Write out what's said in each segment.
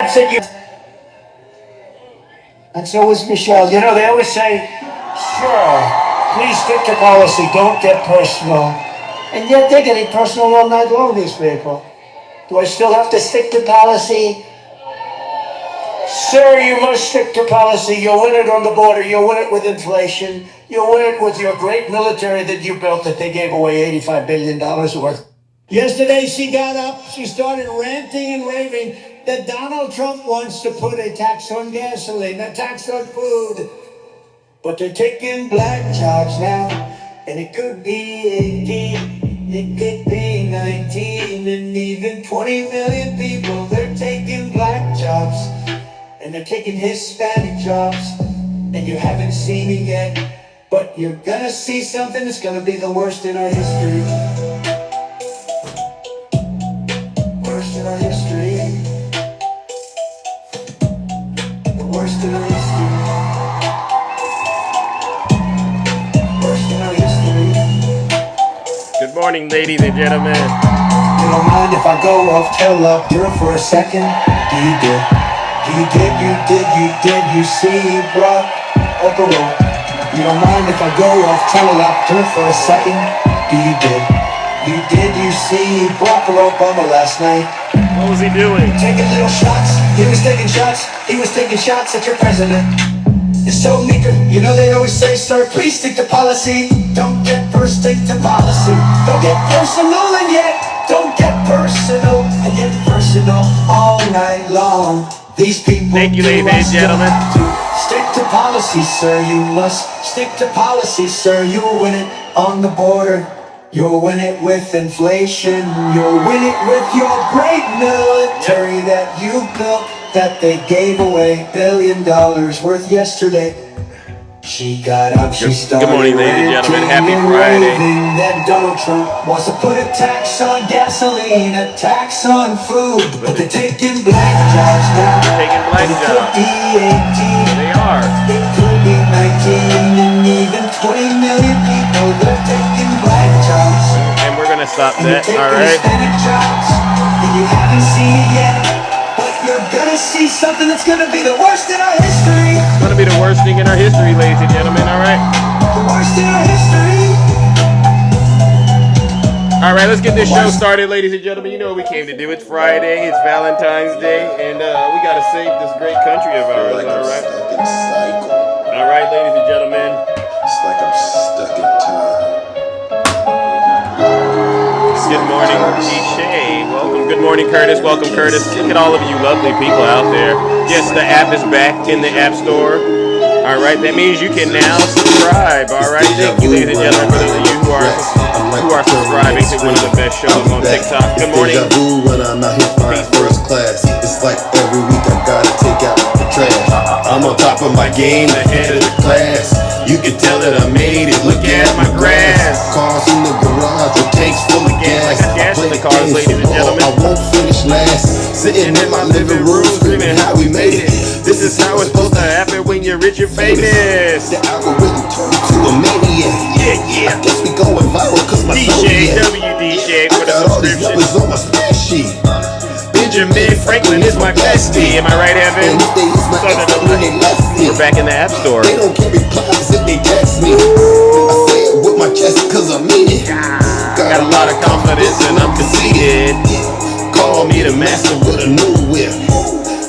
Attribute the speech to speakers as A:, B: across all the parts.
A: Democrats that you... And so was Michelle. You know, they always say, sure, please stick to policy, don't get personal. And yet they're getting personal all night long, these people. Do I still have to stick to policy? Sir, you must stick to policy. You'll win it on the border. You'll win it with inflation. You'll win it with your great military that you built that they gave away $85 billion worth. Yesterday she got up, she started ranting and raving that Donald Trump wants to put a tax on gasoline, a tax on food. But they're taking black jobs now, and it could be 18, it could be 19, and even 20 million people. They're taking black jobs, and they're taking Hispanic jobs, and you haven't seen it yet, but you're gonna see something that's gonna be the worst in our history. Worst in our history. The worst in our history. Worst in our history.
B: Good morning, ladies and gentlemen.
A: You don't mind if I go off teleprompter for a second? You see, brought up the road. You don't mind if I go off teleprompter for a second? You see Barack Obama last night.
B: What was he doing?
A: Taking little shots. He was taking shots at your president. It's so meager. You know they always say, sir, please stick to policy. Don't get first, stick to policy. Don't get personal and yet don't get personal and yet personal all night long. These people.
B: Thank you, ladies and gentlemen.
A: Stick to policy, sir. You must stick to policy, sir. You'll win it on the border. You'll win it with inflation. You'll win it with your great military that you built, that they gave away $1 billion worth yesterday. She got up, she started.
B: Good morning, ladies and gentlemen. Happy Friday.
A: That Donald Trump wants to put a tax on gasoline, a tax on food, but they're taking black jobs now.
B: They're taking black jobs.
A: It could be 18.
B: They are.
A: It could be 19, and even 20 million people. They're taking black jobs.
B: And we're gonna stop
A: And
B: that.
A: they're taking
B: All right.
A: Hispanic jobs, and you haven't seen it yet, but you're gonna see something that's gonna be the worst in our history.
B: It's gonna be the worst thing in our history, ladies and gentlemen. All right.
A: The worst in our history.
B: All right, let's get this show started, ladies and gentlemen. You know what we came to do. It's Friday. It's Valentine's Day, and we gotta save this great country of ours. All right. All right, ladies and gentlemen.
C: It's like I'm stuck in time.
B: Good morning, Shay. Welcome. Good morning, Curtis. Welcome, Curtis. Look at all of you lovely people out there. Yes, the app is back in the App Store. All right, that means you can now subscribe. All right, thank you, ladies and gentlemen, for those of you who are subscribing to one of the best shows on TikTok. Good morning.
C: Deja vu when I'm out here flying first class. It's like every week I gotta take out the trash. I'm on top of my game, the head of the class. You can tell that I made it. Look at my grass. Cars in the garage with tanks full of gas.
B: I got gas in the cars, ladies and gentlemen.
C: I won't finish last. Sitting in my living room screaming how we made it.
B: This is how it's supposed to happen when you're rich and famous.
C: The algorithm turned me to a maniac.
B: Yeah.
C: I guess we going viral cause my
B: DJ, WDJ for the
C: all these
B: subscription.
C: numbers on my spreadsheet.
B: Benjamin Franklin is my bestie. Am I right, Evan?
C: And if they use my
B: Southern
C: X when they left me,
B: We're back in the App Store.
C: they don't get replies if they text me. I say it with my chest cause I mean it.
B: Got a lot of confidence and I'm conceited.
C: Call me the master with a new whip.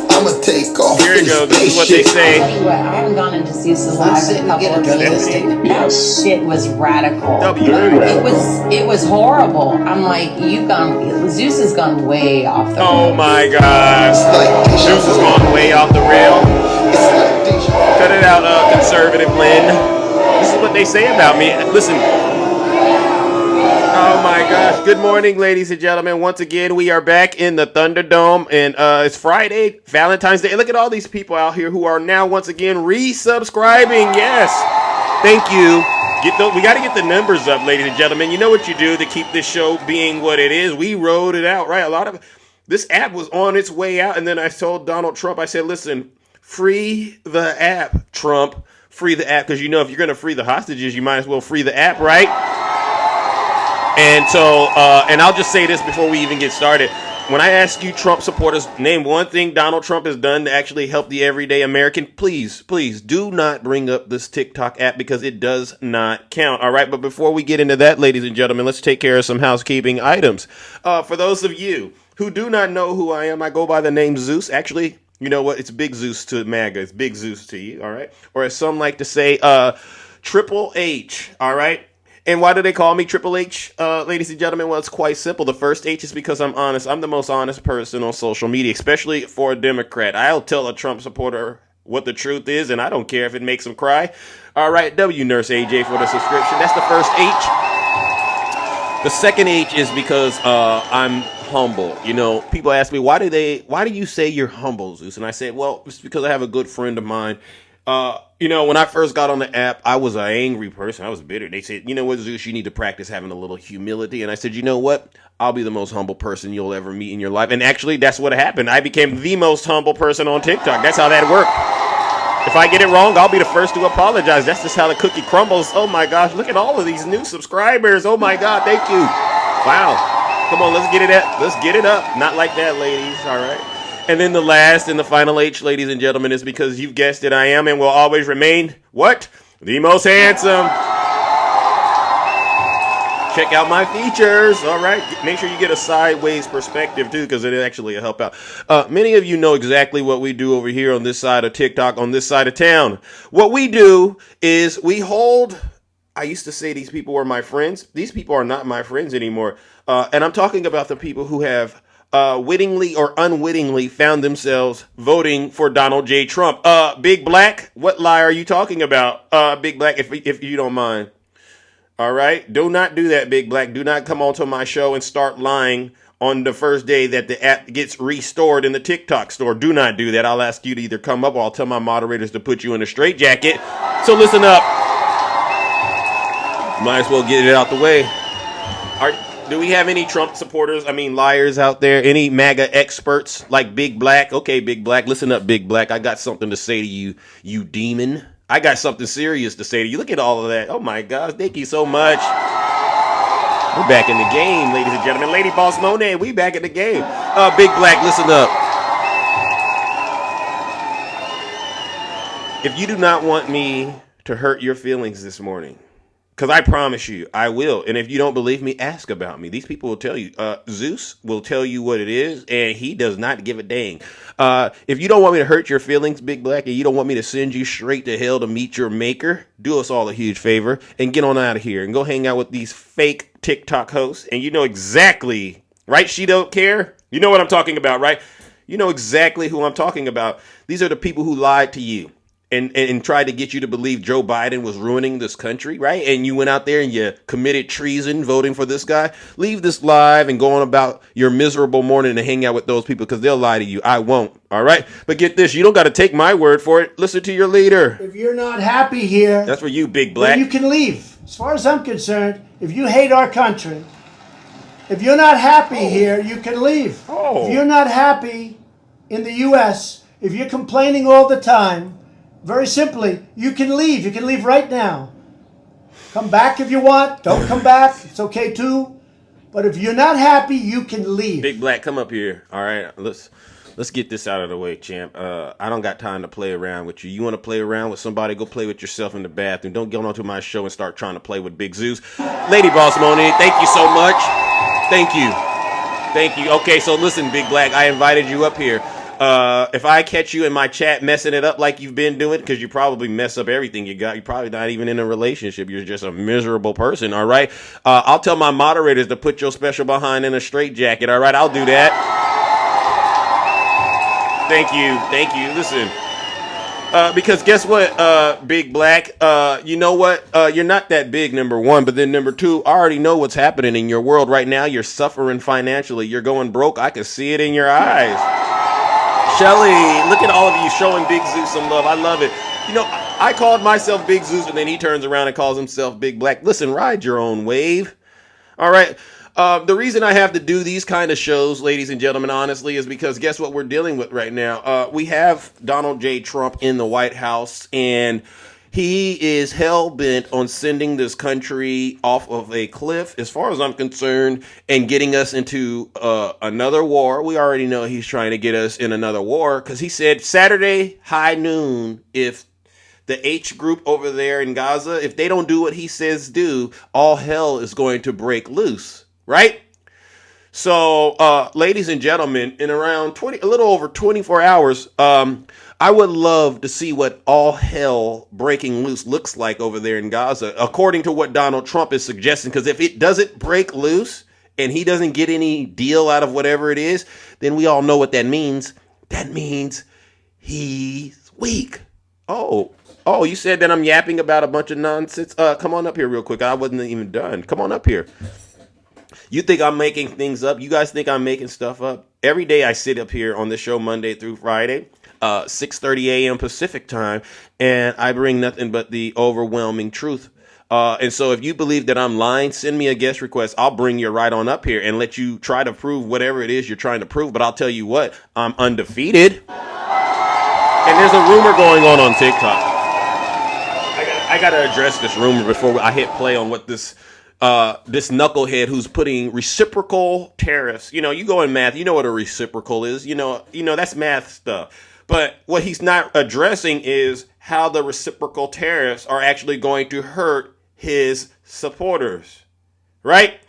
C: I'ma take off.
B: Here we go. This is what they say.
D: Tell you what, I haven't gone into Zeus's live in a couple of days. That shit was radical. It was horrible. I'm like, Zeus has gone way off the
B: Oh
D: rail.
B: my gosh. Zeus has gone way off the rail. Cut it out, conservative Lynn. This is what they say about me. Listen. Oh my gosh. Good morning, ladies and gentlemen. Once again, we are back in the Thunderdome, and it's Friday, Valentine's Day. And look at all these people out here who are now once again resubscribing. Yes. Thank you. We got to get the numbers up, ladies and gentlemen. You know what you do to keep this show being what it is. We rode it out, right? A lot of this app was on its way out, and then I told Donald Trump, I said, listen, free the app, Trump. Free the app, because you know if you're going to free the hostages, you might as well free the app, right? And so, and I'll just say this before we even get started. when I ask you Trump supporters, name one thing Donald Trump has done to actually help the everyday American, please do not bring up this TikTok app because it does not count. All right. But before we get into that, ladies and gentlemen, let's take care of some housekeeping items. For those of you who do not know who I am, I go by the name Zeus. Actually, you know what? It's Big Zeus to MAGA. It's Big Zeus to you. All right. Or as some like to say, Triple H. All right. And why do they call me Triple H, ladies and gentlemen? Well, it's quite simple. The first H is because I'm honest. I'm the most honest person on social media, especially for a Democrat. I'll tell a Trump supporter what the truth is, and I don't care if it makes them cry. All right, W Nurse AJ for the subscription. That's the first H. The second H is because I'm humble. You know, people ask me, why do you say you're humble, Zeus? And I said, well, it's because I have a good friend of mine. You know, when I first got on the app, I was an angry person. I was bitter. They said, you know what, Zeus, you need to practice having a little humility. And I said, you know what? I'll be the most humble person you'll ever meet in your life. And actually, that's what happened. I became the most humble person on TikTok. That's how that worked. If I get it wrong, I'll be the first to apologize. That's just how the cookie crumbles. Oh, my gosh. Look at all of these new subscribers. Oh, my God. Thank you. Wow. Come on, let's get it up. Let's get it up. Not like that, ladies. All right. And then the last and the final H, ladies and gentlemen, is because you've guessed it, I am and will always remain, what? The most handsome. Check out my features. All right. Make sure you get a sideways perspective, too, because it actually will help out. Many of you know exactly what we do over here on this side of TikTok, on this side of town. What we do is we hold... I used to say these people were my friends. These people are not my friends anymore. And I'm talking about the people who have... wittingly or unwittingly found themselves voting for Donald J. Trump. Big Black, what lie are you talking about? Big Black, if you don't mind. All right. Do not do that, Big Black. Do not come onto my show and start lying on the first day that the app gets restored in the TikTok store. Do not do that. I'll ask you to either come up or I'll tell my moderators to put you in a straitjacket. So listen up. Might as well get it out the way. Do we have any Trump supporters, liars out there? Any MAGA experts like Big Black? Okay, Big Black, listen up, Big Black. I got something to say to you, you demon. I got something serious to say to you. Look at all of that. Oh, my gosh. Thank you so much. We're back in the game, ladies and gentlemen. Lady Boss Monet, we back in the game. Big Black, listen up. If you do not want me to hurt your feelings this morning, because I promise you, I will. And if you don't believe me, ask about me. These people will tell you. Zeus will tell you what it is, and he does not give a dang. If you don't want me to hurt your feelings, Big Black, and you don't want me to send you straight to hell to meet your maker, do us all a huge favor and get on out of here and go hang out with these fake TikTok hosts. And you know exactly, right? She don't care. You know what I'm talking about, right? You know exactly who I'm talking about. These are the people who lied to you. And tried to get you to believe Joe Biden was ruining this country, right? And you went out there and you committed treason voting for this guy. Leave this live and go on about your miserable morning and hang out with those people because they'll lie to you. I won't. All right. But get this. You don't got to take my word for it. Listen to your leader.
A: If you're not happy here,
B: that's for you, Big Black.
A: Then you can leave. As far as I'm concerned, if you hate our country, if you're not happy here, you can leave. If you're not happy in the U.S., if you're complaining all the time, very simply, you can leave. You can leave right now. Come back if you want. Don't come back. It's okay too. But if you're not happy, you can leave.
B: Big Black, come up here. All right, let's get this out of the way, champ. I don't got time to play around with you. You want to play around with somebody? Go play with yourself in the bathroom. Don't get onto my show and start trying to play with Big Zeus. Lady Boss Monet, thank you so much. Thank you. Thank you. Okay, so listen, Big Black, I invited you up here. If I catch you in my chat messing it up like you've been doing, because you probably mess up everything you got, you're probably not even in a relationship. You're just a miserable person. All right. I'll tell my moderators to put your special behind in a straitjacket. All right. I'll do that. Thank you. Thank you. Listen, because guess what, Big Black, you know what? You're not that big, number one. But then number two, I already know what's happening in your world right now. You're suffering financially. You're going broke. I can see it in your eyes. Shelly, look at all of you showing Big Zeus some love. I love it. You know, I called myself Big Zeus, and then he turns around and calls himself Big Black. Listen, ride your own wave. All right. The reason I have to do these kind of shows, ladies and gentlemen, honestly, is because guess what we're dealing with right now? We have Donald J. Trump in the White House, and He is hell bent on sending this country off of a cliff, as far as I'm concerned, and getting us into another war. We already know he's trying to get us in another war because he said Saturday, high noon, if the H group over there in Gaza, if they don't do what he says do, all hell is going to break loose, right? So, ladies and gentlemen, in around a little over 24 hours, I would love to see what all hell breaking loose looks like over there in Gaza, according to what Donald Trump is suggesting. Because if it doesn't break loose and he doesn't get any deal out of whatever it is, then we all know what that means. That means he's weak. Oh, you said that I'm yapping about a bunch of nonsense. Come on up here real quick. I wasn't even done. Come on up here. You think I'm making things up? You guys think I'm making stuff up? Every day I sit up here on this show Monday through Friday, 6:30 a.m. Pacific time, and I bring nothing but the overwhelming truth. And so if you believe that I'm lying, send me a guest request. I'll bring you right on up here and let you try to prove whatever it is you're trying to prove. But I'll tell you what, I'm undefeated. And there's a rumor going on TikTok. I got to address this rumor before I hit play on what this knucklehead who's putting reciprocal tariffs. You know, you go in math, you know what a reciprocal is. You know that's math stuff. But what he's not addressing is how the reciprocal tariffs are actually going to hurt his supporters, right?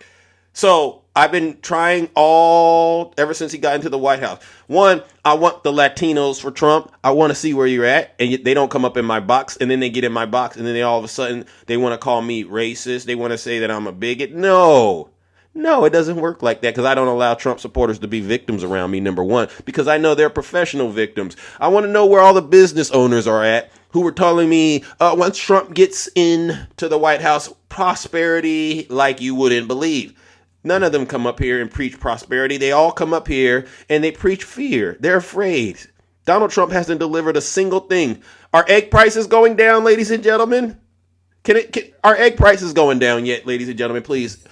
B: So I've been trying ever since he got into the White House. One, I want the Latinos for Trump. I want to see where you're at. And they don't come up in my box. And then they get in my box. And then they all of a sudden, they want to call me racist. They want to say that I'm a bigot. No, it doesn't work like that because I don't allow Trump supporters to be victims around me, number one, because I know they're professional victims. I want to know where all the business owners are at who were telling me once Trump gets into the White House, prosperity like you wouldn't believe. None of them come up here and preach prosperity. They all come up here and they preach fear. They're afraid. Donald Trump hasn't delivered a single thing. Are egg prices going down, ladies and gentlemen? Are egg prices going down yet, ladies and gentlemen? Please.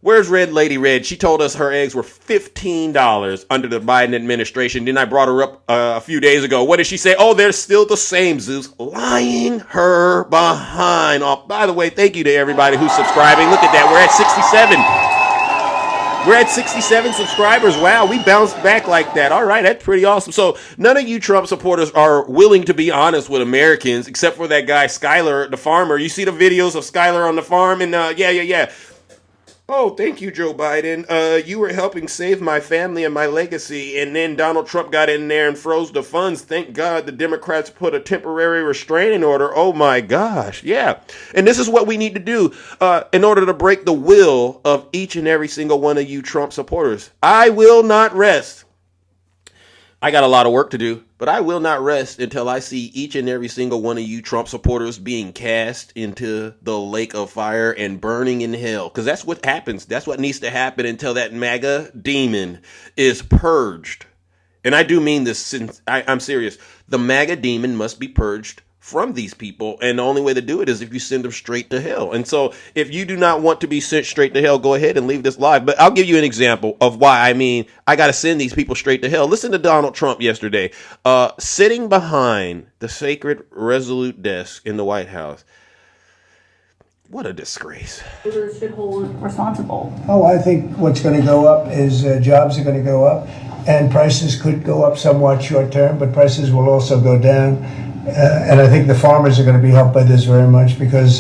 B: Where's Red Lady Red? She told us her eggs were $15 under the Biden administration. Then I brought her up a few days ago. What did she say? Oh, they're still the same, Zeus. Lying her behind. Oh, by the way, thank you to everybody who's subscribing. Look at that. We're at 67. We're at 67 subscribers. Wow, we bounced back like that. All right, that's pretty awesome. So none of you Trump supporters are willing to be honest with Americans, except for that guy, Skyler, the farmer. You see the videos of Skyler on the farm? And yeah. Oh, thank you, Joe Biden. You were helping save my family and my legacy. And then Donald Trump got in there and froze the funds. Thank God the Democrats put a temporary restraining order. Oh, my gosh. Yeah. And this is what we need to do in order to break the will of each and every single one of you Trump supporters. I will not rest. I got a lot of work to do, but I will not rest until I see each and every single one of you Trump supporters being cast into the lake of fire and burning in hell. Because that's what happens. That's what needs to happen until that MAGA demon is purged. And I do mean this. I'm serious. The MAGA demon must be purged from these people. And the only way to do it is if you send them straight to hell. And so if you do not want to be sent straight to hell, go ahead and leave this live. But I'll give you an example of why I mean I got to send these people straight to hell. Listen to Donald Trump yesterday, sitting behind the sacred Resolute desk in the White House. What a disgrace.
E: Voters should hold responsible.
A: Oh, I think what's going to go up is jobs are going to go up and prices could go up somewhat short term, but prices will also go down. And I think the farmers are going to be helped by this very much because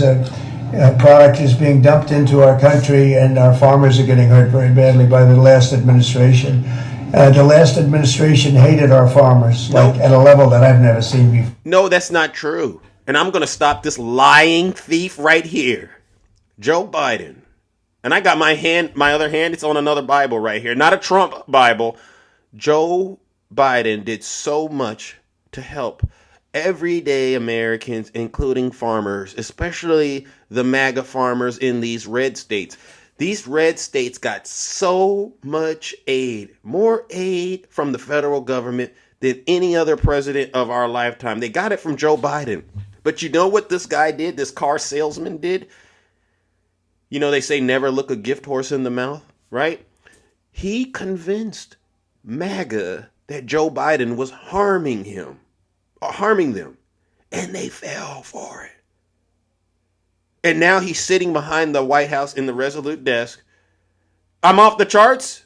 A: product is being dumped into our country and our farmers are getting hurt very badly by the last administration. The last administration hated our farmers at a level that I've never seen before.
B: No, that's not true. And I'm going to stop this lying thief right here. Joe Biden. And I got my other hand, it's on another Bible right here. Not a Trump Bible. Joe Biden did so much to help everyday Americans, including farmers, especially the MAGA farmers in these red states. These red states got so much aid, more aid from the federal government than any other president of our lifetime. They got it from Joe Biden. But you know what this guy did, this car salesman did? You know, they say never look a gift horse in the mouth, right? He convinced MAGA that Joe Biden was harming them. and they fell for it. And now he's sitting behind the White House in the Resolute desk. I'm off the charts?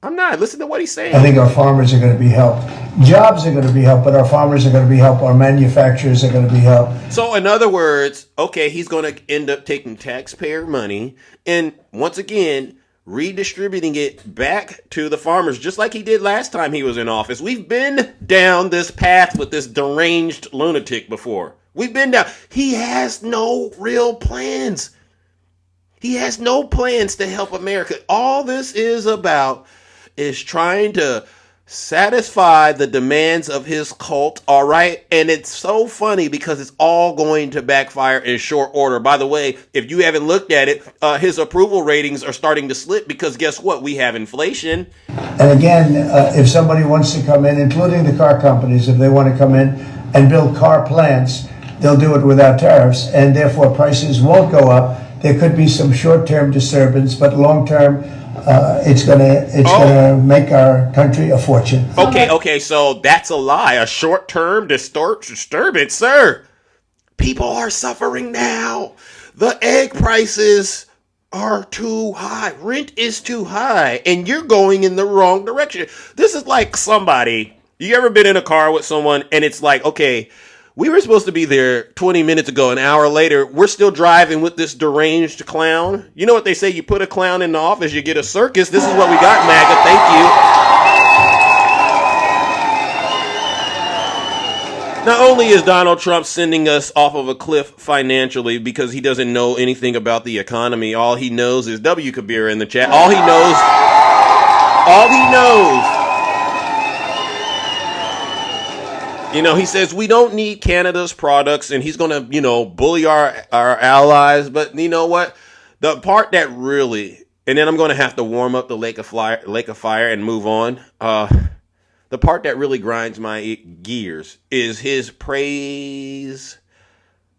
B: I'm not. Listen to what he's saying.
A: I think our farmers are going to be helped. Jobs are going to be helped, but our farmers are going to be helped. Our manufacturers are going to be helped.
B: So in other words, okay, he's going to end up taking taxpayer money and once again redistributing it back to the farmers, just like he did last time he was in office. We've been down this path with this deranged lunatic before. We've been down. He has no real plans. He has no plans to help America. All this is about is trying to satisfy the demands of his cult, all right? And it's so funny because it's all going to backfire in short order. By the way, if you haven't looked at it, his approval ratings are starting to slip because guess what? We have inflation.
A: And again, if somebody wants to come in, including the car companies, if they want to come in and build car plants, they'll do it without tariffs, and therefore prices won't go up. There could be some short-term disturbance, but long-term, it's gonna make our country a fortune.
B: Okay, so that's a lie. A short-term disturbance, sir. People are suffering now. The egg prices are too high. Rent is too high, and you're going in the wrong direction. This is like somebody. You ever been in a car with someone, and it's like, okay, we were supposed to be there 20 minutes ago. An hour later, we're still driving with this deranged clown. You know what they say? You put a clown in the office, you get a circus. This is what we got, MAGA. Thank you. Not only is Donald Trump sending us off of a cliff financially because he doesn't know anything about the economy. All he knows is W. Kabir in the chat. All he knows. You know, he says we don't need Canada's products, and he's going to, bully our allies. But you know what? The part that really, and then I'm going to have to warm up the lake of fire and move on. The part that really grinds my gears is his praise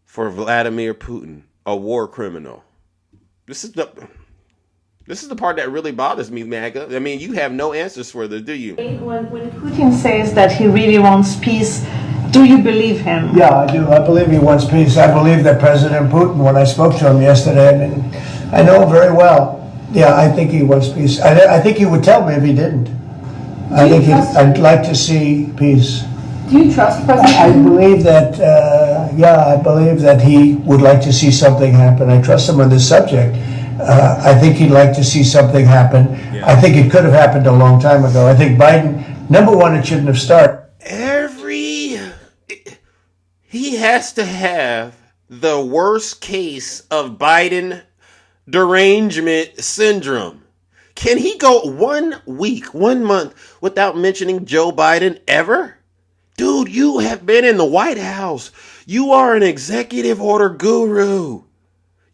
B: for Vladimir Putin, a war criminal. This is the part that really bothers me, MAGA. I mean, you have no answers for this, do you?
E: When Putin says that he really wants peace, do you believe him?
A: Yeah, I do. I believe he wants peace. I believe that President Putin, when I spoke to him yesterday, and I know him very well. Yeah, I think he wants peace. I think he would tell me if he didn't. I'd like to see peace.
E: Do you trust President
A: I
E: Putin?
A: believe that, I believe that he would like to see something happen. I trust him on this subject. I think he'd like to see something happen. Yeah. I think it could have happened a long time ago. I think Biden, number one, it shouldn't have started.
B: He has to have the worst case of Biden derangement syndrome. Can he go 1 week, 1 month without mentioning Joe Biden ever? Dude, you have been in the White House. You are an executive order guru.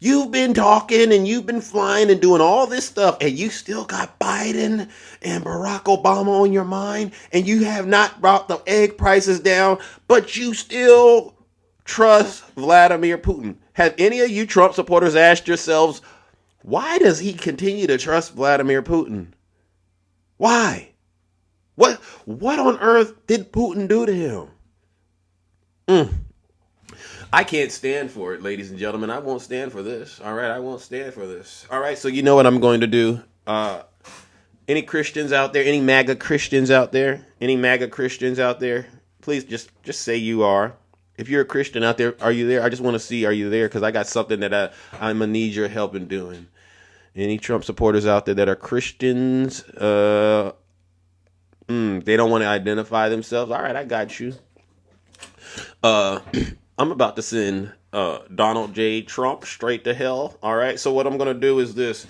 B: You've been talking and you've been flying and doing all this stuff, and you still got Biden and Barack Obama on your mind, and you have not brought the egg prices down, but you still trust Vladimir Putin. Have any of you Trump supporters asked yourselves, why does he continue to trust Vladimir Putin? Why? What on earth did Putin do to him? I can't stand for it, ladies and gentlemen. I won't stand for this. All right, I won't stand for this. All right, so you know what I'm going to do. Any Christians out there? Any MAGA Christians out there? Any MAGA Christians out there? Please just say you are. If you're a Christian out there, are you there? I just want to see, are you there? Because I got something that I'm going to need your help in doing. Any Trump supporters out there that are Christians, they don't want to identify themselves. All right, I got you. I'm about to send Donald J. Trump straight to hell. All right, so what I'm going to do is this.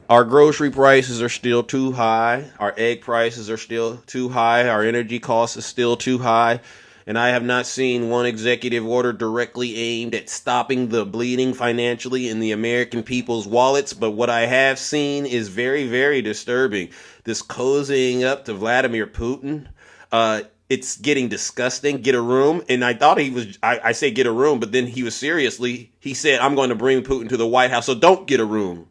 B: Our grocery prices are still too high. Our egg prices are still too high. Our energy costs are still too high. And I have not seen one executive order directly aimed at stopping the bleeding financially in the American people's wallets. But what I have seen is very, very disturbing. This cozying up to Vladimir Putin. It's getting disgusting. Get a room. And I thought I say get a room, but then he said, I'm going to bring Putin to the White House. So don't get a room.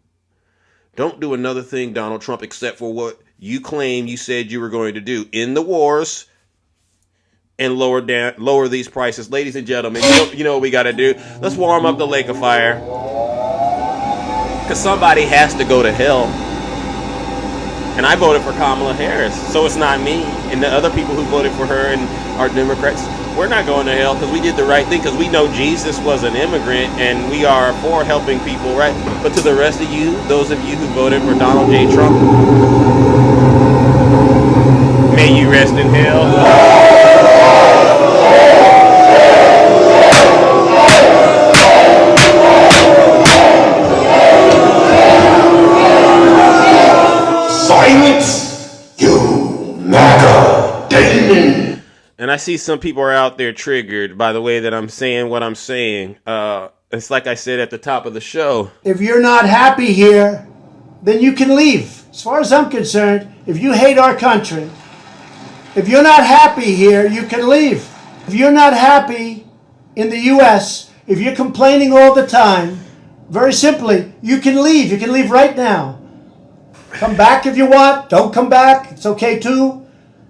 B: Don't do another thing, Donald Trump, except for what you claim you said you were going to do. End the wars. and lower these prices. Ladies and gentlemen, you know what we got to do? Let's warm up the lake of fire. Because somebody has to go to hell. And I voted for Kamala Harris, so it's not me. And the other people who voted for her and are Democrats, we're not going to hell because we did the right thing, because we know Jesus was an immigrant and we are for helping people, right? But to the rest of you, those of you who voted for Donald J. Trump, may you rest in hell.
C: Silence, you MAGA demon.
B: And I see some people are out there triggered by the way that I'm saying what I'm saying. It's like I said at the top of the show.
A: If you're not happy here, then you can leave. As far as I'm concerned, if you hate our country, if you're not happy here, you can leave. If you're not happy in the U.S., if you're complaining all the time, very simply, you can leave. You can leave right now. Come back if you want. Don't come back. It's okay too.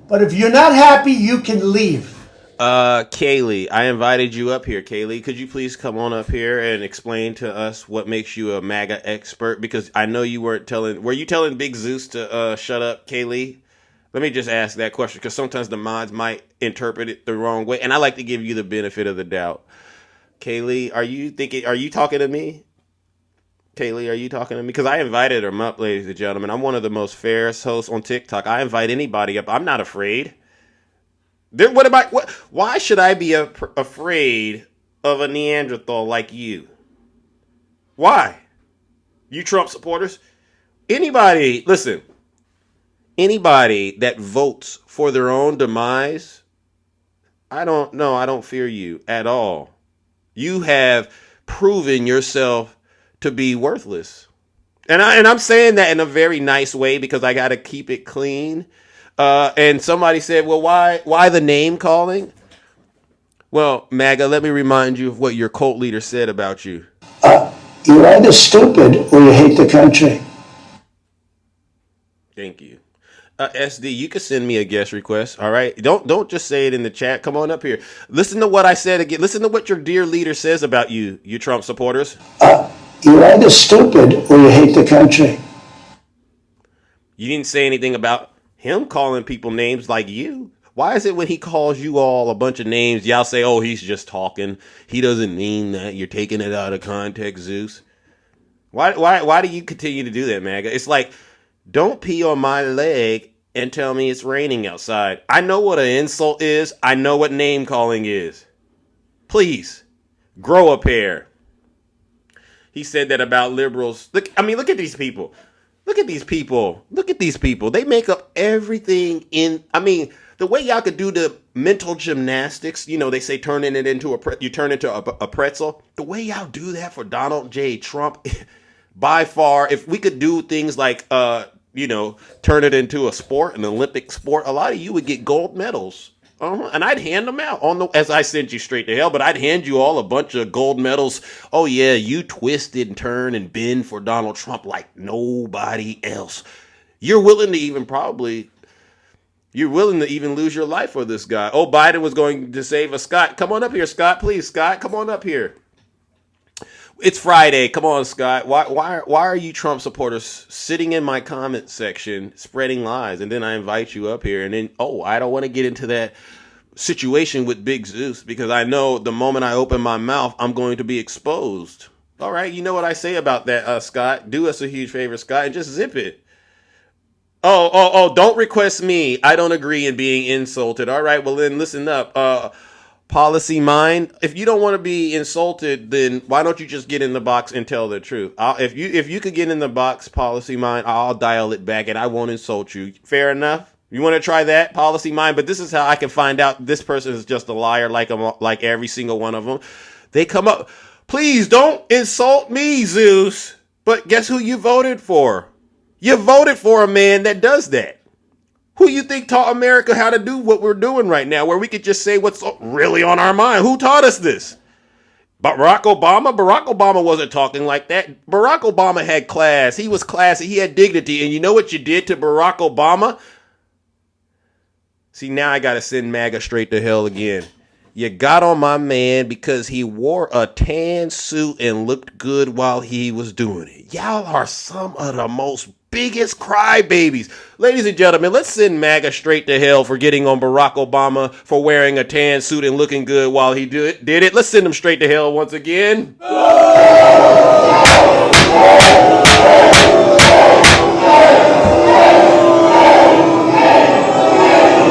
A: But if you're not happy, you can leave.
B: Kaylee, I invited you up here. Kaylee, could you please come on up here and explain to us what makes you a MAGA expert? Because I know you weren't telling. Were you telling Big Zeus to shut up, Kaylee? Let me just ask that question, because sometimes the mods might interpret it the wrong way, and I like to give you the benefit of the doubt. Kaylee, are you talking to me? Kaylee, are you talking to me? Because I invited her up, ladies and gentlemen. I'm one of the most fairest hosts on TikTok. I invite anybody up. I'm not afraid. Why should I be afraid of a Neanderthal like you? Why? You Trump supporters? Anybody that votes for their own demise, I don't fear you at all. You have proven yourself to be worthless. And I'm saying that in a very nice way, because I got to keep it clean. And somebody said, well, why the name calling? Well, MAGA, let me remind you of what your cult leader said about you.
A: You're either stupid or you hate the country.
B: Thank you. SD, you can send me a guest request. All right. Don't just say it in the chat. Come on up here. Listen to what I said again. Listen to what your dear leader says about you Trump supporters.
A: You're either stupid or you hate the country.
B: You didn't say anything about him calling people names like you. Why is it when he calls you all a bunch of names, y'all say, oh, he's just talking. He doesn't mean that. You're taking it out of context, Zeus. Why do you continue to do that, MAGA? It's like, don't pee on my leg and tell me it's raining outside. I know what an insult is. I know what name calling is. Please, grow a pair. He said that about liberals. Look at these people. Look at these people. Look at these people. They make up everything the way y'all could do the mental gymnastics, they say turning it into you turn into a pretzel. The way y'all do that for Donald J. Trump, by far, if we could do things like, turn it into a sport, an Olympic sport, a lot of you would get gold medals. And I'd hand them out as I sent you straight to hell, but I'd hand you all a bunch of gold medals. Oh yeah, you twisted and turned and bend for Donald Trump like nobody else. You're willing to even lose your life for this guy. Oh, Biden was going to save us. Scott, come on up here, Scott. Please, Scott, come on up here. It's Friday. Come on, Scott. Why are you Trump supporters sitting in my comment section spreading lies? And then I invite you up here. And then, I don't want to get into that situation with Big Zeus, because I know the moment I open my mouth, I'm going to be exposed. All right. You know what I say about that, Scott. Do us a huge favor, Scott, and just zip it. Don't request me. I don't agree in being insulted. All right. Well, then listen up. Policy Mind, if you don't want to be insulted, then why don't you just get in the box and tell the truth? If you could get in the box, Policy Mind, I'll dial it back and I won't insult you. Fair enough? You want to try that, Policy Mind? But this is how I can find out this person is just a liar, like every single one of them. They come up, please don't insult me, Zeus. But guess who you voted for? You voted for a man that does that. Who you think taught America how to do what we're doing right now, where we could just say what's really on our mind? Who taught us this? Barack Obama? Barack Obama wasn't talking like that. Barack Obama had class. He was classy. He had dignity. And you know what you did to Barack Obama? See, now I got to send MAGA straight to hell again. You got on my man because he wore a tan suit and looked good while he was doing it. Y'all are some of the most biggest crybabies. Ladies and gentlemen, let's send MAGA straight to hell for getting on Barack Obama for wearing a tan suit and looking good while he did it. Let's send him straight to hell once again.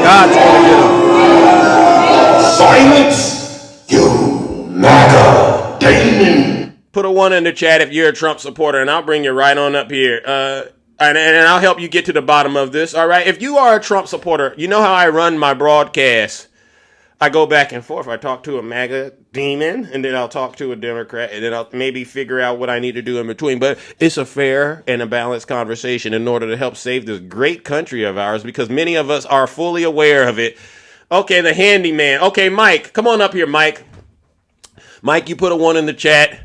B: God's gonna get him.
C: Silence, you MAGA demon.
B: Put a 1 in the chat if you're a Trump supporter, and I'll bring you right on up here. And I'll help you get to the bottom of this, all right? If you are a Trump supporter, you know how I run my broadcast. I go back and forth. I talk to a MAGA demon, and then I'll talk to a Democrat, and then I'll maybe figure out what I need to do in between. But it's a fair and a balanced conversation in order to help save this great country of ours, because many of us are fully aware of it. Okay, the handyman. Okay, Mike, come on up here, Mike. Mike, you put a 1 in the chat.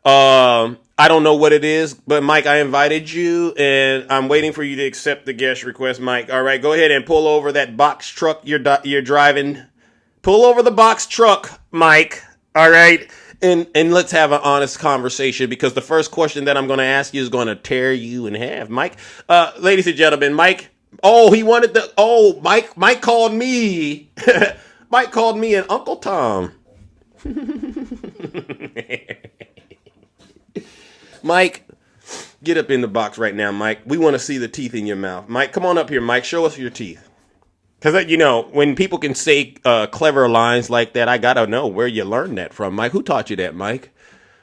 B: I don't know what it is, but Mike, I invited you, and I'm waiting for you to accept the guest request, Mike. All right, go ahead and pull over that box truck you're driving. Pull over the box truck, Mike. All right, and let's have an honest conversation, because the first question that I'm going to ask you is going to tear you in half, Mike. Ladies and gentlemen, Mike. Oh, he wanted the. Oh, Mike. Mike called me. Mike called me an Uncle Tom. Mike, get up in the box right now, Mike. We want to see the teeth in your mouth. Mike, come on up here, Mike. Show us your teeth. Because, you know, when people can say clever lines like that, I got to know where you learned that from, Mike. Who taught you that, Mike?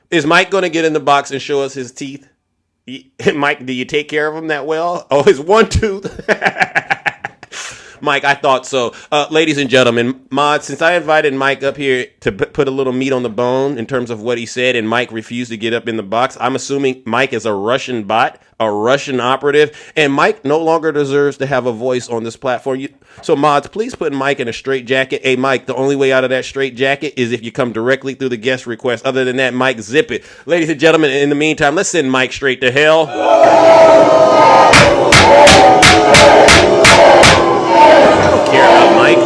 B: Is Mike going to get in the box and show us his teeth? Mike, do you take care of him that well? Oh, his one tooth. Mike, I thought so. Ladies and gentlemen, Mod, since I invited Mike up here to put a little meat on the bone in terms of what he said, and Mike refused to get up in the box, I'm assuming Mike is a Russian bot, a Russian operative, and Mike no longer deserves to have a voice on this platform. So, Mods, please put Mike in a straight jacket. Hey, Mike, the only way out of that straight jacket is if you come directly through the guest request. Other than that, Mike, zip it. Ladies and gentlemen, in the meantime, let's send Mike straight to hell. I don't care about Mike.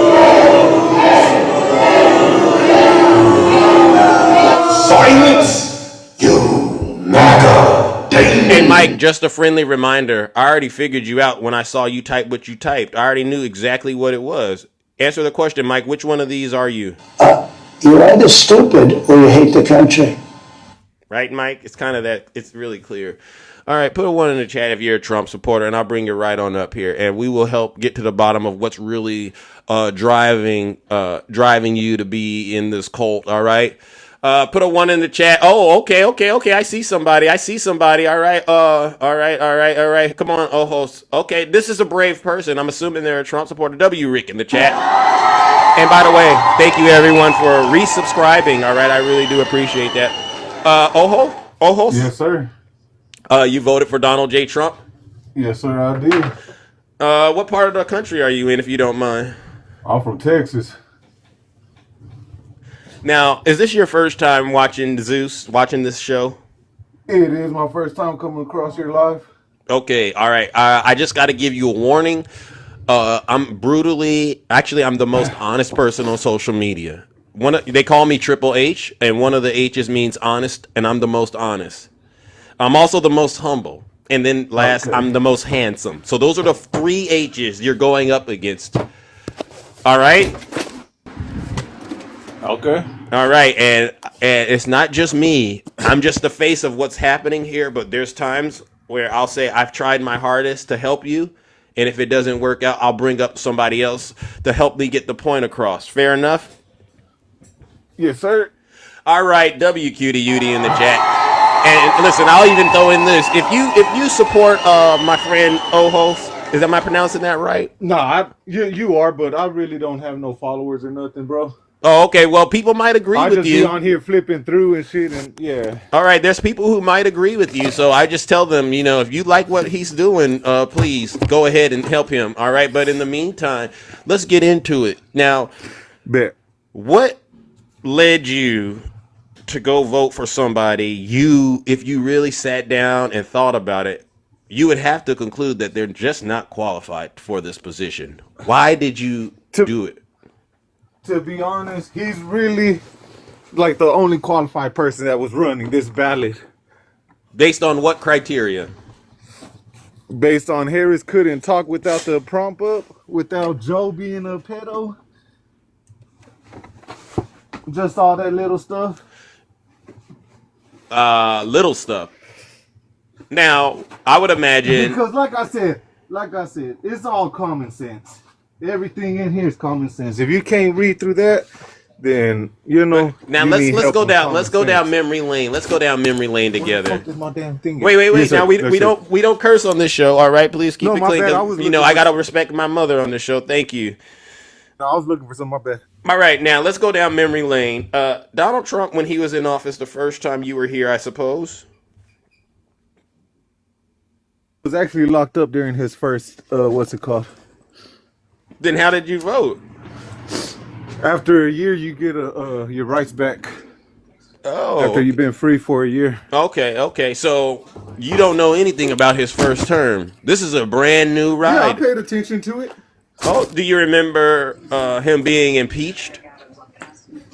C: Silence, you MAGA demon.
B: And Mike, just a friendly reminder, I already figured you out when I saw you type what you typed. I already knew exactly what it was. Answer the question, Mike. Which one of these are you?
A: You're either stupid or you hate the country.
B: Right, Mike? It's kind of that. It's really clear. All right, put a 1 in the chat if you're a Trump supporter, and I'll bring you right on up here, and we will help get to the bottom of what's really driving you to be in this cult. All right, put a 1 in the chat. Oh, okay. I see somebody. All right. All right. Come on, host. Okay, this is a brave person. I'm assuming they're a Trump supporter. W. Rick in the chat. And by the way, thank you everyone for resubscribing. All right, I really do appreciate that. Host.
F: Yes, sir.
B: You voted for Donald J. Trump?
F: Yes, sir, I did.
B: What part of the country are you in, if you don't mind?
F: I'm from Texas.
B: Now, is this your first time watching this show?
F: It is my first time coming across your live.
B: Okay, all right. I just got to give you a warning. I'm the most honest person on social media. They call me Triple H, and one of the H's means honest, and I'm the most honest. I'm also the most humble. And then last, okay. I'm the most handsome. So those are the 3 H's you're going up against. All right?
F: Okay.
B: All right. And it's not just me. I'm just the face of what's happening here. But there's times where I'll say I've tried my hardest to help you. And if it doesn't work out, I'll bring up somebody else to help me get the point across. Fair enough?
F: Yes, sir.
B: All right. WQ to UD in the chat. And listen, I'll even throw in this. If you support my friend Ohos, am I pronouncing that right?
F: Nah, you are, but I really don't have no followers or nothing, bro.
B: Oh, okay. Well, people might agree with you. I just
F: be on here flipping through and shit, and yeah.
B: All right, there's people who might agree with you, so I just tell them, if you like what he's doing, please go ahead and help him. All right, but in the meantime, let's get into it. Now,
F: bet.
B: What led you to go vote for somebody if you really sat down and thought about it, you would have to conclude that they're just not qualified for this position? Why did you
F: To
B: do it?
F: to be honest, he's really like the only qualified person that was running this ballot.
B: Based on what criteria?
F: Based on Harris couldn't talk without the prompt up, without Joe being a pedo, just all that little stuff.
B: Little stuff. Now, I would imagine
F: Because like I said, it's all common sense. Everything in here is common sense. If you can't read through that, then
B: now
F: you
B: let's
F: need
B: let's
F: help
B: go
F: with
B: down
F: common
B: let's go down
F: sense.
B: memory lane. Let's go down memory lane
F: Where the
B: together.
F: fuck is my damn thing?
B: Wait.
F: Yes, sir.
B: Now we
F: Yes, sir.
B: don't curse on this show. All right, please keep
F: No,
B: it
F: my
B: clean.
F: bad. I
B: 'Cause,
F: was
B: you know,
F: looking
B: I
F: for.
B: gotta respect my mother on the show. Thank you.
F: No, I was looking for some. My bad.
B: All right, now let's go down memory lane. Donald Trump, when he was in office the first time you were here, I suppose.
F: Was actually locked up during his first what's it called?
B: Then how did you vote?
F: After a year, you get your rights back.
B: Oh,
F: After you've been free for a year.
B: okay. So you don't know anything about his first term. This is a brand new
F: Yeah, I
B: ride.
F: paid attention to it.
B: Oh, do you remember him being impeached?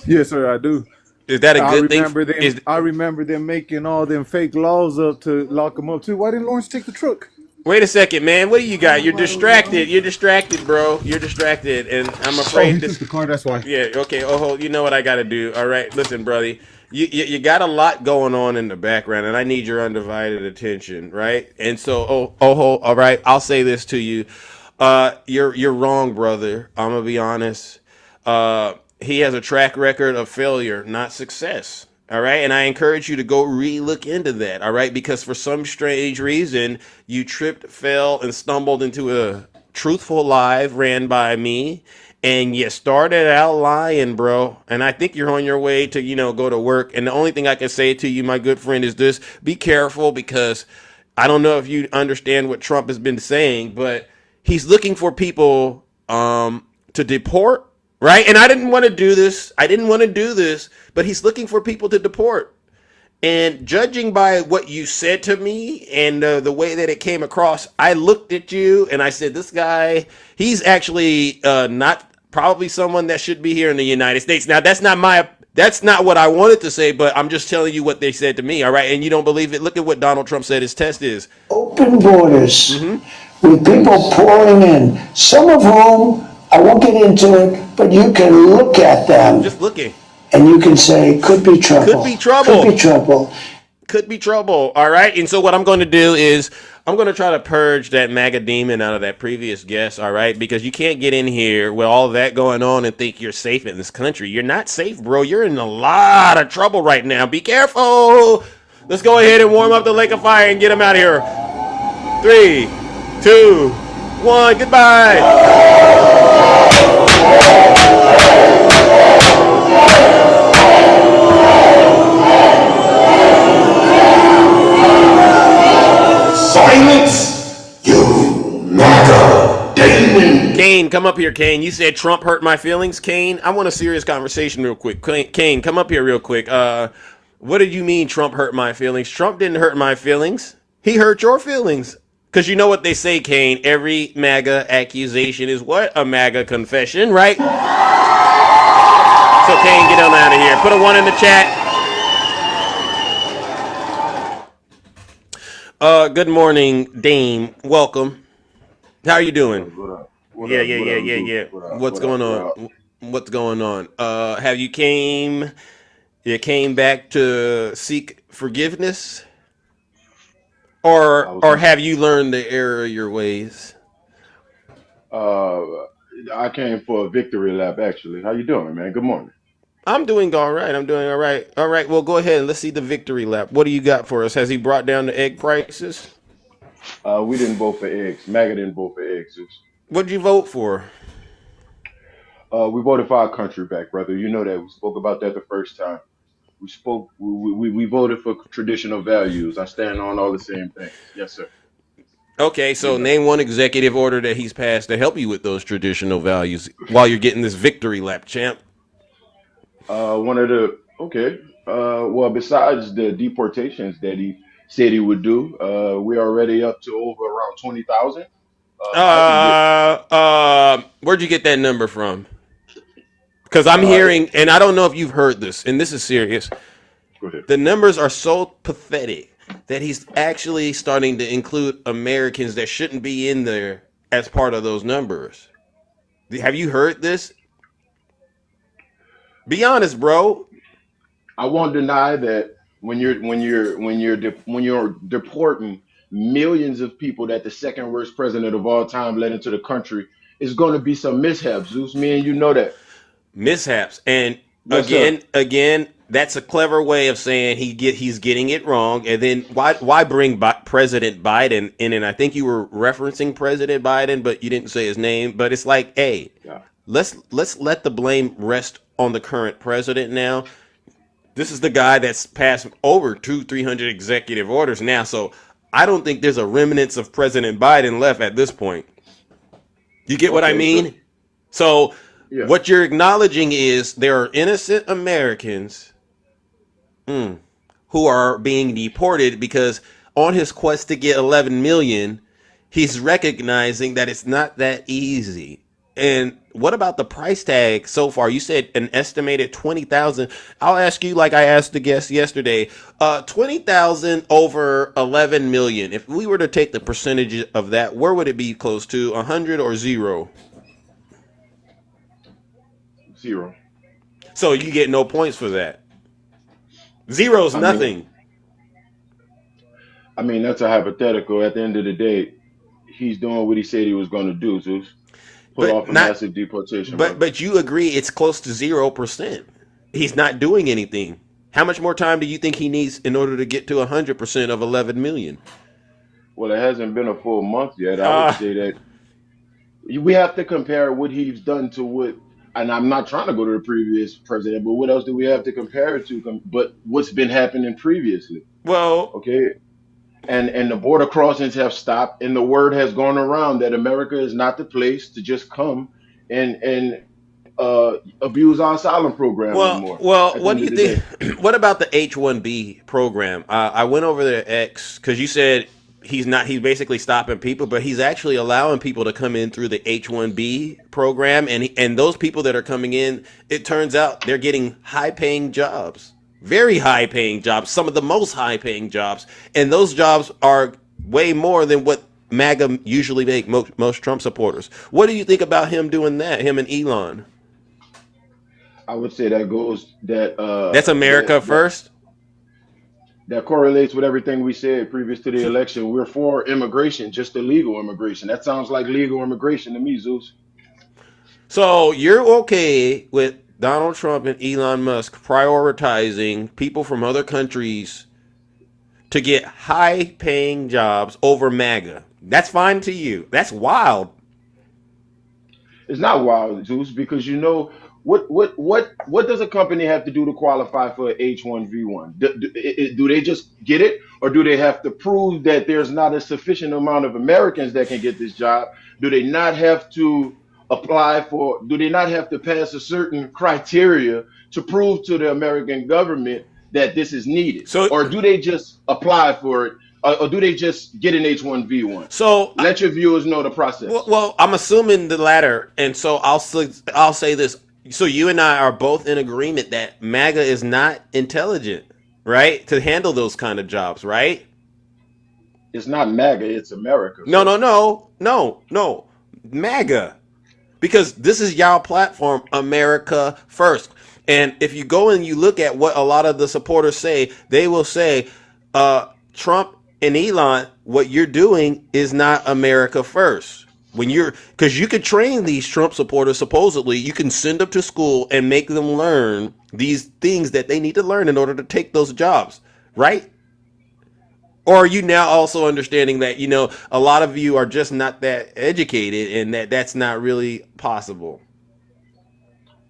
F: Yes, sir, I do.
B: Is that a
F: I
B: good thing?
F: remember them.
B: Is
F: I remember them making all them fake laws up to lock him up too. Why didn't Lawrence take the truck?
B: Wait a second, man. What do you got? You're distracted. You're distracted, bro. You're distracted, and I'm
F: Oh,
B: afraid
F: he
B: this.
F: took the car. That's why.
B: Yeah. Okay. Oh, you know what I got to do. All right. Listen, brother. You got a lot going on in the background, and I need your undivided attention, right? And so, all right. I'll say this to you. You're wrong, brother. I'm gonna be honest. He has a track record of failure, not success. All right. And I encourage you to go look into that. All right. Because for some strange reason, you tripped, fell, and stumbled into a truthful live ran by me. And you started out lying, bro. And I think you're on your way to, go to work. And the only thing I can say to you, my good friend, is this: be careful, because I don't know if you understand what Trump has been saying, but he's looking for people to deport, right? And I didn't want to do this. But he's looking for people to deport. And judging by what you said to me and the way that it came across, I looked at you and I said, this guy, he's actually not probably someone that should be here in the United States. Now, that's not what I wanted to say, but I'm just telling you what they said to me, all right? And you don't believe it? Look at what Donald Trump said his test is.
A: Open borders with people pouring in, some of whom, I won't get into it, but you can look at them
B: Just looking.
A: and you can say, could be trouble.
B: Could be trouble.
A: Could be trouble.
B: Could be trouble, all right? And so what I'm going to do is I'm going to try to purge that MAGA demon out of that previous guest, all right? Because you can't get in here with all that going on and think you're safe in this country. You're not safe, bro. You're in a lot of trouble right now. Be careful. Let's go ahead and warm up the Lake of Fire and get him out of here. 3, 2, 1, goodbye.
C: Silence, you MAGA demon.
B: Kane, come up here, Kane. You said Trump hurt my feelings, Kane. I want a serious conversation real quick. Kane, come up here real quick. What did you mean Trump hurt my feelings? Trump didn't hurt my feelings. He hurt your feelings. Because you know what they say, Kane. Every MAGA accusation is what? A MAGA confession, right? So, Kane, get on out of here. Put a 1 in the chat. Good morning, Dame. Welcome. How are you doing?
G: What up?
B: Yeah. What's going on? What's going on? Have you came back to seek forgiveness? Or have you learned the error of your ways?
G: I came for a victory lap, actually. How you doing, man? Good morning.
B: I'm doing all right. All right. Well, go ahead and let's see the victory lap. What do you got for us? Has he brought down the egg prices?
G: We didn't vote for eggs. MAGA didn't vote for eggs.
B: What'd you vote for?
G: We voted for our country back, brother. You know that. We spoke about that the first time. We voted for traditional values. I stand on all the same things. Yes, sir.
B: Okay, so name one executive order that he's passed to help you with those traditional values while you're getting this victory lap, champ.
G: Well, besides the deportations that he said he would do, we're already up to over around 20,000. I can get.
B: Where'd you get that number from? Because I'm
G: Uh,
B: hearing, and I don't know if you've heard this, and this is serious.
G: Go ahead.
B: The numbers are so pathetic that he's actually starting to include Americans that shouldn't be in there as part of those numbers. Have you heard this? Be honest, bro.
G: I won't deny that when you're deporting millions of people that the second worst president of all time led into the country, it's going to be some mishaps. Zeus, me and you know that.
B: Mishaps. And
G: Yes, sir.
B: again, that's a clever way of saying he's getting it wrong. And then why bring President Biden in? And I think you were referencing President Biden, but you didn't say his name. But it's like, hey,
G: Yeah.
B: let's let the blame rest on the current president now. This is the guy that's passed over 300 executive orders now. So I don't think there's a remnants of President Biden left at this point. You get what I
G: Okay. So
B: mean? So
G: yeah.
B: what you're acknowledging is there are innocent Americans who are being deported because on his quest to get 11 million, he's recognizing that it's not that easy. And what about the price tag so far? You said an estimated 20,000. I'll ask you like I asked the guest yesterday. 20,000 over 11 million. If we were to take the percentage of that, where would it be close to? 100 or 0?
G: Zero.
B: So you get no points for that. Zero's
G: I mean,
B: nothing.
G: I mean that's a hypothetical. At the end of the day, he's doing what he said he was going to do. Zeus, pull
B: But
G: off a
B: not
G: massive deportation,
B: but
G: brother.
B: but you agree it's close to 0%. He's not doing anything. How much more time do you think he needs in order to get to 100% of 11 million?
G: Well, it hasn't been a full month yet. I would
B: Ah,
G: say that we have to compare what he's done to what, and I'm not trying to go to the previous president, but what else do we have to compare it to? But what's been happening previously?
B: well,
G: Okay, and the border crossings have stopped, and the word has gone around that America is not the place to just come and abuse our asylum program no more. At the
B: what do
G: end
B: you
G: of the day,
B: think? What about the H-1B program? I went over there X because you said he's basically stopping people, but he's actually allowing people to come in through the H-1B program, and those people that are coming in, it turns out they're getting high-paying jobs, very high-paying jobs, some of the most high-paying jobs, and those jobs are way more than what MAGA usually make most Trump supporters. What do you think about him doing that? Him and Elon.
G: I would say that goes that
B: That's America
G: that
B: first.
G: that correlates with everything we said previous to the election. We're for immigration, just illegal immigration. That sounds like legal immigration to me, Zeus.
B: So you're okay with Donald Trump and Elon Musk prioritizing people from other countries to get high paying jobs over MAGA. That's fine to you. That's wild.
G: It's not wild, Zeus, because you know what does a company have to do to qualify for H-1B1? Do they just get it, or do they have to prove that there's not a sufficient amount of Americans that can get this job? Do they not have to apply for? Do they not have to pass a certain criteria to prove to the American government that this is needed,
B: So
G: or do they just apply for it, or do they just get an H-1B1?
B: so
G: Let your viewers know the process.
B: I'm assuming the latter, and so I'll say this. So you and I are both in agreement that MAGA is not intelligent, right, to handle those kind of jobs, right?
G: It's not MAGA, it's America,
B: No,
G: sir.
B: no, no, no, no, MAGA. Because this is y'all platform, America First. And if you go and you look at what a lot of the supporters say, they will say, Trump and Elon, what you're doing is not America First. When you're, because you could train these Trump supporters, supposedly, you can send them to school and make them learn these things that they need to learn in order to take those jobs, right? Or are you now also understanding that, a lot of you are just not that educated and that's not really possible?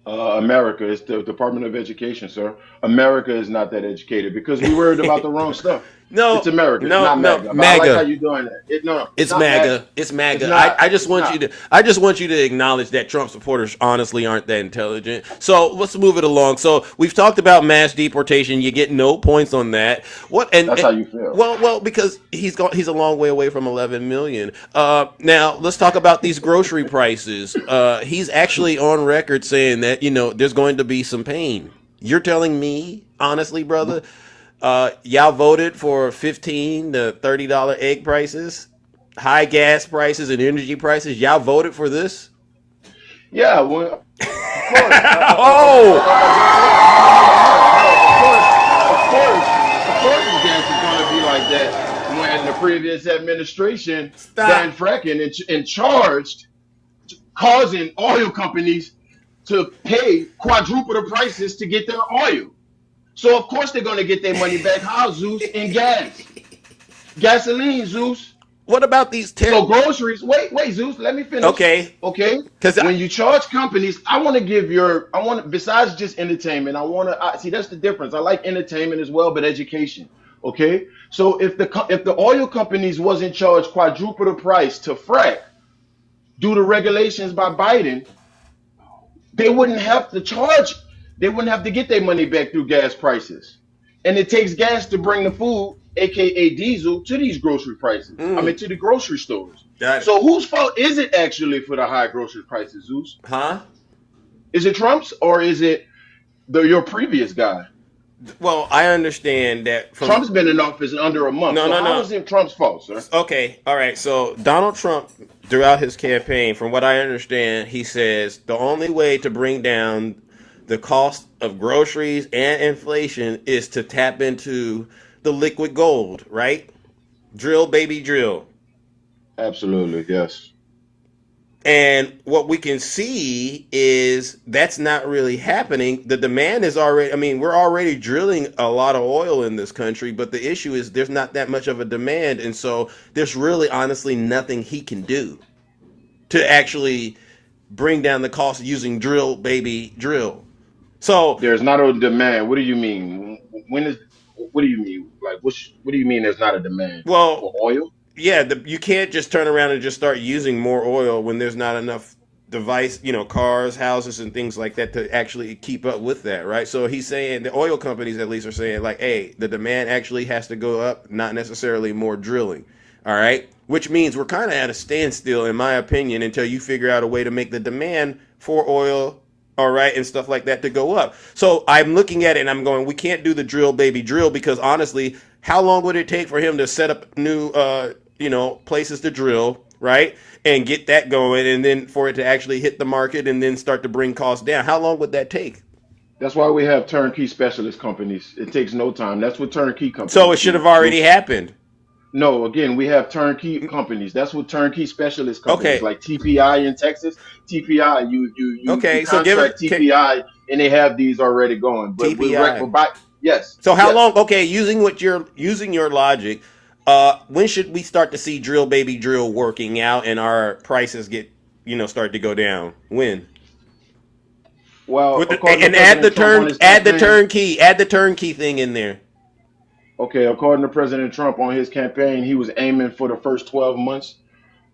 G: America, it's the Department of Education, sir. America is not that educated because we worried about the wrong stuff.
B: No,
G: It's America. It's
B: no,
G: not
B: no,
G: MAGA. But I like
B: MAGA.
G: how you doing that.
B: It's
G: not
B: MAGA. It's
G: It's
B: MAGA.
G: not.
B: I just
G: It's
B: want
G: not.
B: you to. I just want you to acknowledge that Trump supporters honestly aren't that intelligent. So let's move it along. So we've talked about mass deportation. You get no points on that. What?
G: That's how you feel.
B: Well, because he's a long way away from 11 million. Now let's talk about these grocery prices. He's actually on record saying that there's going to be some pain. You're telling me, honestly, brother, y'all voted for $15 to $30 egg prices, high gas prices and energy prices. Y'all voted for this?
G: Yeah, well, of course.
B: Oh,
G: Of course, the gas is going to be like that when the previous administration
B: Stop.
G: banned fracking and charged, causing oil companies to pay quadruple the prices to get their oil. So of course they're going to get their money back. How, Zeus? In gas, gasoline, Zeus.
B: what about these
G: So groceries. Wait, Zeus. Let me finish.
B: Okay,
G: Okay.
B: 'Cause
G: When you charge companies, besides just entertainment, see that's the difference. I like entertainment as well, but education. Okay. So if the oil companies wasn't charged quadruple the price to frack due to regulations by Biden, they wouldn't have to charge. They wouldn't have to get their money back through gas prices. And it takes gas to bring the food, aka diesel, to these grocery prices. I mean, to the grocery stores.
B: Got it.
G: So whose fault is it actually for the high grocery prices, Zeus?
B: huh?
G: Is it Trump's or is it your previous guy?
B: Well, I understand that from
G: Trump's been in office under a month.
B: No,
G: so
B: no, no.
G: how is it Trump's fault, sir?
B: Okay, all right. So Donald Trump, throughout his campaign, from what I understand, he says the only way to bring down the cost of groceries and inflation is to tap into the liquid gold, right? Drill, baby, drill.
G: Absolutely, yes.
B: And what we can see is that's not really happening. The demand is already, I mean, we're already drilling a lot of oil in this country, but the issue is there's not that much of a demand. And so there's really honestly nothing he can do to actually bring down the cost using drill, baby, drill. So,
G: There's not a demand. What do you mean? What do you mean? Like, what do you mean there's not a demand
B: well,
G: for oil?
B: yeah, you can't just turn around and just start using more oil when there's not enough cars, houses, and things like that to actually keep up with that, right? So he's saying the oil companies at least are saying like, hey, the demand actually has to go up, not necessarily more drilling. All right, which means we're kind of at a standstill, in my opinion, until you figure out a way to make the demand for oil, all right, and stuff like that to go up. So I'm looking at it and I'm going, we can't do the drill, baby, drill, because honestly, how long would it take for him to set up new, places to drill, right, and get that going, and then for it to actually hit the market and then start to bring costs down? How long would that take?
G: That's why we have turnkey specialist companies. It takes no time. That's what turnkey companies.
B: So it should have already happened.
G: No, again, we have turnkey companies. That's what turnkey specialist companies
B: Okay.
G: like TPI in Texas. TPI, you
B: Okay,
G: you
B: so give
G: contract
B: it-
G: TPI, and they have these already going. But
B: TPI.
G: yes.
B: So how
G: yes.
B: long? Okay, using your logic, when should we start to see drill, baby, drill working out and our prices get start to go down? When?
G: Well, according
B: And
G: to
B: add the
G: President Trump on his campaign-
B: add the turnkey thing in there.
G: Okay, according to President Trump on his campaign, he was aiming for the first 12 months,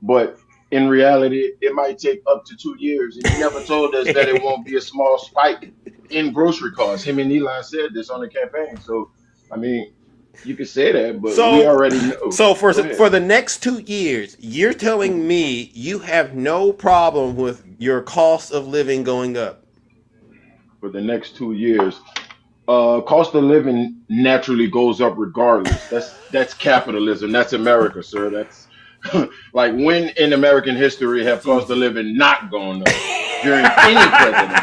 G: but in reality, it might take up to 2 years. And he never told us that it won't be a small spike in grocery costs. Him and Elon said this on the campaign. So, I mean, you could say that, but we already know.
B: So
G: Go ahead.
B: for the next 2 years, you're telling me you have no problem with your cost of living going up?
G: For the next 2 years, cost of living naturally goes up regardless. That's capitalism. That's America, sir. That's like when in American history have cost of living not gone up during any president?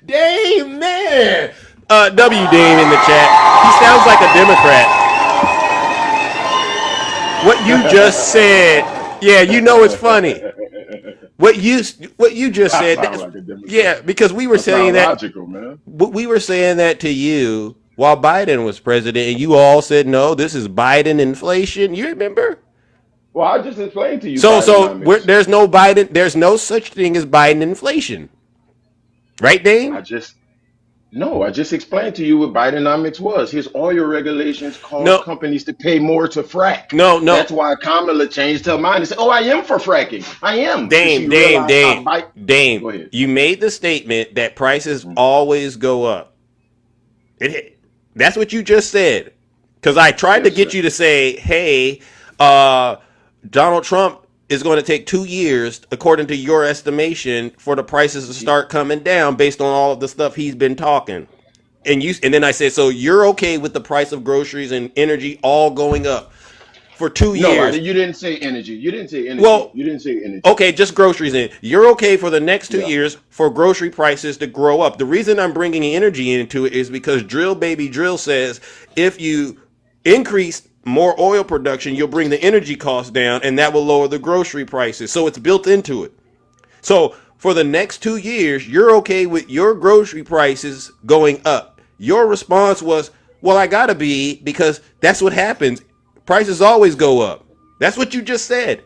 B: Dame, man. W Dame in the chat. He sounds like a Democrat. What you just said, yeah, it's funny. What you just said,
G: I sound like a Democrat.
B: yeah, because we were
G: That
B: saying
G: sound
B: that
G: logical, man.
B: we were saying that to you while Biden was president, and you all said no, this is Biden inflation. You remember?
G: Well, I just explained to you.
B: So
G: Bidenomics.
B: there's no such thing as Biden inflation, right, Dane?
G: No, I just explained to you what Bidenomics was. His oil regulations cause
B: No,
G: companies to pay more to frack.
B: no, no.
G: That's why Kamala changed her mind and said, "Oh, I am for fracking. I am," because
B: Dame,
G: she
B: Dame,
G: realized
B: Dame,
G: how Biden.
B: Dame.
G: Go ahead.
B: You made the statement that prices
G: Mhm.
B: always go up. That's what you just said. Because I tried to
G: Yes,
B: get
G: sir.
B: you to say, hey, uh, Donald Trump is going to take 2 years, according to your estimation, for the prices to start coming down based on all of the stuff he's been talking. And then I said, so you're okay with the price of groceries and energy all going up for two
G: No,
B: years?
G: you didn't say energy. You didn't say energy.
B: Well,
G: You didn't say energy.
B: okay, just groceries in. You're okay for the next two
G: Yeah.
B: years for grocery prices to grow up. The reason I'm bringing energy into it is because Drill Baby Drill says if you increase more oil production, you'll bring the energy costs down and that will lower the grocery prices. So it's built into it. So for the next 2 years, you're okay with your grocery prices going up. Your response was, well, I gotta be because that's what happens. Prices always go up. That's what you just said.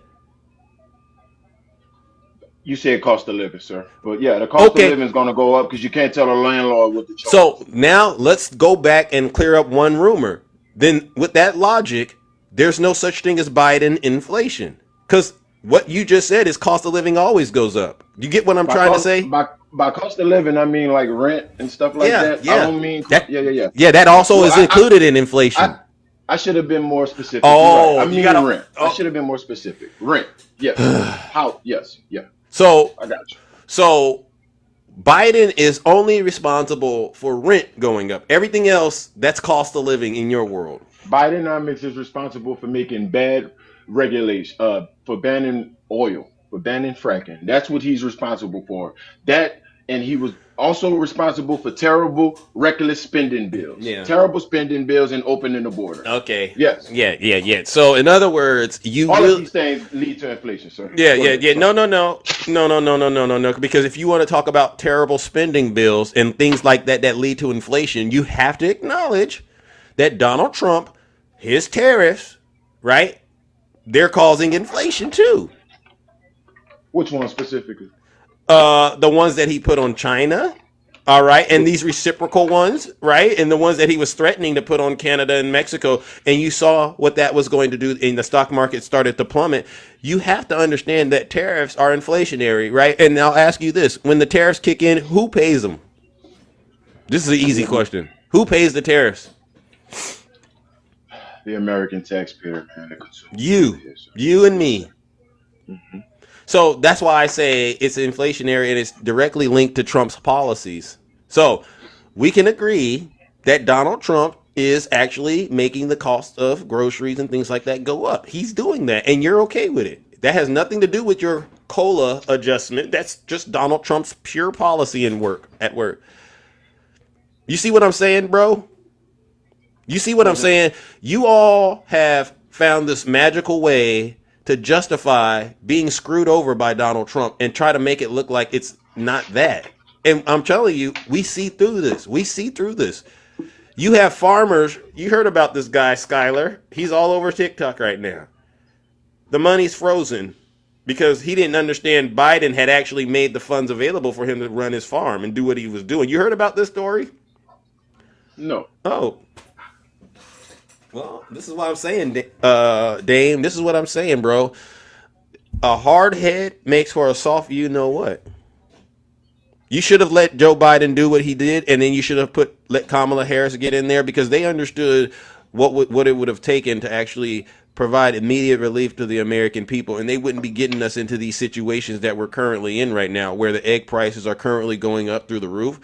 G: You said cost of living, sir. But yeah, the cost of
B: Okay,
G: living is going to go up because you can't tell a landlord what to charge.
B: so now let's go back and clear up one rumor. Then, with that logic, there's no such thing as Biden inflation. Because what you just said is cost of living always goes up. You get what I'm
G: By
B: trying to
G: cost
B: say?
G: by cost of living, I mean like rent and stuff like
B: Yeah,
G: that. I
B: yeah.
G: don't mean
B: That
G: yeah.
B: yeah, that also
G: Well,
B: is included in inflation.
G: I I should have been more specific. You're right. I
B: Oh, you
G: mean
B: gotta.
G: rent. I
B: Oh,
G: should have been more specific. Rent. Yes. How? Yes. Yeah.
B: so
G: I got you.
B: so Biden is only responsible for rent going up. Everything else, that's cost of living in your world.
G: Bidenomics is responsible for making bad regulation, for banning oil, for banning fracking. That's what he's responsible for. That, and he was also responsible for terrible, reckless spending bills,
B: Yeah.
G: terrible spending bills, and opening the border.
B: Okay.
G: Yes,
B: Yeah. So in other words, you
G: all of
B: will.
G: these things lead to inflation, sir.
B: Yeah,
G: Go
B: yeah,
G: ahead.
B: yeah.
G: Sorry.
B: No. Because if you want to talk about terrible spending bills and things like that that lead to inflation, you have to acknowledge that Donald Trump, his tariffs, right? They're causing inflation too.
G: Which one specifically?
B: The ones that he put on China, all right, and these reciprocal ones, right, and the ones that he was threatening to put on Canada and Mexico, and you saw what that was going to do, and the stock market started to plummet. You have to understand that tariffs are inflationary, right? And I'll ask you this: when the tariffs kick in, who pays them? This is an easy question. Who pays the tariffs?
G: The American taxpayer, man, the consumer.
B: You,
G: Yes, sir.
B: you and me.
G: Mhm.
B: So that's why I say it's inflationary and it's directly linked to Trump's policies. So we can agree that Donald Trump is actually making the cost of groceries and things like that go up. He's doing that and you're okay with it. That has nothing to do with your COLA adjustment. That's just Donald Trump's pure policy in work at work. You see what I'm saying, bro? You see what I'm saying? You all have found this magical way to justify being screwed over by Donald Trump and try to make it look like it's not that. And I'm telling you, we see through this. We see through this. You have farmers. You heard about this guy, Skyler. He's all over TikTok right now. The money's frozen because he didn't understand Biden had actually made the funds available for him to run his farm and do what he was doing. You heard about this story?
G: No.
B: Oh, well, this is what I'm saying, Dame. This is what I'm saying, bro. A hard head makes for a soft you know what. You should have let Joe Biden do what he did, and then you should have let Kamala Harris get in there because they understood what it would have taken to actually provide immediate relief to the American people, and they wouldn't be getting us into these situations that we're currently in right now, where the egg prices are currently going up through the roof.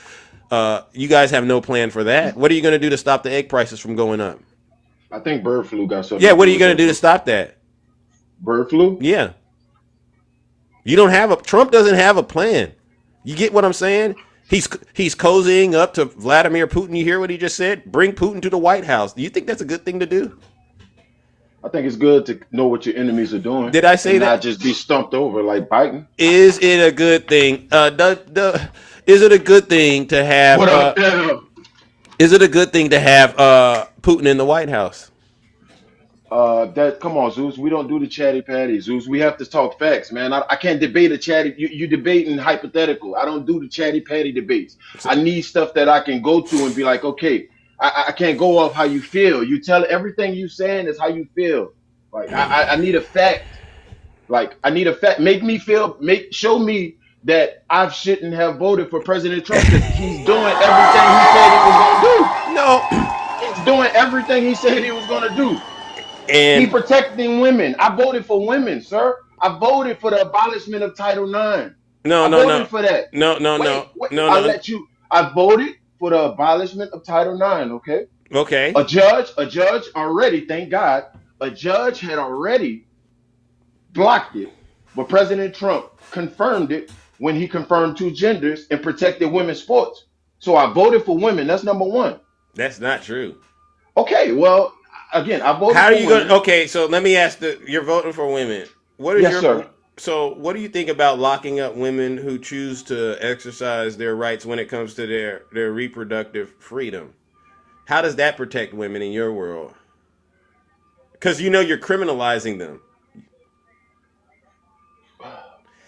B: You guys have no plan for that. What are you going to do to stop the egg prices from going up?
G: I think bird flu got something
B: Yeah,
G: to
B: what are
G: do
B: you
G: with
B: going to do to
G: that.
B: stop that?
G: Bird flu?
B: Yeah. You don't have Trump doesn't have a plan. You get what I'm saying? He's cozying up to Vladimir Putin. You hear what he just said? Bring Putin to the White House. Do you think that's a good thing to do?
G: I think it's good to know what your enemies are doing
B: Did I say
G: and
B: that?
G: not just be stumped over like Biden.
B: Is it a good thing? Is it a good thing to have
G: What up, Adam?
B: is it a good thing to have Putin in the White House?
G: That come on, Zeus. We don't do the chatty patty, Zeus. We have to talk facts, man. I can't debate a chatty. You debating hypothetical. I don't do the chatty patty debates. I need stuff that I can go to and be like, okay, I can't go off how you feel. You tell everything you saying is how you feel. Like I need a fact. Like I need a fact. Show me that I shouldn't have voted for President Trump because he's doing everything he said he was gonna do.
B: No,
G: He's doing everything he said he was gonna do. He
B: and
G: protecting women. I voted for women, sir. I voted for the abolishment of Title IX.
B: no,
G: I
B: no,
G: voted
B: no,
G: for that.
B: no, no,
G: Wait,
B: no,
G: wait.
B: no,
G: I'll
B: no.
G: let you. I voted for the abolishment of Title IX. Okay.
B: Okay,
G: A judge already, thank God, a judge had already blocked it, but President Trump confirmed it when he confirmed two genders and protected women's sports. So I voted for women. That's number one.
B: that's not true.
G: Okay. Well, again, I voted
B: How are
G: for
B: you
G: women.
B: going? Okay, so let me ask you're voting for women. What are
G: Yes,
B: your
G: sir.
B: so what do you think about locking up women who choose to exercise their rights when it comes to their reproductive freedom? How does that protect women in your world? Because you're criminalizing them.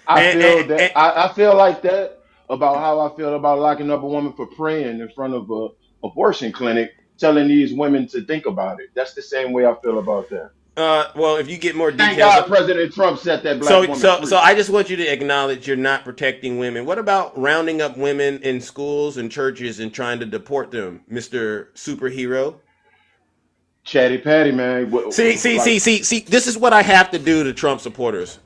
G: I
B: And,
G: feel
B: and,
G: that
B: and
G: I feel like that about how I feel about locking up a woman for praying in front of a abortion clinic, telling these women to think about it. That's the same way I feel about that.
B: well, if you get more
G: Thank
B: details,
G: God President Trump set that black
B: so
G: woman
B: so so
G: free.
B: I just want you to acknowledge you're not protecting women. What about rounding up women in schools and churches and trying to deport them, Mr. Superhero?
G: Chatty Patty, man. Like,
B: See. This is what I have to do to Trump supporters.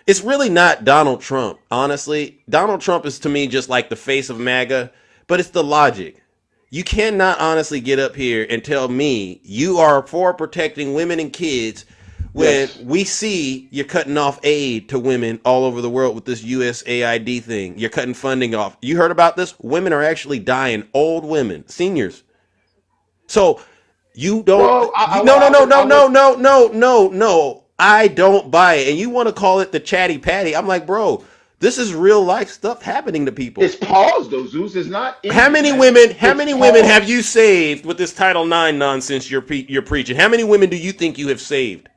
B: It's really not Donald Trump, honestly. Donald Trump is to me just like the face of MAGA, but it's the logic. You cannot honestly get up here and tell me you are for protecting women and kids when
G: yes.
B: we see you're cutting off aid to women all over the world with this USAID thing. You're cutting funding off. You heard about this? Women are actually dying, old women, seniors. So you don't.
G: Well,
B: No. I don't buy it. And you want to call it the chatty patty. I'm like, bro, this is real life stuff happening to people.
G: it's paused though, Zeus. It's not
B: How
G: ended,
B: many
G: man.
B: women? How
G: It's
B: many women have
G: paused.
B: you saved with this Title IX nonsense you're preaching? How many women do you think you have saved?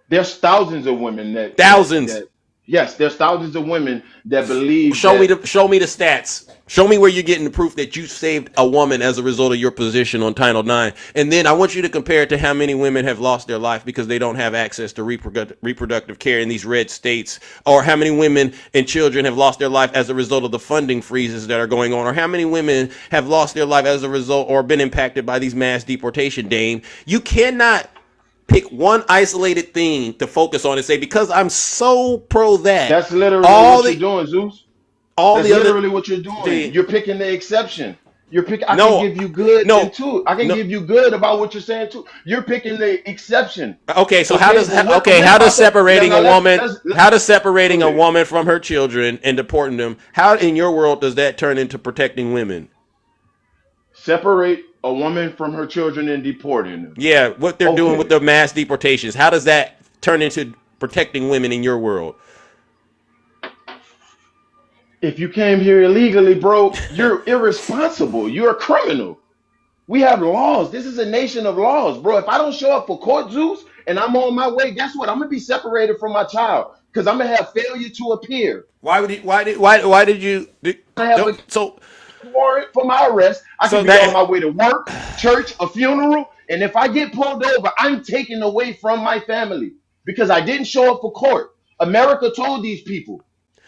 G: There's thousands of women
B: Thousands.
G: yes, there's thousands of women that believe
B: Show me
G: that
B: the stats. Show me where you're getting the proof that you saved a woman as a result of your position on Title IX. And then I want you to compare it to how many women have lost their life because they don't have access to reproductive care in these red states, or how many women and children have lost their life as a result of the funding freezes that are going on, or how many women have lost their life as a result or been impacted by these mass deportation, Dame. You cannot pick one isolated thing to focus on and say, because I'm so pro that,
G: that's literally
B: all
G: what
B: the
G: you're doing, Zeus.
B: all
G: That's
B: the other
G: literally what you're doing. You're picking the exception. You're picking. I
B: no
G: can give you good
B: no
G: and too. I can
B: no
G: give you good about what you're saying too. You're picking the exception.
B: Okay, so
G: Okay, but
B: how does
G: about that?
B: separating
G: Now
B: a
G: let's
B: woman
G: let's,
B: how does separating a
G: okay.
B: woman from her children and deporting them, how in your world does that turn into protecting women?
G: Separate a woman from her children and deporting them.
B: Yeah, what they're doing with
G: Okay.
B: the mass deportations, how does that turn into protecting women in your world?
G: If you came here illegally, bro, you're irresponsible. You're a criminal. We have laws. This is a nation of laws, bro. If I don't show up for court, Zeus, and I'm on my way, guess what? I'm gonna be separated from my child because I'm gonna have failure to appear.
B: Why did you
G: I have a
B: don't so
G: warrant for my arrest. I
B: so
G: could be on
B: that
G: my way to work, church, a funeral, and if I get pulled over, I'm taken away from my family because I didn't show up for court. America told these people,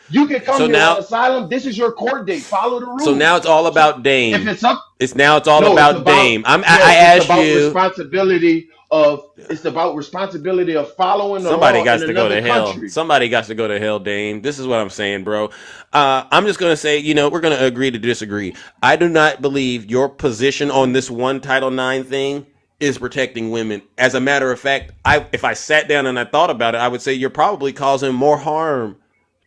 G: you can come
B: so
G: here on
B: now
G: asylum. This is your court date. Follow the
B: so
G: rules.
B: now it's all
G: So
B: about
G: if
B: Dame.
G: it's up,
B: It's all
G: no, it's
B: about
G: about
B: Dame. I
G: no, it's
B: asked
G: about
B: you.
G: responsibility of it's about responsibility of following the
B: Somebody
G: law
B: got
G: in
B: to go
G: another
B: to hell.
G: country.
B: Somebody got to go to hell, Dame. This is what I'm saying, bro. I'm just going to say, we're going to agree to disagree. I do not believe your position on this one Title IX thing is protecting women. As a matter of fact, if I sat down and I thought about it, I would say you're probably causing more harm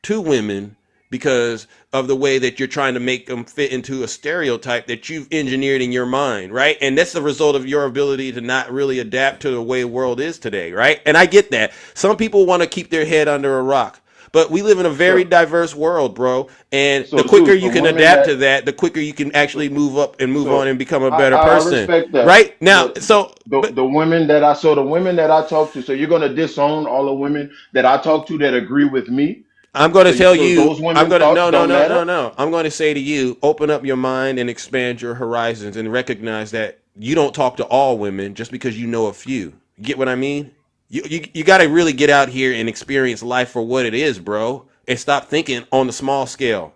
B: to women because of the way that you're trying to make them fit into a stereotype that you've engineered in your mind, right? And that's the result of your ability to not really adapt to the way the world is today, right? And I get that. Some people want to keep their head under a rock. But we live in a very
G: So
B: diverse world, bro. And
G: so
B: the quicker
G: Zeus,
B: you
G: the
B: can
G: women
B: adapt
G: that
B: to that, the quicker you can actually move up and move on
G: so
B: and become a
G: I,
B: better
G: I
B: person.
G: respect that,
B: Right? Now,
G: but
B: so but
G: the women that I talk to, so you're gonna disown all the women that I talk to that agree with me.
B: I'm going to
G: So
B: tell
G: so
B: you,
G: those
B: I'm
G: women
B: going to,
G: thoughts don't matter.
B: no. I'm going to say to you, open up your mind and expand your horizons and recognize that you don't talk to all women just because you know a few. You get what I mean? You got to really get out here and experience life for what it is, bro, and stop thinking on the small scale.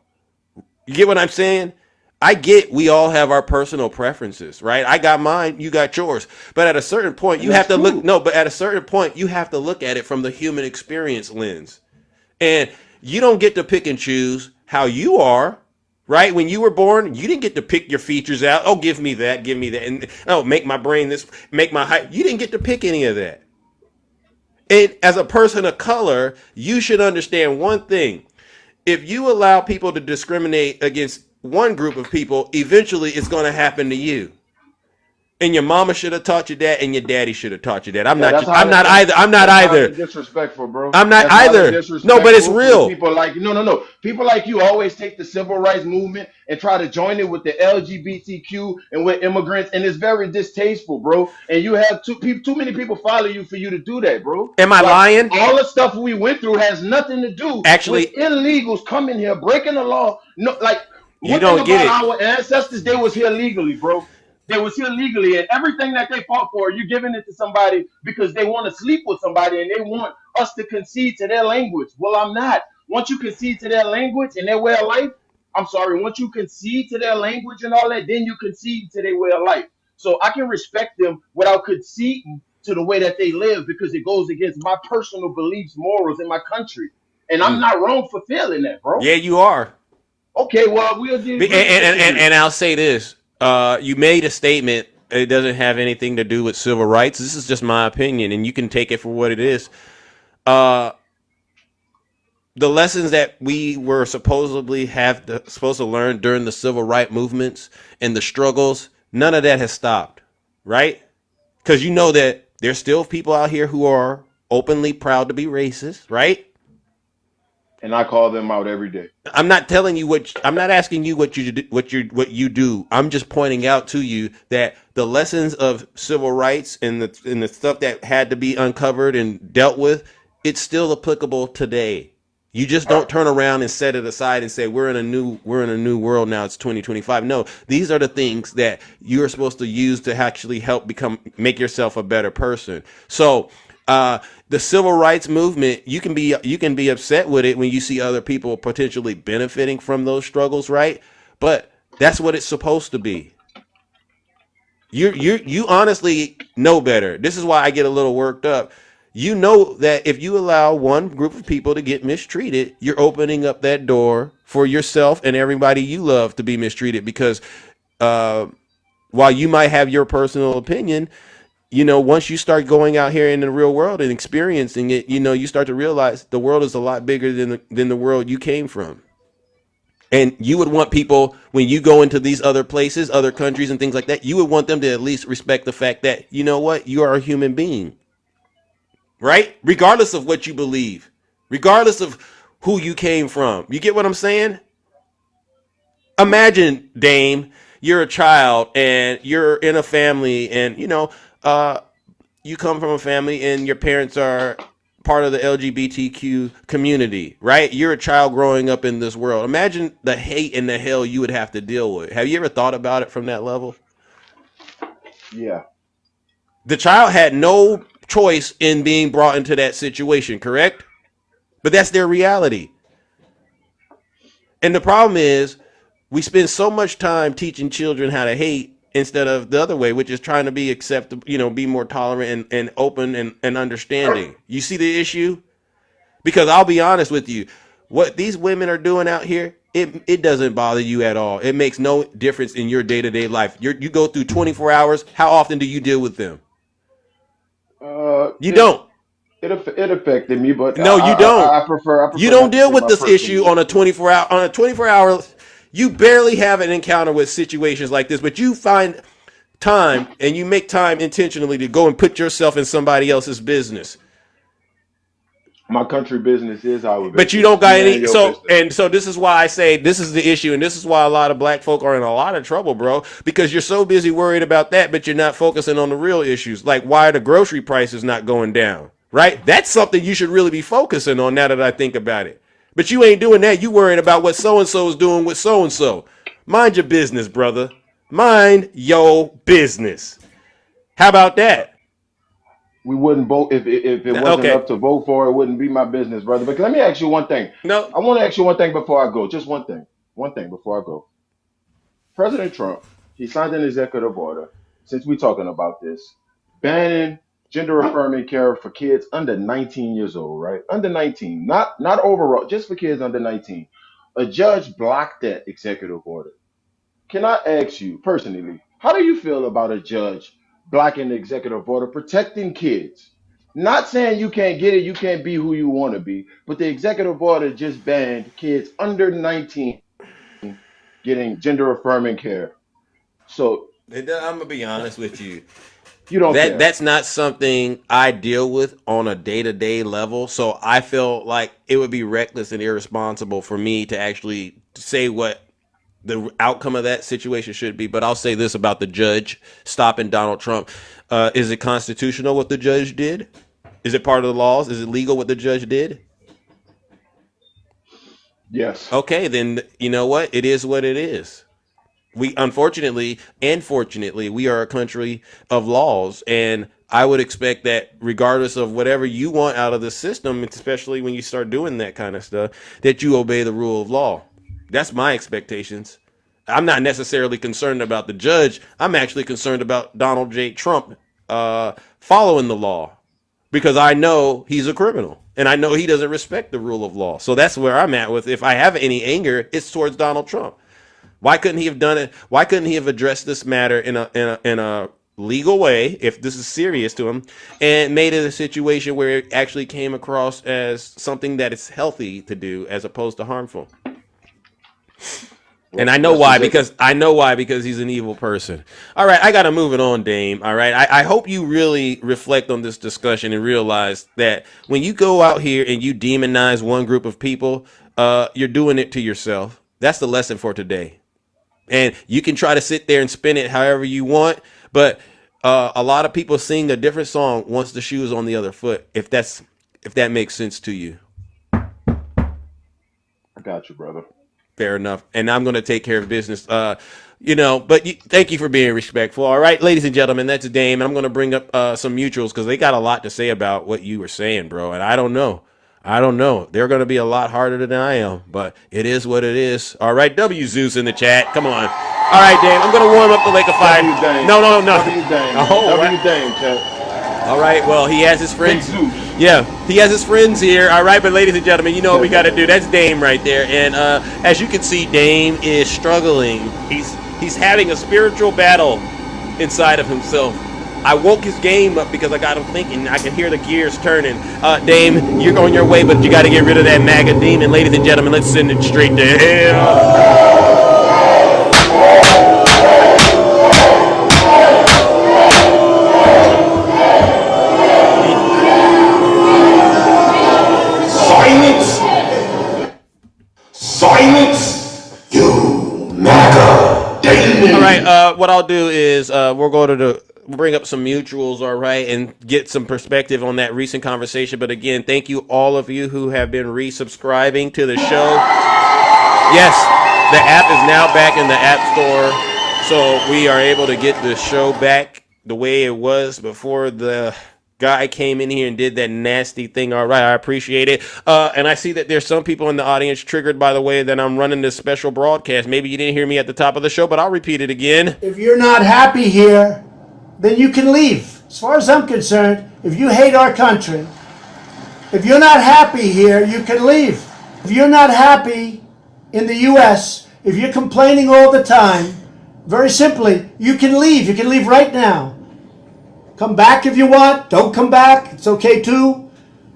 B: You get what I'm saying? I get we all have our personal preferences, right? I got mine, you got yours. But at a certain point,
G: And
B: you have
G: that's
B: to look,
G: cool.
B: no, but at a certain point, you have to look at it from the human experience lens. And you don't get to pick and choose how you are, right? When you were born, you didn't get to pick your features out. Oh, give me that, and oh, make my brain this, make my height. You didn't get to pick any of that. And as a person of color, you should understand one thing. If you allow people to discriminate against one group of people, eventually it's going to happen to you. And your mama should have taught you that, and your daddy should have taught you that.
G: Yeah, that's
B: I'm not
G: highly
B: either. I'm not
G: that's highly
B: either.
G: disrespectful, bro.
B: I'm not
G: That's highly
B: either. No, but it's
G: disrespectful when
B: real.
G: people like no. People like you always take the civil rights movement and try to join it with the LGBTQ and with immigrants, and it's very distasteful, bro. And you have too many people follow you for you to do that, bro.
B: Am I
G: Like
B: lying?
G: all the stuff we went through has nothing to do with
B: Actually,
G: illegals coming here breaking the law. No, like
B: you
G: one thing
B: don't get
G: about
B: it.
G: our ancestors, they was here legally, bro. They was here legally, and everything that they fought for, you're giving it to somebody because they want to sleep with somebody and they want us to concede to their language. Well, I'm not. Once you concede to their language and their way of life, I'm sorry. Once you concede to their language and all that, then you concede to their way of life. So I can respect them without conceding to the way that they live because it goes against my personal beliefs, morals in my country, and I'm
B: Mm.
G: not wrong for feeling that, bro.
B: Yeah, you are.
G: Okay, well, we'll
B: And,
G: agree to
B: and,
G: disagree.
B: and I'll say this. You made a statement. It doesn't have anything to do with civil rights. This is just my opinion, and you can take it for what it is. Uh, the lessons that we were supposed to learn during the civil rights movements and the struggles, none of that has stopped, right? Because you know that there's still people out here who are openly proud to be racist, right?
G: And I call them out every day.
B: I'm not telling you I'm not asking you what you do. I'm just pointing out to you that the lessons of civil rights and the stuff that had to be uncovered and dealt with, it's still applicable today. You just don't turn around and set it aside and say we're in a new world now. It's 2025. No, these are the things that you're supposed to use to actually help make yourself a better person. So, the civil rights movement, you can be upset with it when you see other people potentially benefiting from those struggles, right? But that's what it's supposed to be. You honestly know better. This is why I get a little worked up. You know that if you allow one group of people to get mistreated, you're opening up that door for yourself and everybody you love to be mistreated because uh, while you might have your personal opinion, once you start going out here in the real world and experiencing it, you start to realize the world is a lot bigger than the world you came from. And you would want people, when you go into these other places, other countries and things like that, you would want them to at least respect the fact that, you know what, you are a human being, right? Regardless of what you believe, regardless of who you came from. You get what I'm saying? Imagine, Dame, you're a child and you're in a family and, uh, you come from a family and your parents are part of the LGBTQ community, right? You're a child growing up in this world. Imagine the hate and the hell you would have to deal with. Have you ever thought about it from that level?
G: Yeah.
B: The child had no choice in being brought into that situation, correct? But that's their reality. And the problem is we spend so much time teaching children how to hate instead of the other way, which is trying to be acceptable, be more tolerant and open and understanding. You see the issue? Because I'll be honest with you, what these women are doing out here, it doesn't bother you at all. It makes no difference in your day-to-day life. You go through 24 hours. How often do you deal with them? You
G: It
B: don't.
G: it affected me, but
B: No, you don't.
G: I prefer
B: You don't
G: not to
B: deal
G: say
B: with
G: my
B: this
G: personal
B: issue on a
G: business.
B: 24 hour. You barely have an encounter with situations like this, but you find time and you make time intentionally to go and put yourself in somebody else's business.
G: My country business is our
B: But you
G: business.
B: don't got
G: You and
B: any.
G: your
B: So
G: business.
B: and so this is why I say this is the issue, and this is why a lot of black folk are in a lot of trouble, bro. Because you're so busy worried about that, but you're not focusing on the real issues, like why are the grocery prices not going down? Right? That's something you should really be focusing on. Now that I think about it, but you ain't doing that. You worried about what so and so is doing with so and so. Mind your business, brother. Mind your business. How about that?
G: We wouldn't vote if it wasn't
B: Okay.
G: up to vote for. It wouldn't be my business, brother. But let me ask you one thing.
B: No.
G: I want to ask you one thing before I go. Just one thing. One thing before I go. President Trump, he signed an executive order. Since we're talking about this, banning gender affirming care for kids under 19 years old. Right? Under 19, not overall, just for kids under 19. A judge blocked that executive order. Can I ask you personally, how do you feel about a judge blocking the executive order protecting kids? Not saying you can't get it, you can't be who you want to be, but the executive order just banned kids under 19 getting gender affirming care. So
B: I'm gonna be honest with you.
G: you don't care.
B: That's not something I deal with on a day-to-day level. So I feel like it would be reckless and irresponsible for me to actually say what the outcome of that situation should be. But I'll say this about the judge stopping Donald Trump. Is it constitutional what the judge did? Is it part of the laws? Is it legal what the judge did?
G: Yes.
B: Okay, then you know what? It is what it is. We unfortunately and fortunately we are a country of laws, and I would expect that regardless of whatever you want out of the system, especially when you start doing that kind of stuff, that you obey the rule of law. That's my expectations. I'm not necessarily concerned about the judge. I'm actually concerned about Donald J. Trump following the law, because I know he's a criminal and I know he doesn't respect the rule of law. So that's where I'm at with, if I have any anger, it's towards Donald Trump. Why couldn't he have done it? Why couldn't he have addressed this matter in a legal way, if this is serious to him, and made it a situation where it actually came across as something that is healthy to do as opposed to harmful? And I know why, because he's an evil person. All right, I got to move it on, Dame. All right, I hope you really reflect on this discussion and realize that when you go out here and you demonize one group of people, you're doing it to yourself. That's the lesson for today. And you can try to sit there and spin it however you want, but a lot of people sing a different song once the shoe is on the other foot. If that makes sense to you.
G: I got you, brother.
B: Fair enough. And I'm going to take care of business. But thank you for being respectful. All right, ladies and gentlemen, that's Dame. And I'm going to bring up some mutuals because they got a lot to say about what you were saying, bro. And I don't know. They're going to be a lot harder than I am, but it is what it is. All right, W Zeus in the chat. Come on. All right, Dame. I'm going to warm up the Lake of Fire.
G: W Dame.
B: No.
G: W Dame.
B: Oh,
G: W Dame, chat.
B: All right. Well, he has his friends.
G: Big Zeus.
B: Yeah, he has his friends here. All right, but ladies and gentlemen, you know what we got to do. That's Dame right there. And as you can see, Dame is struggling. He's having a spiritual battle inside of himself. I woke his game up because I got him thinking. I can hear the gears turning. Dame, you're on your way, but you got to get rid of that MAGA demon. Ladies and gentlemen, let's send it straight to hell.
C: Silence, you MAGA demon.
B: All right, what I'll do is we're going to bring up some mutuals, all right, and get some perspective on that recent conversation. But again, thank you all of you who have been resubscribing to the show. Yes, the app is now back in the App Store, so we are able to get the show back the way it was before the guy came in here and did that nasty thing. All right, I appreciate it. And I see that there's some people in the audience triggered by the way that I'm running this special broadcast. Maybe you didn't hear me at the top of the show, but I'll repeat it again.
A: If you're not happy here, then you can leave. As far as I'm concerned, if you hate our country, if you're not happy here, you can leave. If you're not happy in the U.S., if you're complaining all the time, very simply, you can leave. You can leave right now. Come back if you want. Don't come back. It's okay too.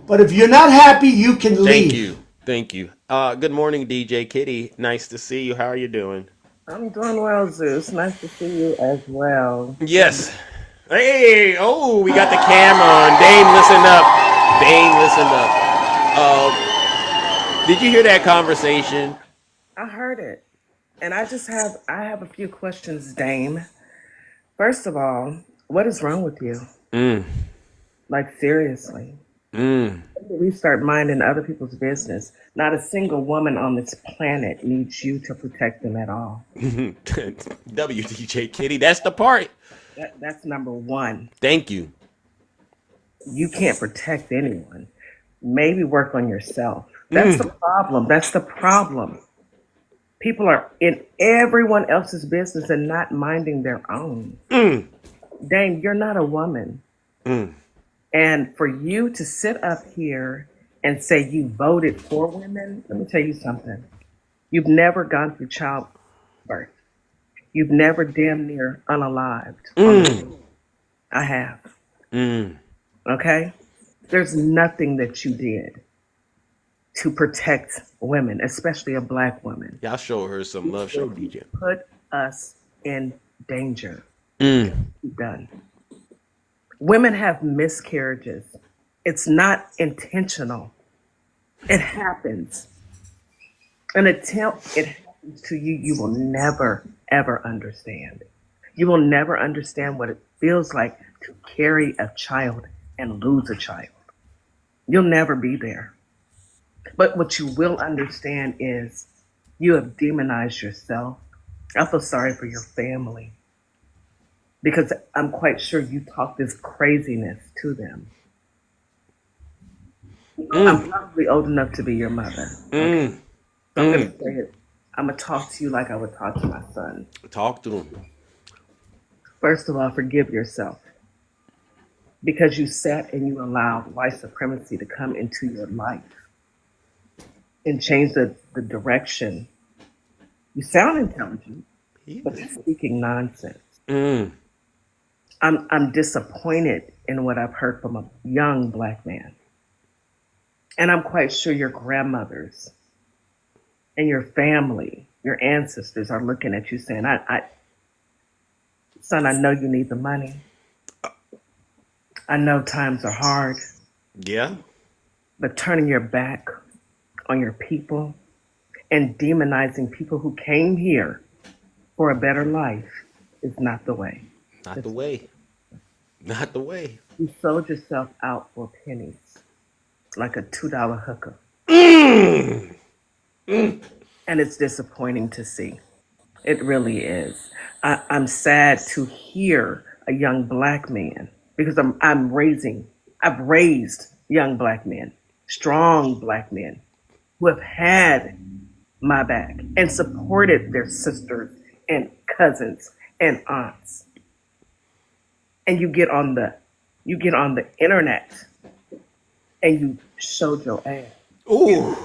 A: But if you're not happy, you can leave.
B: Thank you. Good morning, DJ Kitty. Nice to see you. How are you doing?
H: I'm doing well, Zeus. Nice to see you as well.
B: Yes. Hey, we got the camera on. Dame, listen up. Did you hear that conversation?
H: I heard it. And I have a few questions, Dame. First of all, what is wrong with you?
B: Mm,
H: Like seriously.
B: mm.
H: We start minding other people's business. Not a single woman on this planet needs you to protect them at all.
B: WDJ Kitty, that's the part.
H: That's number one.
B: Thank you.
H: You can't protect anyone. Maybe work on yourself. That's the problem. That's the problem. People are in everyone else's business and not minding their own. Dang, you're not a woman. And for you to sit up here and say you voted for women, let me tell you something. You've never gone through childbirth. You've never damn near unalived. I have. Okay? There's nothing that you did to protect women, especially a black woman.
B: Y'all show her some love, show DJ.
H: Put us in danger. Done. Women have miscarriages. It's not intentional. It happens. And until it happens to you, you will never, ever understand. You will never understand what it feels like to carry a child and lose a child. You'll never be there. But what you will understand is you have demonized yourself. I feel sorry for your family because I'm quite sure you talk this craziness to them. I'm probably old enough to be your mother. Okay? So I'm going to say it. I'm going to talk to you like I would talk to my son.
B: Talk to him.
H: First of all, forgive yourself because you sat and you allowed white supremacy to come into your life and change the direction. You sound intelligent, but you're speaking nonsense. I'm disappointed in what I've heard from a young black man. And I'm quite sure your grandmothers and your family, your ancestors are looking at you saying, son, I know you need the money. I know times are hard.
B: Yeah.
H: But turning your back on your people and demonizing people who came here for a better life is not the way.
B: Not the way. Not the way.
H: You sold yourself out for pennies, like a $2 hooker. And it's disappointing to see. It really is. I'm sad to hear a young black man because I've raised young black men, strong black men who have had my back and supported their sisters and cousins and aunts. And you get on the internet and you showed your ass.
B: Ooh.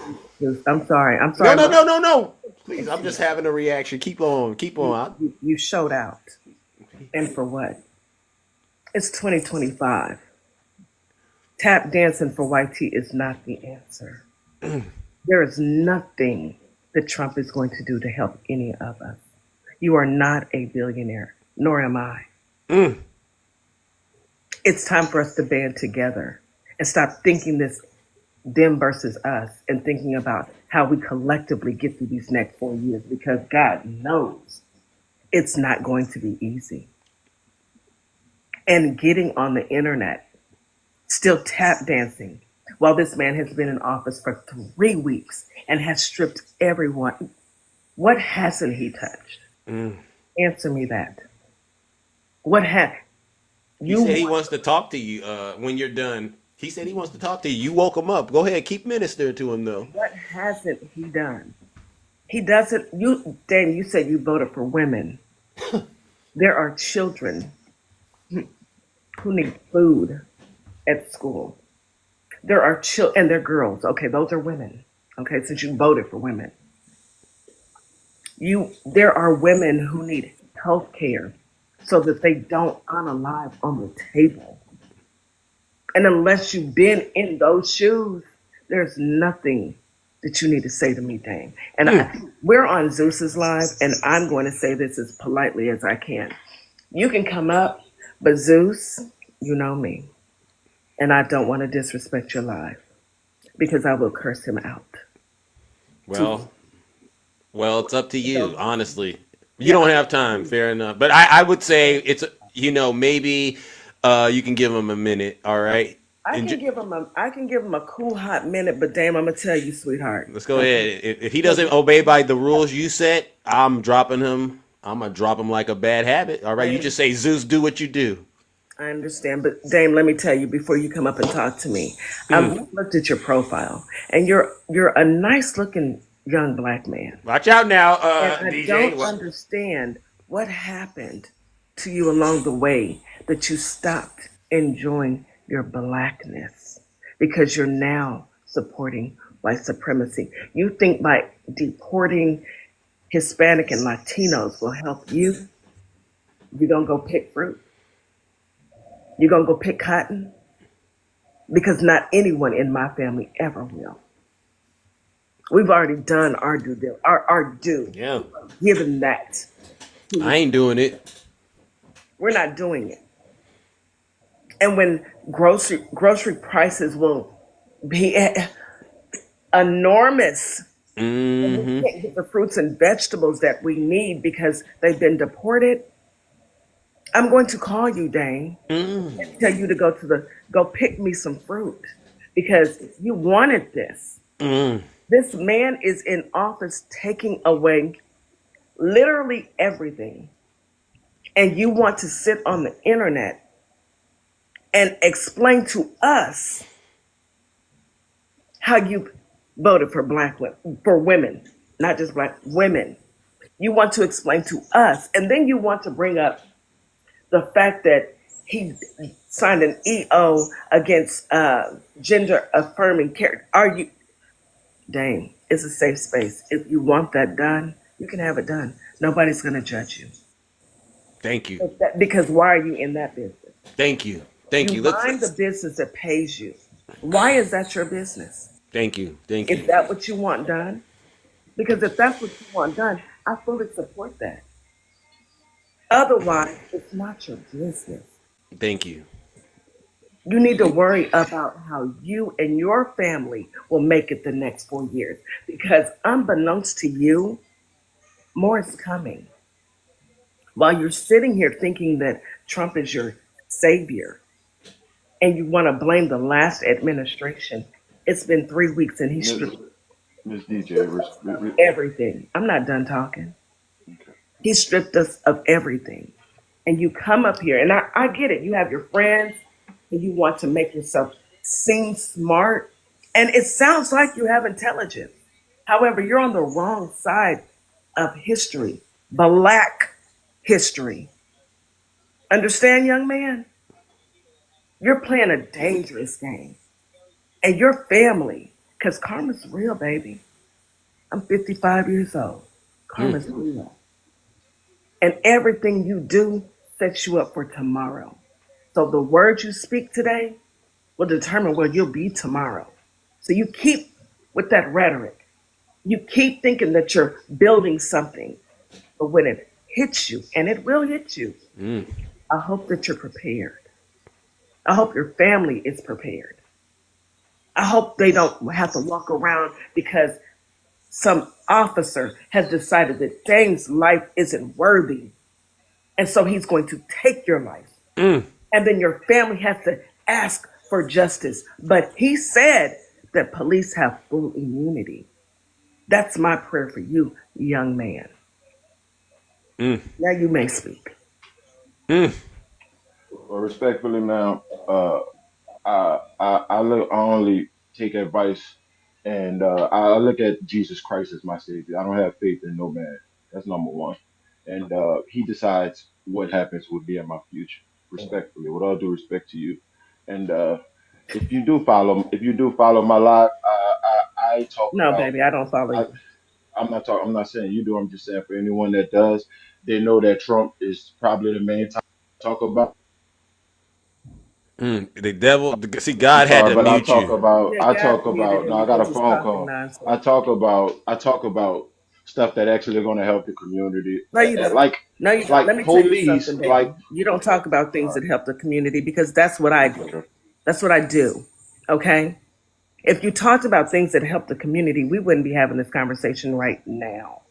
H: I'm sorry.
B: No. Please, I'm just having a reaction. Keep on.
H: You showed out. And for what? It's 2025. Tap dancing for white tea is not the answer. There is nothing that Trump is going to do to help any of us. You are not a billionaire, nor am I. It's time for us to band together and stop thinking this them versus us and thinking about how we collectively get through these next 4 years, because God knows it's not going to be easy. And getting on the internet, still tap dancing, while this man has been in office for 3 weeks and has stripped everyone. What hasn't he touched? Answer me that. What
B: He said he wants to talk to you when you're done. He said he wants to talk to you. You woke him up. Go ahead. Keep ministering to him, though.
H: What hasn't he done? He doesn't. Dan, you said you voted for women. There are children who need food at school. There are children, and they're girls. Okay, those are women. Okay, since you voted for women. There are women who need health care so that they don't unalive on the table. And unless you've been in those shoes, there's nothing that you need to say to me, Dane. And we're on Zeus's live, and I'm going to say this as politely as I can. You can come up, but Zeus, you know me, and I don't want to disrespect your life. because I will curse him out.
B: Well, well, it's up to you, honestly. You
H: Yeah,
B: don't have time, fair enough. But I would say it's, maybe you can give him a minute, all right?
H: I
B: And
H: can give him a cool hot minute, but damn, I'm gonna tell you, sweetheart.
B: let's go ahead. If he doesn't obey by the rules you set, I'm dropping him. I'm gonna drop him like a bad habit. All right, you just say, Zeus, do what you do.
H: I understand, but Dame, let me tell you before you come up and talk to me. I've looked at your profile, and you're a nice looking young black man.
B: Watch out now,
H: And I
B: DJ.
H: don't understand what happened to you along the way that you stopped enjoying your blackness because you're now supporting white supremacy. You think by deporting Hispanic and Latinos will help you? You're gonna go pick fruit? You're gonna go pick cotton? Because not anyone in my family ever will. We've already done our due.
B: Yeah,
H: Given that,
B: I ain't doing it.
H: we're not doing it. And when grocery prices will be enormous, and we can't get the fruits and vegetables that we need because they've been deported, I'm going to call you, Dane, and tell you to go pick me some fruit because you wanted this. This man is in office taking away literally everything. And you want to sit on the internet and explain to us how you voted for for women, not just black women. You want to explain to us, and then you want to bring up the fact that he signed an EO against gender affirming care. Dang, it's a safe space. If you want that done, you can have it done. Nobody's going to judge you.
B: Thank you.
H: Because why are you in that business?
B: Thank you. Thank you.
H: Mind the business that pays you. Why is that your business?
B: Thank you. Thank
H: Is
B: you.
H: that what you want done? Because if that's what you want done, I fully support that. Otherwise, it's not your business.
B: Thank you.
H: You need to worry about how you and your family will make it the next 4 years. Because unbeknownst to you, more is coming. While you're sitting here thinking that Trump is your savior and you want to blame the last administration, it's been 3 weeks and he stripped
G: Miss DJ,
H: everything. I'm not done talking. He stripped us of everything. And you come up here, and I get it. You have your friends, and you want to make yourself seem smart. And it sounds like you have intelligence. However, you're on the wrong side of history, black history. Understand, young man? You're playing a dangerous game. And your family, because karma's real, baby. I'm 55 years old. Karma's real. And everything you do sets you up for tomorrow. So the words you speak today will determine where you'll be tomorrow. So you keep with that rhetoric. You keep thinking that you're building something. But when it hits you, and it will hit you, I hope that you're prepared. I hope your family is prepared. I hope they don't have to walk around because some officer has decided that Dame's life isn't worthy. And so he's going to take your life. And then your family has to ask for justice. But he said that police have full immunity. That's my prayer for you, young man. Now you may speak.
G: well, respectfully, ma'am, I only take advice, and I look at Jesus Christ as my savior. I don't have faith in no man. That's number one. And he decides what happens with me in my future. Respectfully, with all due respect to you, and if you do follow my life, I talk
H: No,
G: about.
H: baby, I don't follow you.
G: I'm not talking. I'm not saying you do. I'm just saying for anyone that does, they know that Trump is probably the main topic to talk about.
B: The devil. See, God
G: I'm
B: had
G: sorry,
B: to
G: but I
B: mute
G: talk
B: you.
G: about.
H: Yeah,
G: I
H: God
G: talk
H: muted
G: about.
H: him
G: No, I got a
H: because he's
G: phone
H: talking
G: call.
H: nonsense.
G: I talk about. I talk about stuff that actually going to help the community.
H: No, you don't.
G: Like
H: No, you don't.
G: like
H: Let me tell you
G: police.
H: something, baby.
G: Like
H: You don't talk about things that help the community because that's what I do. That's what I do. Okay? If you talked about things that help the community, we wouldn't be having this conversation right now.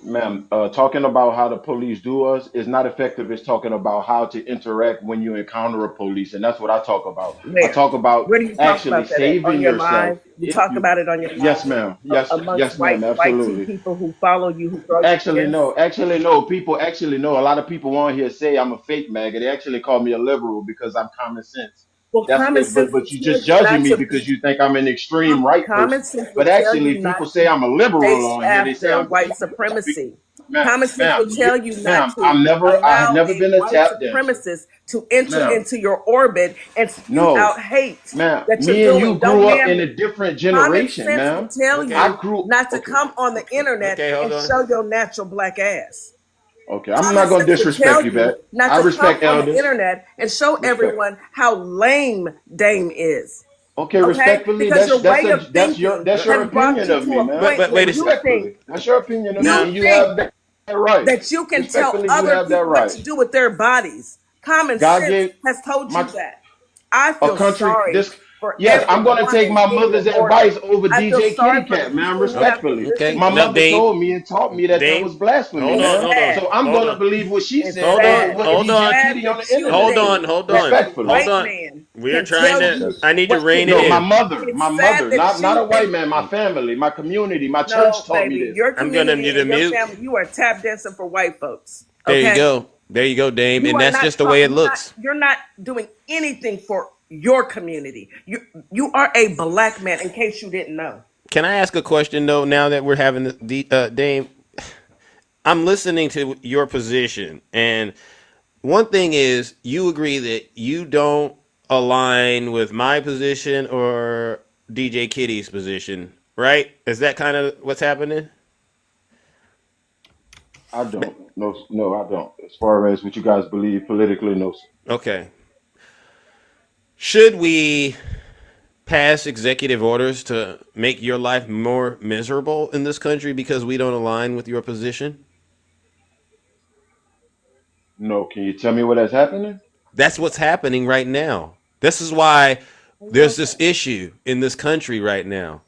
G: Ma'am, talking about how the police do us is not effective. It's talking about how to interact when you encounter a police, and that's what I talk about. I
H: Where?
G: talk about
H: Where do you talk
G: actually
H: about that at? On
G: saving
H: your
G: yourself.
H: live? You
G: If
H: talk
G: you,
H: about it on your
G: yes,
H: live
G: ma'am. Yes,
H: amongst
G: yes, ma'am.
H: white teen
G: Absolutely.
H: people who follow you, who throw you
G: Actually,
H: this.
G: no. Actually, no. People actually know. A lot of people on here say I'm a fake maggot. They actually call me a liberal because I'm common sense.
H: Well,
G: That's
H: common
G: it.
H: sense
G: But
H: will
G: you
H: tell
G: just
H: you
G: judging
H: not
G: me
H: to
G: because you think I'm an extreme right
H: common
G: person.
H: sense will
G: But
H: tell
G: actually,
H: you
G: people
H: not
G: say
H: to
G: I'm a liberal
H: chase
G: on here. They say
H: after
G: I'm
H: white
G: fake.
H: supremacy.
G: Ma'am,
H: Common sense
G: ma'am,
H: will tell you not
G: ma'am.
H: to
G: I have
H: allow
G: never
H: a
G: been a
H: white
G: tap dancer,
H: supremacist to enter
G: ma'am.
H: into your orbit and spew
G: No,
H: out hate
G: ma'am.
H: that you're
G: Me and you
H: doing. Don't
G: grew up
H: man
G: in
H: me.
G: a different
H: Common
G: generation,
H: sense will
G: ma'am.
H: tell
B: Okay.
G: I
H: you
G: grew.
H: not to
G: Okay,
H: come on the internet
B: Okay, hold
H: and
B: on.
H: show your natural black ass.
G: okay. I'm
H: Common
G: not gonna
H: sense would
G: disrespect
H: tell
G: you,
H: you
G: back.
H: not
G: I
H: to come
G: respect
H: on the
G: elders.
H: internet and show
G: Respect.
H: everyone how lame Dame is.
G: Okay,
H: Okay?
G: respectfully,
H: Because your way of thinking
G: that's your
H: has brought
G: opinion
H: you
G: of
H: to
G: me,
H: a
G: man.
H: point
B: But
H: where
B: wait a second.
G: Respectfully, that's your opinion of me,
B: Now,
G: and you have that right.
H: that you can tell
G: Respectfully, you
H: other
G: have that
H: people what
G: right.
H: to do with their bodies. Common
G: God
H: sense
G: gave
H: has told
G: my
H: you that. I
G: a
H: feel
G: country
H: sorry
G: this.
H: for
G: Yes,
H: every
G: I'm gonna take
H: woman
G: my
H: in your
G: mother's advice
H: orbit.
G: over
H: I feel
G: DJ
H: sorry
G: Kitty
H: for the
G: Cat, man.
H: people who have to
G: Respectfully,
H: listen
B: okay.
G: my
H: to
B: Now,
G: mother
H: you
B: Dame,
G: told me and taught me that that
B: Dame,
G: was blasphemy,
B: hold
H: and
B: on,
G: man.
B: hold on,
H: sad.
G: So I'm
B: hold
G: gonna
B: on.
G: believe what she
H: It's
G: said
B: Hold
G: over
B: on,
H: sad.
G: what
B: hold
H: It's
B: on,
G: DJ
H: sad
G: Kitty on
H: that
G: the
H: you
G: internet
B: hold
H: think
G: said.
B: on, hold
H: that
B: on,
H: a
G: Respectfully.
B: hold
H: white
B: on.
H: man
B: We're
H: can
B: trying
H: tell
B: to.
H: you
G: Okay.
B: I need to
H: what to
B: rein it
G: No,
H: do.
G: my
B: in.
G: mother,
H: It's sad that
G: not
H: you
G: a white
H: think
G: man, my family, my community, my church
H: no,
G: taught me
H: baby,
G: this.
H: your
B: I'm gonna
H: community
B: need a
H: and your
B: mute.
H: family, you are tap dancing for white folks.
B: There you
H: Okay?
B: go. There you go, Dame.
H: You
B: And
H: are
B: that's
H: not
B: just the way it
H: you're not
B: looks.
H: you're not doing anything for your community. You are a black man, in case you didn't know.
B: Can I ask a question though? Now that we're having the Dame, I'm listening to your position, and one thing is you agree that you don't align with my position or DJ Kitty's position, right? Is that kind of what's happening?
G: I don't. No, no, I don't. As far as what you guys believe politically, no.
B: Okay. Should we pass executive orders to make your life more miserable in this country because we don't align with your position?
G: No. Can you tell me what that's happening?
B: That's what's happening right now. This is why there's this issue in this country right now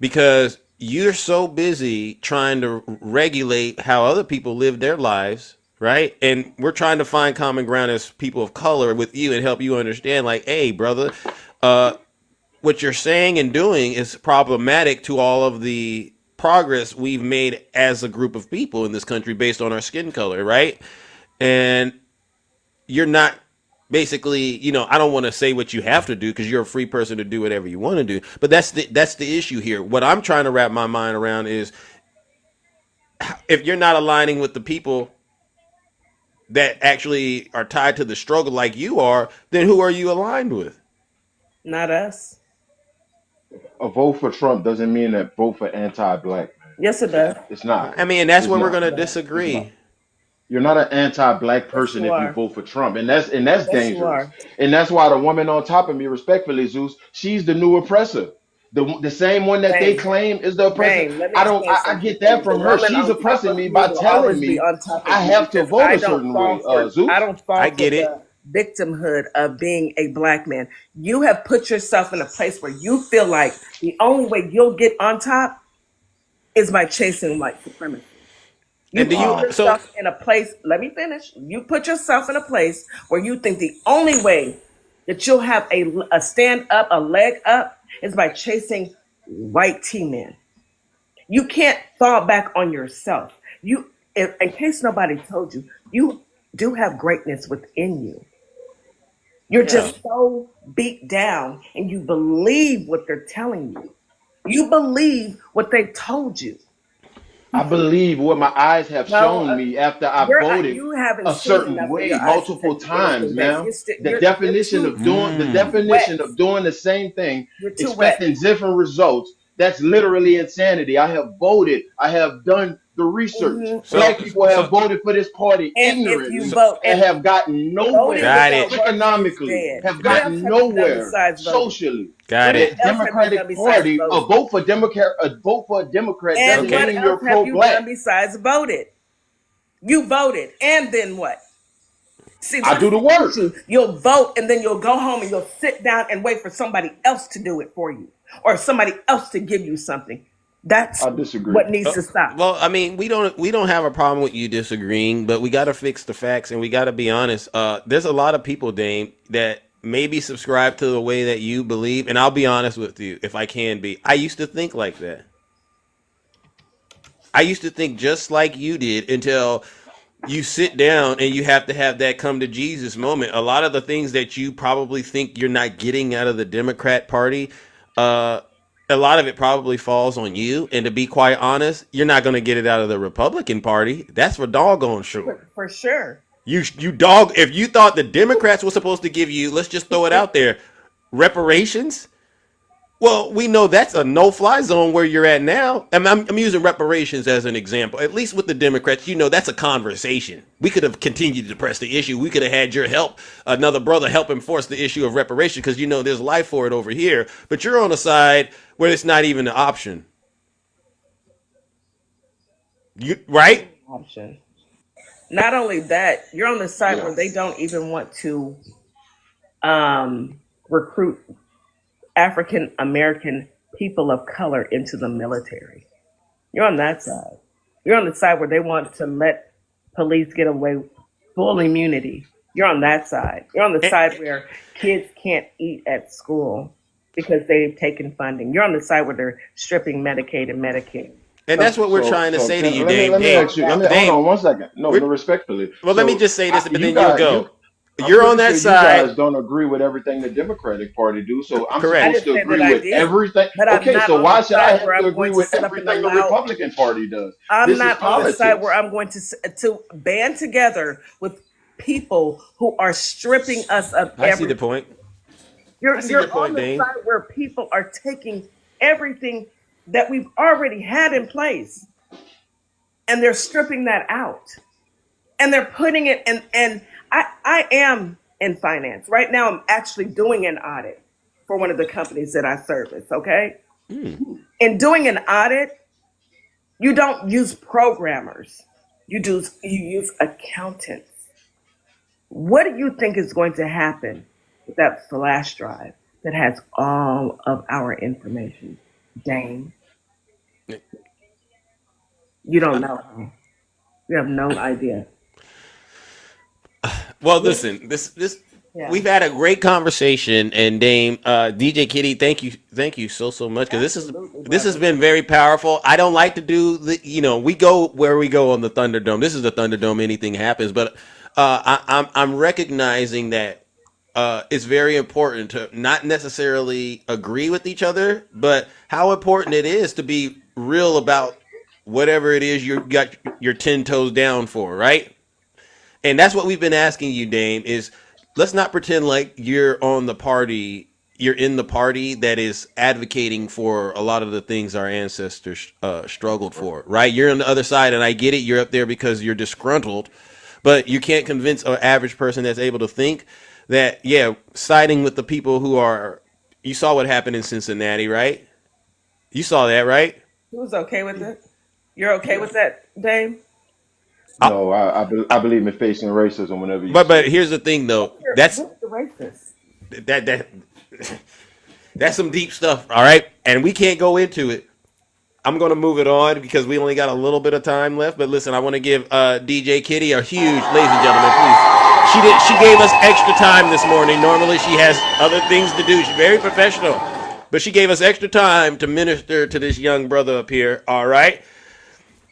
B: because you're so busy trying to regulate how other people live their lives, right? And we're trying to find common ground as people of color with you and help you understand, like, hey, brother, what you're saying and doing is problematic to all of the progress we've made as a group of people in this country based on our skin color, right? And you're not basically, I don't want to say what you have to do because you're a free person to do whatever you want to do. But that's the issue here. What I'm trying to wrap my mind around is if you're not aligning with the people that actually are tied to the struggle like you are, then who are you aligned with?
H: Not us.
G: A vote for Trump doesn't mean that vote for anti-black.
H: Yes, it does.
G: It's not.
B: I mean, that's
G: It's
B: where we're
G: not.
B: going to
G: It's not.
B: disagree.
G: You're not an anti-black
H: Yes,
G: person
H: you
G: if you
H: are.
G: vote for Trump, and that's
H: Yes, you
G: dangerous.
H: are.
G: And that's why the woman on top of me, respectfully, Zeus, she's the new oppressor. The same one that they
H: Bang.
G: claim is the oppressor.
H: Bang. Let me
G: I don't.
H: explain
G: I
H: something
G: get
H: to
G: that
H: you. The
G: from her.
H: woman
G: She's
H: on top
G: oppressing
H: of
G: me
H: me
G: by
H: will
G: telling
H: always be
G: me
H: on top of
G: I
H: you
G: have to
H: because
G: vote a certain way.
H: I
G: Zeus.
H: don't fall
B: I
H: for
B: get it.
H: the victimhood of being a black man. You have put yourself in a place where you feel like the only way you'll get on top is by chasing white supremacy. You
B: And do
H: put
B: you,
G: Wow.
B: so
H: yourself in a place, let me finish. You put yourself in a place where you think the only way that you'll have a stand up, a leg up, is by chasing white T men. You can't fall back on yourself. In case nobody told you, you do have greatness within you. You're
B: yeah.
H: just so beat down and you believe what they're telling you. You believe what they told you.
G: I believe what my eyes have
H: No,
G: shown me after I voted
H: you haven't
G: a
H: seen
G: certain
H: enough for
G: way
H: your eyes to
G: multiple
H: take anything
G: times,
H: back.
G: man.
H: You're too
G: The
B: Mm.
G: definition
H: wet.
G: of doing the same thing,
H: You're too wet.
G: expecting different results, that's literally insanity. I have voted. I have done the research.
H: hmm
B: So,
G: Black people have
B: so,
G: voted for this party
H: And if you
G: ignorantly
B: so,
H: vote
G: and
H: and
G: have gotten
H: voting
G: nowhere
B: got
H: without
B: it.
H: works is
G: economically,
H: dead.
G: have
H: What
G: gotten
H: else have you done
G: nowhere
H: besides voting?
G: socially.
B: Got
H: What
G: The
B: it.
H: else have you done
G: Democratic
H: besides
G: Party,
H: voting?
G: a Democrat
H: And
G: doesn't
B: Okay.
H: what
G: mean you're
H: else have you done
G: pro-black.
H: besides voted? You voted, and then what? See,
G: I do the work.
H: you'll vote and then you'll go home and you'll sit down and wait for somebody else to do it for you or somebody else to give you something. That's
G: I disagree.
H: what needs to stop.
B: Well, I mean, we don't have a problem with you disagreeing, but we got to fix the facts and we got to be honest. There's a lot of people, Dame, that maybe subscribe to the way that you believe, and I'll be honest with you, if I can be. I used to think like that. I used to think just like you did until you sit down and you have to have that come to Jesus moment. A lot of the things that you probably think you're not getting out of the Democrat Party, a lot of it probably falls on you. And to be quite honest, you're not going to get it out of the Republican Party. That's for doggone sure.
H: For sure.
B: You dog. If you thought the Democrats were supposed to give you, let's just throw it out there, reparations. Well, we know that's a no-fly zone where you're at now. I'm using reparations as an example. At least with the Democrats, that's a conversation. We could have continued to press the issue. We could have had your help, another brother help enforce the issue of reparation because there's life for it over here. But you're on a side where it's not even an option. Right?
H: Option. Not only that, you're on the side where they don't even want to recruit African American people of color into the military. You're on that side. You're on the side where they want to let police get away full immunity. You're on that side. You're on the side where kids can't eat at school because they've taken funding. You're on the side where they're stripping Medicaid and Medicare.
B: And that's what we're trying to say to you, Dave.
G: Let me ask you. Hold on 1 second. No, respectfully.
B: Well, let me just say this, but then
G: guys,
B: you'll go. You're on that side.
G: You guys don't agree with everything the Democratic Party do, so I'm
B: Correct.
G: supposed to agree with everything. Okay, so why should I have to agree with everything the Republican Party does?
H: I'm not on the side where I'm going to band together with people who are stripping us of everything.
B: I see the point.
H: You're on the side where people are taking everything that we've already had in place, and they're stripping that out, and they're putting it in. And I am in finance right now. I'm actually doing an audit for one of the companies that I service. Okay, in doing an audit, you don't use programmers. You use accountants. What do you think is going to happen with that flash drive that has all of our information? Dane, you don't know. You have no idea.
B: Well, listen, we've had a great conversation, and Dame, DJ Kitty, thank you so much because this has been very powerful. I don't like to do we go where we go on the Thunderdome. This is the Thunderdome. Anything happens, but I'm recognizing that it's very important to not necessarily agree with each other, but how important it is to be real about whatever it is you got your 10 toes down for, right? And that's what we've been asking you, Dame, is let's not pretend like you're in the party that is advocating for a lot of the things our ancestors struggled for, right? You're on the other side, and I get it. You're up there because you're disgruntled, but you can't convince an average person that's able to think that, siding with the people who are, you saw what happened in Cincinnati, right? You saw that, right?
H: Who's okay with it? You're okay with that, Dame?
G: No, I believe in facing racism whenever you.
B: But here's the thing, though. That's
H: the racist.
B: That's some deep stuff, all right? And we can't go into it. I'm going to move it on because we only got a little bit of time left. But listen, I want to give DJ Kitty a huge, ladies and gentlemen, please. She gave us extra time this morning. Normally she has other things to do. She's very professional. But she gave us extra time to minister to this young brother up here, all right?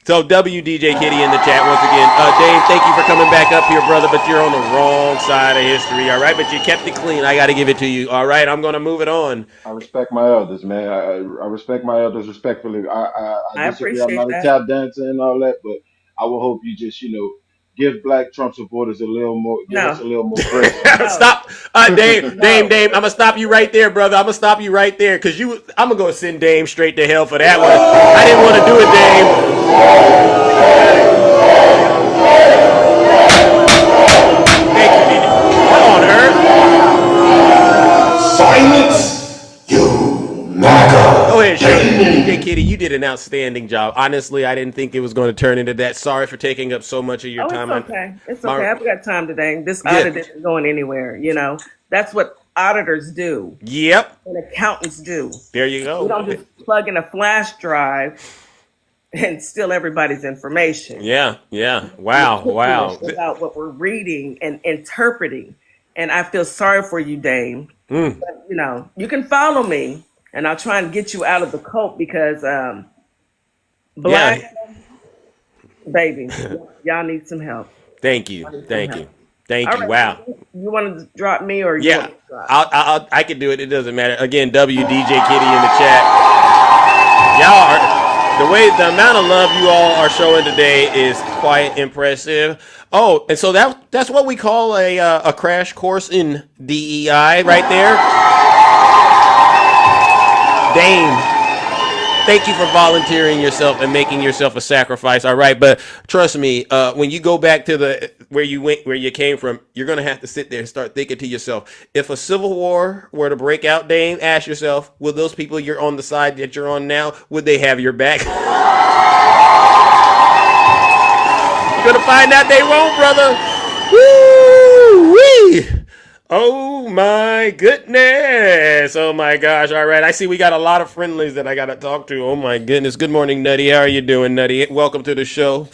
B: So WDJ Kitty in the chat once again. Dave, thank you for coming back up here, brother, but you're on the wrong side of history, all right? But you kept it clean. I got to give it to you, all right? I'm going to move it on.
G: I respect my elders, man. I respect my elders respectfully. I disagree. I'm not a tap dancer and all that, but I will hope you just, give Black Trump supporters a little more, us a little more grace.
B: Stop. Dame, I'm going to stop you right there, brother. I'm going to stop you right there because I'm going to go send Dame straight to hell for that one. I didn't want to do it, Dame. Thank you, DJ. Come on, Herb.
C: Silence, you MAGA.
B: Go ahead, DJ Kitty. You did an outstanding job. Honestly, I didn't think it was going to turn into that. Sorry for taking up so much of your
H: Oh,
B: time.
H: it's okay. It's okay. I've got time today. This audit isn't going anywhere. That's what auditors do
B: Yep.
H: and accountants do.
B: There you
H: We
B: go.
H: don't just plug in a flash drive and steal everybody's information.
B: Yeah. Wow.
H: About what we're reading and interpreting. And I feel sorry for you, Dame. But, you can follow me, and I'll try and get you out of the cult because Black baby, y'all need some help.
B: Thank you.
H: All right.
B: Wow.
H: You want to drop me or you
B: Yeah,
H: want to drop?
B: I can do it. It doesn't matter. Again, WDJ Kitty in the chat. Y'all are the amount of love you all are showing today is quite impressive. Oh, and so that's what we call a crash course in DEI right there. Dame, thank you for volunteering yourself and making yourself a sacrifice. All right, but trust me, when you go back to where you came from, you're gonna have to sit there and start thinking to yourself, if a civil war were to break out, Dame, ask yourself, will those people you're on the side that you're on now, would they have your back? You're gonna find out they won't, brother. Woo-wee. Oh my goodness. Oh my gosh. All right. I see we got a lot of friendlies that I got to talk to. Oh my goodness. Good morning, Nutty. How are you doing, Nutty? Welcome to the show.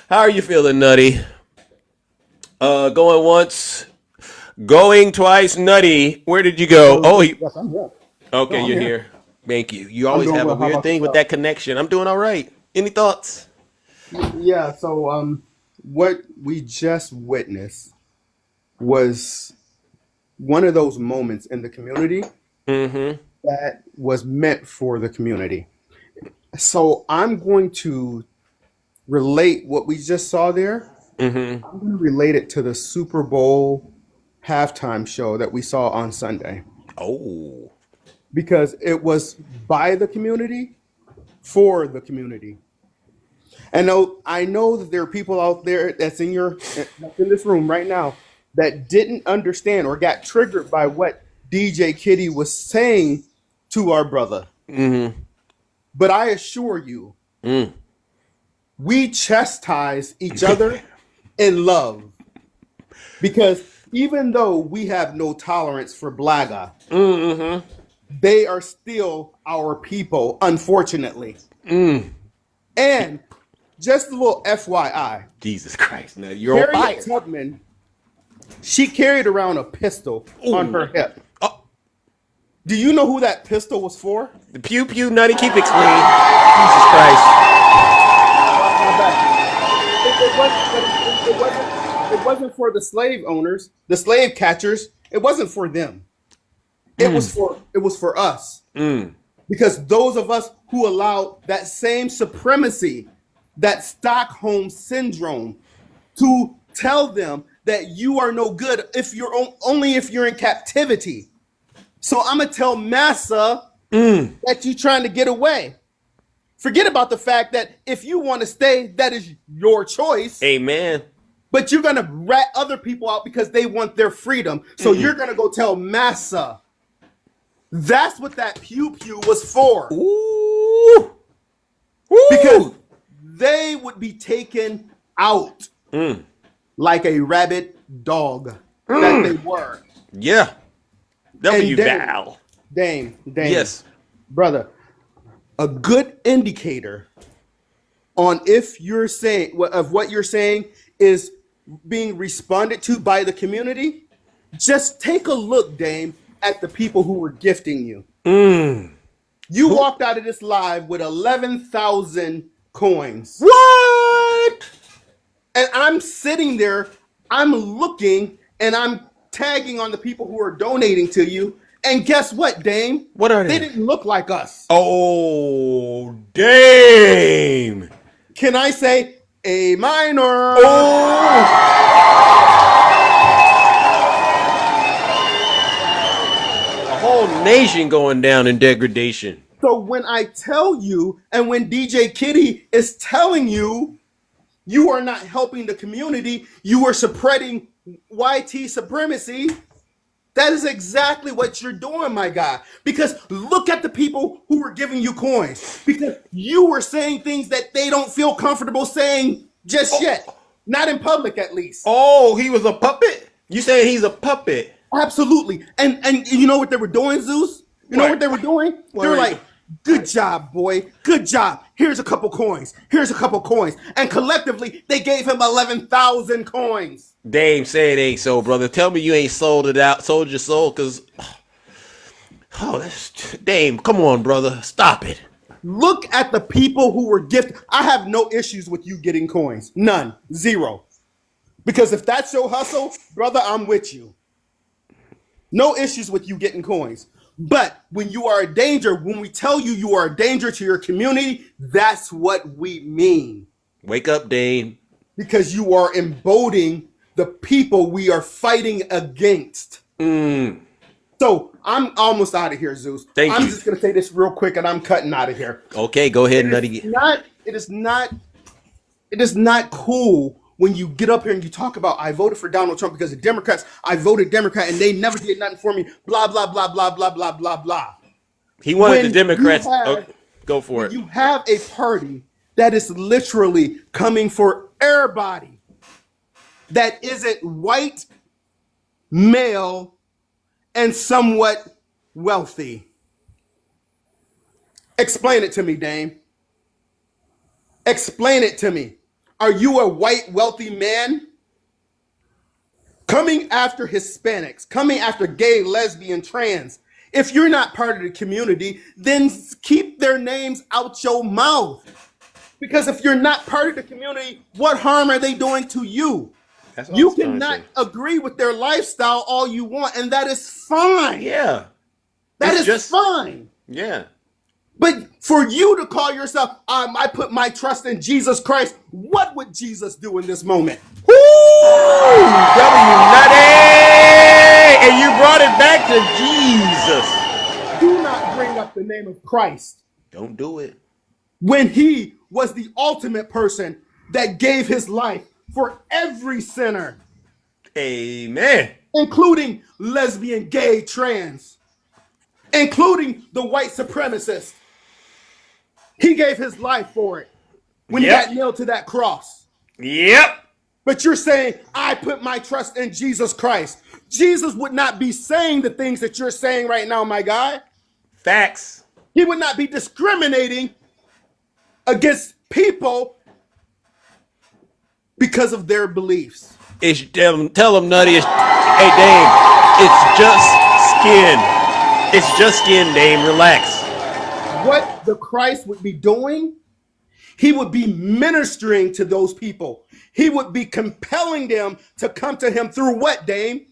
B: How are you feeling, Nutty? Going once, going twice, Nutty. Where did you go? Oh,
I: Yes, I'm here.
B: okay, you're here. Thank you. You always
I: doing
B: have a
I: well. How
B: weird
I: about
B: thing with
I: yourself?
B: that connection. I'm doing all right. Any thoughts?
I: Yeah, so what we just witnessed was one of those moments in the community that was meant for the community. So I'm going to relate what we just saw there. I'm going to relate it to the Super Bowl halftime show that we saw on Sunday.
B: Oh.
I: Because it was by the community, for the community. And I know that there are people out there that's in this room right now that didn't understand or got triggered by what DJ Kitty was saying to our brother. But I assure you, we chastise each other in love. Because even though we have no tolerance for Blaga, they are still our people, unfortunately. And just a little FYI.
B: Jesus Christ, now you're on fire.
I: Harriet Tubman, she carried around a pistol on her hip. Do you know who that pistol was for?
B: The pew pew, Nutty, keep explaining. Jesus Christ.
I: It wasn't for the slave owners, the slave catchers. It wasn't for them. It was for us. Because those of us who allowed that same supremacy, that Stockholm syndrome, to tell them that you are no good only if you're in captivity. So I'm gonna tell Massa that you're trying to get away. Forget about the fact that if you want to stay, that is your choice.
B: Amen.
I: But you're gonna rat other people out because they want their freedom. So you're gonna go tell Massa. That's what that pew pew was for.
B: Ooh.
I: Because they would be taken out like a rabid dog that they were.
B: Yeah. Val.
I: Dame.
B: Yes.
I: Brother, a good indicator on if you're saying of what you're saying is being responded to by the community, just take a look, Dame, at the people who were gifting you. You walked out of this live with 11,000 coins.
B: What?
I: And I'm sitting there, I'm looking, and I'm tagging on the people who are donating to you. And guess what, Dame?
B: What are they?
I: They didn't look like us.
B: Oh, damn.
I: Can I say A minor?
B: Oh. A whole nation going down in degradation.
I: So when I tell you, and when DJ Kitty is telling you, you are not helping the community, you are spreading YT supremacy, That is exactly what you're doing, my guy. Because look at the people who were giving you coins. Because you were saying things that they don't feel comfortable saying just yet. Not in public, at least.
B: Oh, he was a puppet? You saying he's a puppet?
I: Absolutely. And you know what they were doing, Zeus? You know what they were doing? They were like, good job, boy. Good job. Here's a couple coins. Here's a couple coins. And collectively, they gave him 11,000 coins.
B: Dame, say it ain't so, brother. Tell me you ain't sold it out, sold your soul, because... Oh, that's... Dame, come on, brother. Stop it.
I: Look at the people who were gifted. I have no issues with you getting coins. None. Zero. Because if that's your hustle, brother, I'm with you. No issues with you getting coins. But when you are a danger, when we tell you you are a danger to your community, that's what we mean.
B: Wake up, Dame.
I: Because you are emboldening the people we are fighting against. So I'm almost out of here, Zeus. I'm just going to say this real quick and I'm cutting out of here.
B: Okay, go ahead, Nutty.
I: It is not cool when you get up here and you talk about I voted for Donald Trump because the Democrats, I voted Democrat and they never did nothing for me, blah, blah, blah, blah, blah, blah, blah, blah.
B: He wanted the Democrats. Go for it.
I: You have a party that is literally coming for everybody that isn't white, male, and somewhat wealthy. Explain it to me, Dame. Explain it to me. Are you a white, wealthy man? Coming after Hispanics, coming after gay, lesbian, trans. If you're not part of the community, then keep their names out your mouth. Because if you're not part of the community, what harm are they doing to you? You cannot agree with their lifestyle all you want, and that is fine.
B: Yeah.
I: That is fine.
B: Yeah.
I: But for you to call yourself, I put my trust in Jesus Christ, what would Jesus do in this moment?
B: Woo! W Nutty! And you brought it back to Jesus.
I: Do not bring up the name of Christ.
B: Don't do it.
I: When he was the ultimate person that gave his life for every sinner.
B: Amen.
I: Including lesbian, gay, trans. Including the white supremacist. He gave his life for it when he got nailed to that cross.
B: Yep.
I: But you're saying, I put my trust in Jesus Christ. Jesus would not be saying the things that you're saying right now, my guy.
B: Facts.
I: He would not be discriminating against people because of their beliefs.
B: Tell them, Nutty. Hey, Dame, it's just skin. It's just skin, Dame. Relax.
I: What the Christ would be doing, he would be ministering to those people. He would be compelling them to come to him through what, Dame?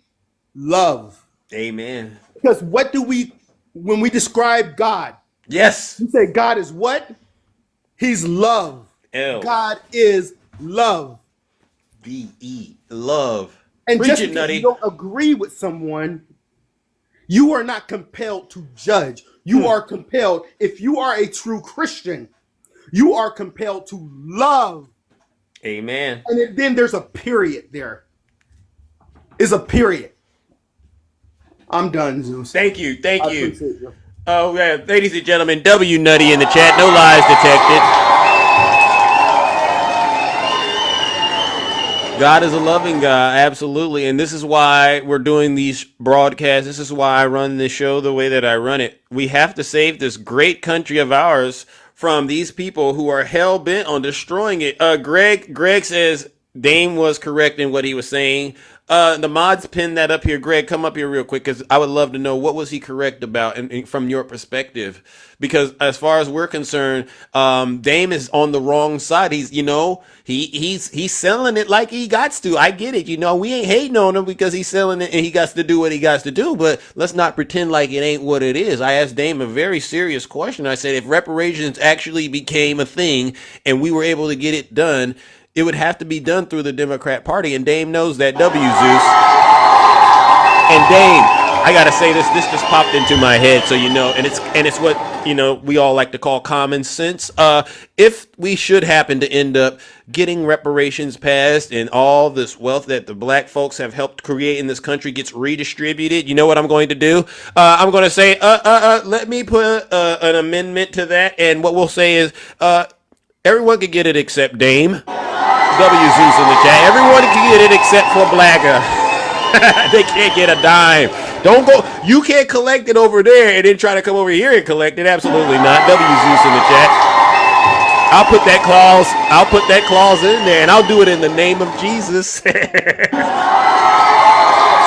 I: Love.
B: Amen.
I: Because what do when we describe God?
B: Yes.
I: We say God is what? He's love. God is love.
B: V-E, love.
I: And
B: Preach
I: just
B: it,
I: because
B: Nutty.
I: you don't agree with someone, you are not compelled to judge. You are compelled, if you are a true Christian, you are compelled to love.
B: Amen.
I: And then there's a period there. Is a period. I'm done, Zeus.
B: Thank you.
I: I appreciate you.
B: Oh, yeah. Ladies and gentlemen, W Nutty in the chat. No lies detected. God is a loving God, absolutely. And this is why we're doing these broadcasts. This is why I run this show the way that I run it. We have to save this great country of ours from these people who are hell-bent on destroying it. Greg says Dame was correct in what he was saying. The mods pinned that up here. Greg, come up here real quick because I would love to know what was he correct about and from your perspective. Because as far as we're concerned, Dame is on the wrong side. He's selling it like he got to. I get it. We ain't hating on him because he's selling it and he got to do what he got to do. But let's not pretend like it ain't what it is. I asked Dame a very serious question. I said, if reparations actually became a thing and we were able to get it done, it would have to be done through the Democrat Party, and Dame knows that, W Zeus. And Dame, I gotta say this. This just popped into my head, so you know, and it's what we all like to call common sense. If we should happen to end up getting reparations passed and all this wealth that the black folks have helped create in this country gets redistributed, you know what I'm going to do? I'm going to say, let me put an amendment to that, and what we'll say is, everyone can get it except Dame. W Zeus in the chat. Everyone can get it except for Blacka. They can't get a dime. Don't go. You can't collect it over there and then try to come over here and collect it. Absolutely not. W Zeus in the chat. I'll put that clause. I'll put that clause in there, and I'll do it in the name of Jesus.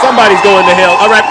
B: Somebody's going to hell. All right.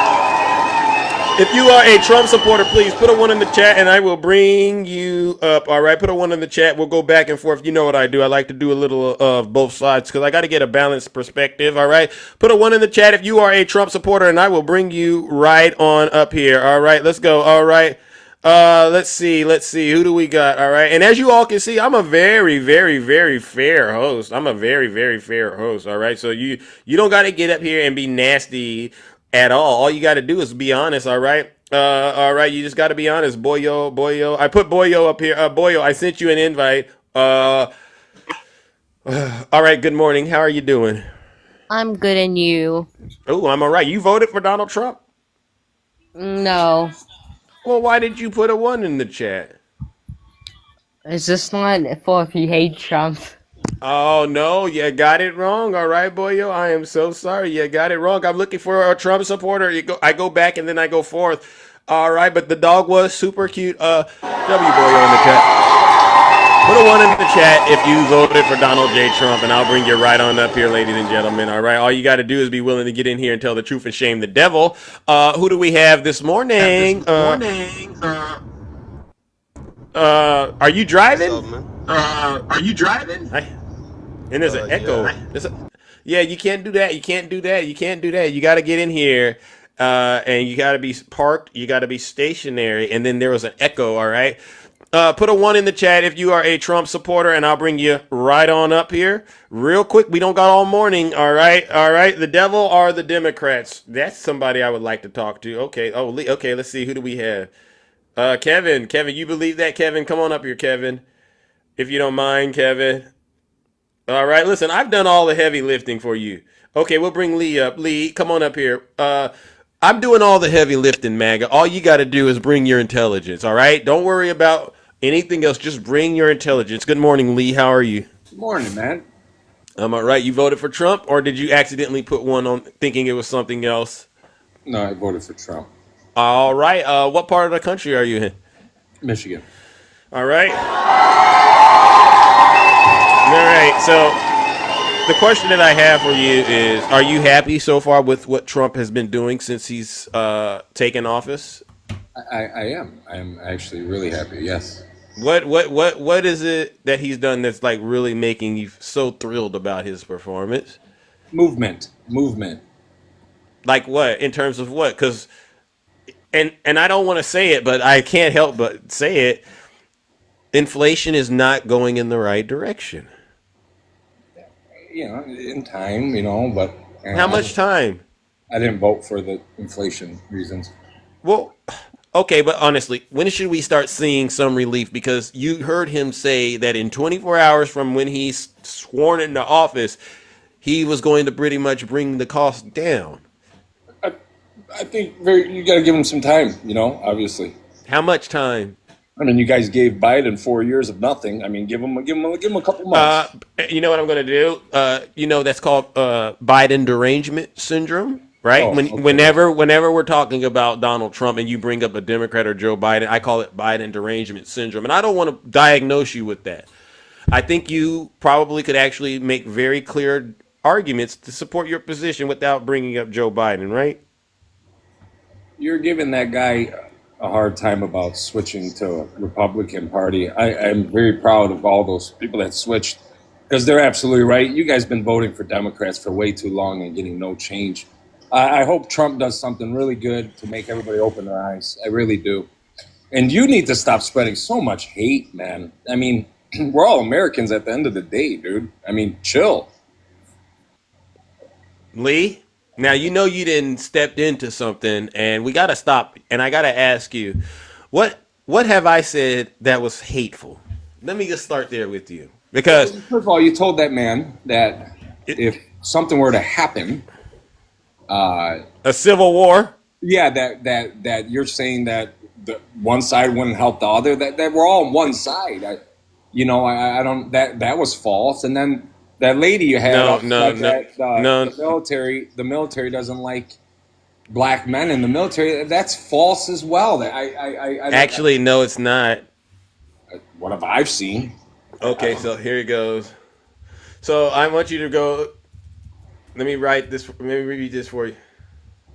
B: If you are a Trump supporter, please put a 1 in the chat and I will bring you up. All right, put a 1 in the chat. We'll go back and forth. You know what I do. I like to do a little of both sides because I got to get a balanced perspective. All right, put a 1 in the chat if you are a Trump supporter and I will bring you right on up here. All right, let's go. All right. Let's see. Who do we got? All right. And as you all can see, I'm a very, very, very fair host. I'm a very, very fair host. All right. So you don't got to get up here and be nasty at all you got to do is be honest. All right. You just got to be honest. Boyo. I put Boyo up here. Boyo, I sent you an invite. All right. Good morning. How are you doing?
J: I'm good, and you?
B: Oh, I'm all right. You voted for Donald Trump?
J: No.
B: Well, why did you put a 1 in the chat?
J: It's just not for if you hate Trump.
B: Oh, no, you got it wrong. All right, Boyo, I am so sorry. You got it wrong. I'm looking for a Trump supporter. I go back and then I go forth. All right, but the dog was super cute. W Boyo in the chat. Put a 1 in the chat if you voted for Donald J. Trump, and I'll bring you right on up here, ladies and gentlemen. All right, all you got to do is be willing to get in here and tell the truth and shame the devil. Who do we have this morning? Are you driving? And there's an echo. Yeah, you can't do that. You can't do that. You got to get in here, and you got to be parked. You got to be stationary. And then there was an echo. All right. Put a 1 in the chat if you are a Trump supporter, and I'll bring you right on up here real quick. We don't got all morning. All right. The devil are the Democrats. That's somebody I would like to talk to. Okay. Okay. Let's see. Who do we have? Kevin, you believe that? Kevin, come on up here, Kevin, if you don't mind, Kevin. All right, listen, I've done all the heavy lifting for you. Okay, we'll bring Lee up. Lee, come on up here. I'm doing all the heavy lifting, MAGA. All you got to do is bring your intelligence, all right? Don't worry about anything else. Just bring your intelligence. Good morning, Lee. How are you?
K: Good morning, man.
B: I'm all right. You voted for Trump, or did you accidentally put 1 on thinking it was something else?
K: No, I voted for Trump.
B: All right. What part of the country are you in?
K: Michigan.
B: All right. All right. So the question that I have for you is, are you happy so far with what Trump has been doing since he's taken office?
K: I am. I'm actually really happy. Yes.
B: What is it that he's done that's like really making you so thrilled about his performance?
K: Movement.
B: Like what? In terms of what? Because and I don't want to say it, but I can't help but say it. Inflation is not going in the right direction.
K: In time, but...
B: How much time?
K: I didn't vote for the inflation reasons.
B: Well, okay, but honestly, when should we start seeing some relief? Because you heard him say that in 24 hours from when he's sworn into office, he was going to pretty much bring the cost down.
K: I think you got to give him some time, obviously.
B: How much time?
K: I mean, you guys gave Biden 4 years of nothing. I mean, give him a couple months.
B: You know what I'm going to do? That's called Biden derangement syndrome, right?
K: Oh, okay.
B: Whenever we're talking about Donald Trump and you bring up a Democrat or Joe Biden, I call it Biden derangement syndrome. And I don't want to diagnose you with that. I think you probably could actually make very clear arguments to support your position without bringing up Joe Biden, right?
K: You're giving that guy a hard time about switching to a Republican Party. I'm very proud of all those people that switched because they're absolutely right. You guys been voting for Democrats for way too long and getting no change. I hope Trump does something really good to make everybody open their eyes. I really do. And you need to stop spreading so much hate, man. I mean, we're all Americans at the end of the day, dude. I mean, chill.
B: Lee? Now you know you didn't stepped into something, and we got to stop. And I got to ask you, what have I said that was hateful? Let me just start there with you, because
K: First of all, you told that man that
B: it,
K: if something were to happen,
B: a civil war.
K: yeah, that you're saying that the one side wouldn't help the other. That we're all on one side. I don't. That was false. And then that lady you had the military doesn't like black men in the military. That's false as well.
B: Actually, no, it's not.
K: What have I seen?
B: Okay, so here it goes. So I want you to go. Let me write this. Let me read this for you.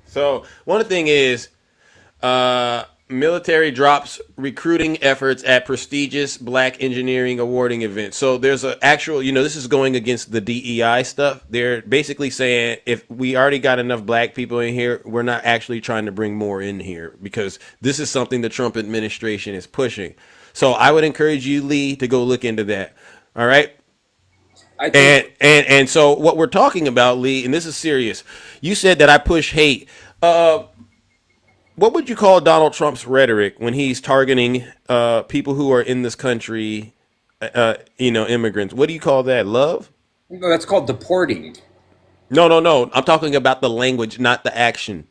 B: So one thing is, military drops recruiting efforts at prestigious Black engineering awarding event. So there's an actual, this is going against the DEI stuff. They're basically saying if we already got enough Black people in here, we're not actually trying to bring more in here because this is something the Trump administration is pushing. So I would encourage you, Lee, to go look into that. All right. And so what we're talking about, Lee, and this is serious. You said that I push hate. What would you call Donald Trump's rhetoric when he's targeting people who are in this country, immigrants? What do you call that? Love?
K: No, that's called deporting.
B: No. I'm talking about the language, not the action.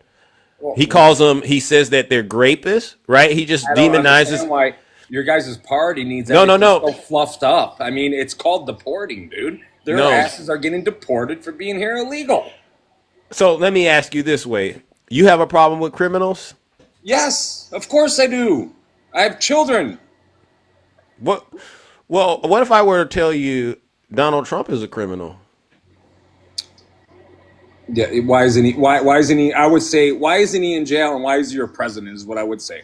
K: Well,
B: He says that they're grapists, right? He just
K: I don't
B: demonizes.
K: understand why your guys' party needs
B: No.
K: so fluffed up. I mean, it's called deporting, dude. Their asses are getting deported for being here illegal.
B: So let me ask you this way. You have a problem with criminals?
K: Yes, of course I do. I have children.
B: What? Well, what if I were to tell you Donald Trump is a criminal?
K: Yeah, why isn't he? Why isn't he? I would say, why isn't he in jail and why is he your president? Is what I would say.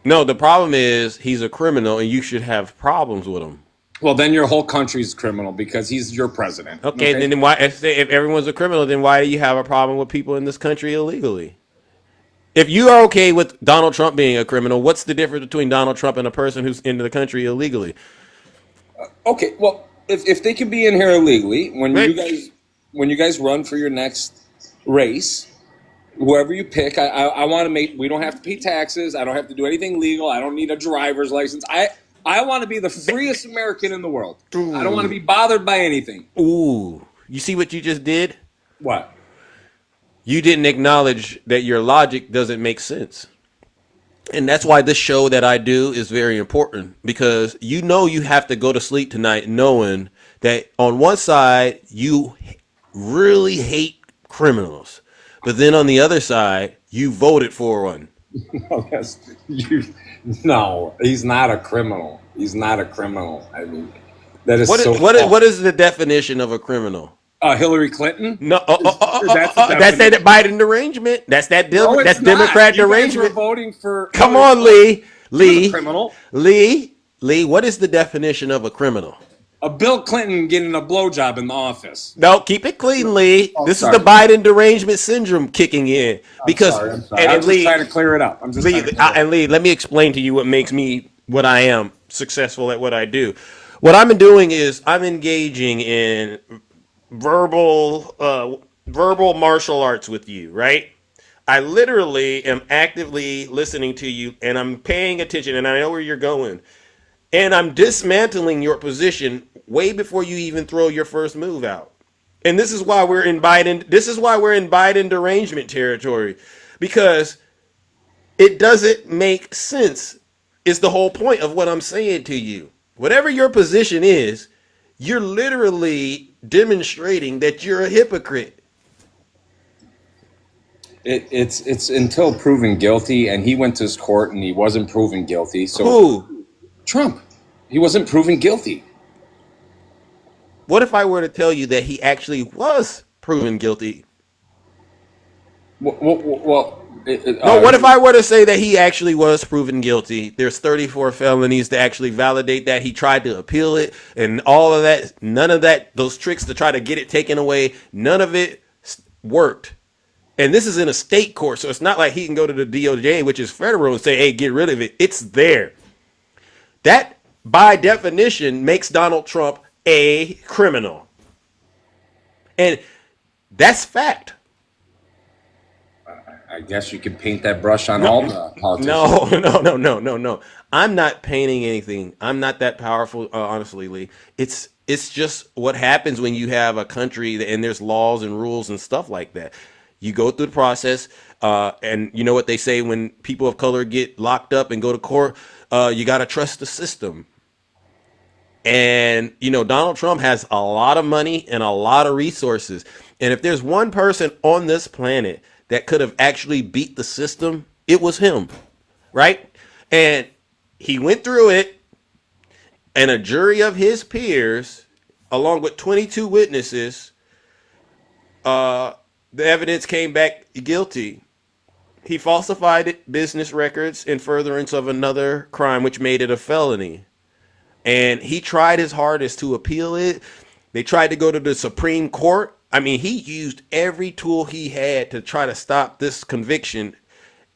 B: No, the problem is he's a criminal and you should have problems with him.
K: Well, then your whole country's criminal because he's your president.
B: Okay, then why? If everyone's a criminal, then why do you have a problem with people in this country illegally? If you are okay with Donald Trump being a criminal, what's the difference between Donald Trump and a person who's into the country illegally?
K: Okay, well, if they can be in here illegally, when you guys run for your next race, whoever you pick, I want to make. We don't have to pay taxes. I don't have to do anything legal. I don't need a driver's license. I want to be the freest American in the world. Ooh. I don't want to be bothered by anything.
B: Ooh, you see what you just did?
K: What?
B: You didn't acknowledge that your logic doesn't make sense. And that's why this show that I do is very important, because you have to go to sleep tonight knowing that on one side, you really hate criminals, but then on the other side, you voted for one.
K: No, he's not a criminal. He's not a criminal. I mean, that is
B: what is the definition of a criminal?
K: Hillary Clinton?
B: No, that's that Biden derangement. That's that that's
K: not.
B: Democrat
K: You
B: derangement.
K: guys were voting for.
B: Come on, Lee.
K: Criminal.
B: Lee. What is the definition of a criminal?
K: A Bill Clinton getting a blowjob in the office.
B: No, keep it clean, Lee. This
K: sorry.
B: is the Biden derangement syndrome kicking in. Because
K: I'm sorry. I'm just trying to clear it up.
B: Lee, let me explain to you what makes me what I am successful at what I do. What I'm doing is I'm engaging in verbal martial arts with you, right? I literally am actively listening to you and I'm paying attention and I know where you're going. And I'm dismantling your position way before you even throw your first move out. And this is why we're in Biden derangement territory, because it doesn't make sense. It's the whole point of what I'm saying to you. Whatever your position is, you're literally demonstrating that you're a hypocrite.
K: It's until proven guilty, and he went to his court and he wasn't proven guilty. So
B: who?
K: Trump. He wasn't proven guilty.
B: What if I were to tell you that he actually was proven guilty?
K: What
B: if I were to say that he actually was proven guilty? There's 34 felonies to actually validate that. He tried to appeal it and all of that. None of that, those tricks to try to get it taken away, none of it worked. And this is in a state court, so it's not like he can go to the DOJ, which is federal, and say, hey, get rid of it. It's there. That, by definition, makes Donald Trump a criminal. And that's fact.
K: I guess you could paint that brush on all the politicians.
B: No. I'm not painting anything. I'm not that powerful, honestly, Lee. It's just what happens when you have a country and there's laws and rules and stuff like that. You go through the process, and you know what they say when people of color get locked up and go to court. You got to trust the system. And, Donald Trump has a lot of money and a lot of resources. And if there's one person on this planet that could have actually beat the system, it was him, right? And he went through it, and a jury of his peers, along with 22 witnesses, the evidence came back guilty. He falsified business records in furtherance of another crime, which made it a felony. And he tried his hardest to appeal it. They tried to go to the Supreme Court. I mean, he used every tool he had to try to stop this conviction.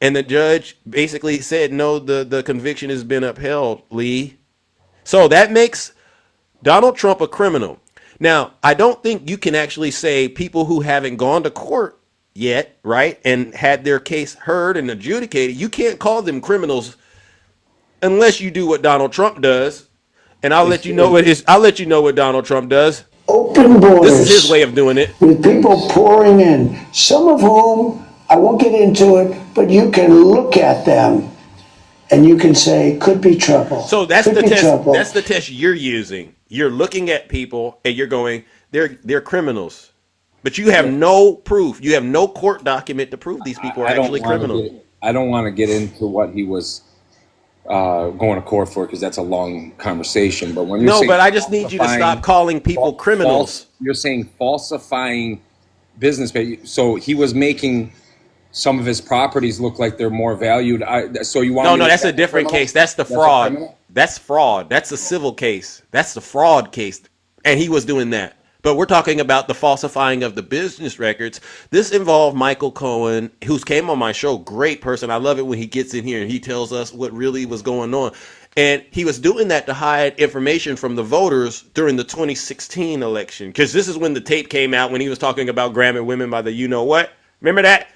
B: And the judge basically said, no, the conviction has been upheld, Lee. So that makes Donald Trump a criminal. Now, I don't think you can actually say people who haven't gone to court yet, right, and had their case heard and adjudicated, you can't call them criminals unless you do what Donald Trump does. And I'll let you know what Donald Trump does.
A: Open borders.
B: This is his way of doing it.
A: With people pouring in, some of whom, I won't get into it, but you can look at them and you can say, could be trouble.
B: So that's
A: Could
B: the
A: be
B: test.
A: trouble.
B: That's the test you're using. You're looking at people and you're going, they're criminals. But you have no proof. You have no court document to prove these people are actually criminals.
K: I don't want to get into what he was going to court for, because that's a long conversation. But when you're saying
B: but I just need you to stop calling people criminals.
K: You're saying falsifying business. So he was making some of his properties look like they're more valued. So you want?
B: No, that's a different case. That's the fraud. That's fraud. That's a civil case. That's the fraud case, and he was doing that. But we're talking about the falsifying of the business records. This involved Michael Cohen, who's came on my show. Great person. I love it when he gets in here and he tells us what really was going on. And he was doing that to hide information from the voters during the 2016 election. Because this is when the tape came out when he was talking about grabbing women by the you-know-what. Remember that?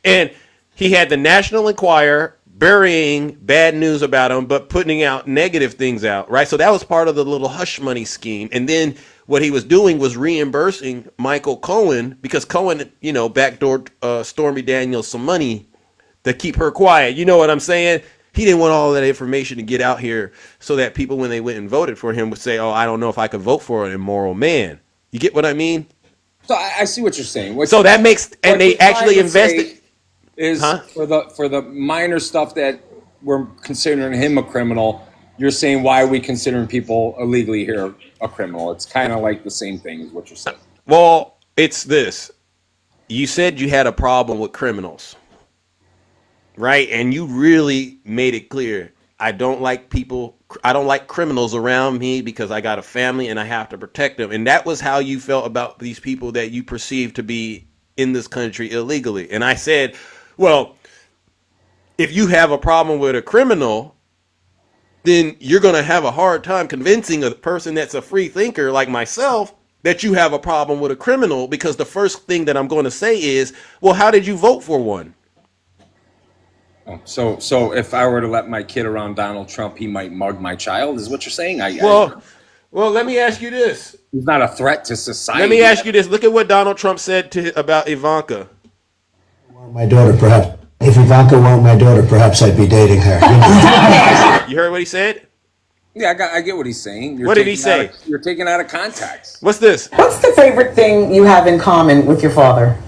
B: And he had the National Enquirer burying bad news about him, but putting out negative things out, right? So that was part of the little hush money scheme. And then what he was doing was reimbursing Michael Cohen, because Cohen, backdoored Stormy Daniels some money to keep her quiet. You know what I'm saying? He didn't want all of that information to get out here so that people, when they went and voted for him, would say, oh, I don't know if I could vote for an immoral man. You get what I mean?
K: So I see what you're saying.
B: They actually invested.
K: For the minor stuff that we're considering him a criminal, you're saying, why are we considering people illegally here a criminal? It's kind of like the same thing is what you're saying.
B: Well, it's this. You said you had a problem with criminals, right? And you really made it clear. I don't like criminals around me because I got a family and I have to protect them. And that was how you felt about these people that you perceived to be in this country illegally. And I said, well, if you have a problem with a criminal, then you're going to have a hard time convincing a person that's a free thinker like myself that you have a problem with a criminal, because the first thing that I'm going to say is, well, how did you vote for one?
K: So if I were to let my kid around Donald Trump, he might mug my child, is what you're saying?
B: Well, let me ask you this.
K: He's not a threat to society.
B: Let me ask you this. Look at what Donald Trump said about Ivanka.
A: My daughter, perhaps. If Ivanka weren't my daughter, perhaps I'd be dating her.
B: You heard what he said?
K: Yeah, I get what he's saying.
B: What did he say?
K: You're taking out of context.
B: What's this?
H: What's the favorite thing you have in common with your father?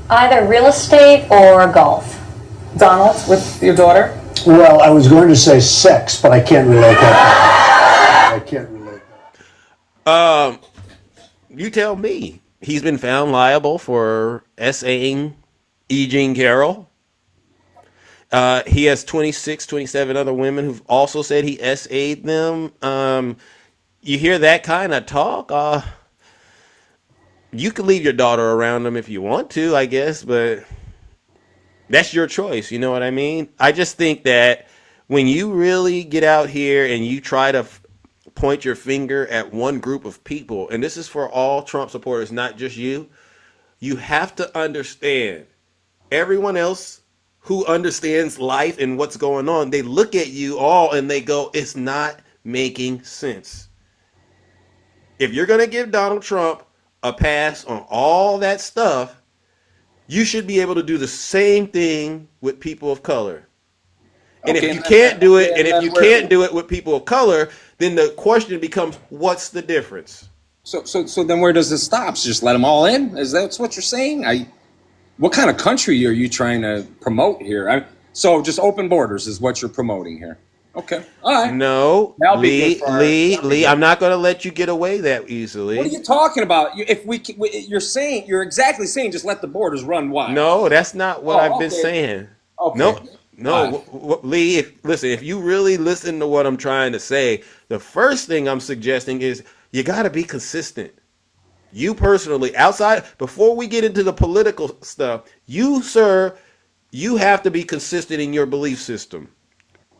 L: Either real estate or golf.
H: Donald, with your daughter?
A: Well, I was going to say sex, but I can't relate that.
B: You tell me. He's been found liable for SAing E. Jean Carroll. He has 26, 27 other women who've also said he SA'd them. You hear that kind of talk? You can leave your daughter around him if you want to, I guess, but that's your choice. You know what I mean? I just think that when you really get out here and you try to point your finger at one group of people, and this is for all Trump supporters, not just you, you have to understand everyone else who understands life and what's going on, they look at you all and they go, it's not making sense. If you're going to give Donald Trump a pass on all that stuff, you should be able to do the same thing with people of color. And if you can't do it, and if you can't do it with people of color, then the question becomes, what's the difference?
K: So then where does this stop? Just let them all in? Is that what you're saying? What kind of country are you trying to promote here? So just open borders is what you're promoting here. Okay. All right.
B: No, Lee, I'm not going to let you get away that easily.
K: What are you talking about? You're exactly saying just let the borders run wild.
B: No, that's not what I've been saying.
K: Okay.
B: No, Lee, if you really listen to what I'm trying to say, the first thing I'm suggesting is you got to be consistent. You personally, before we get into the political stuff, you, sir, you have to be consistent in your belief system.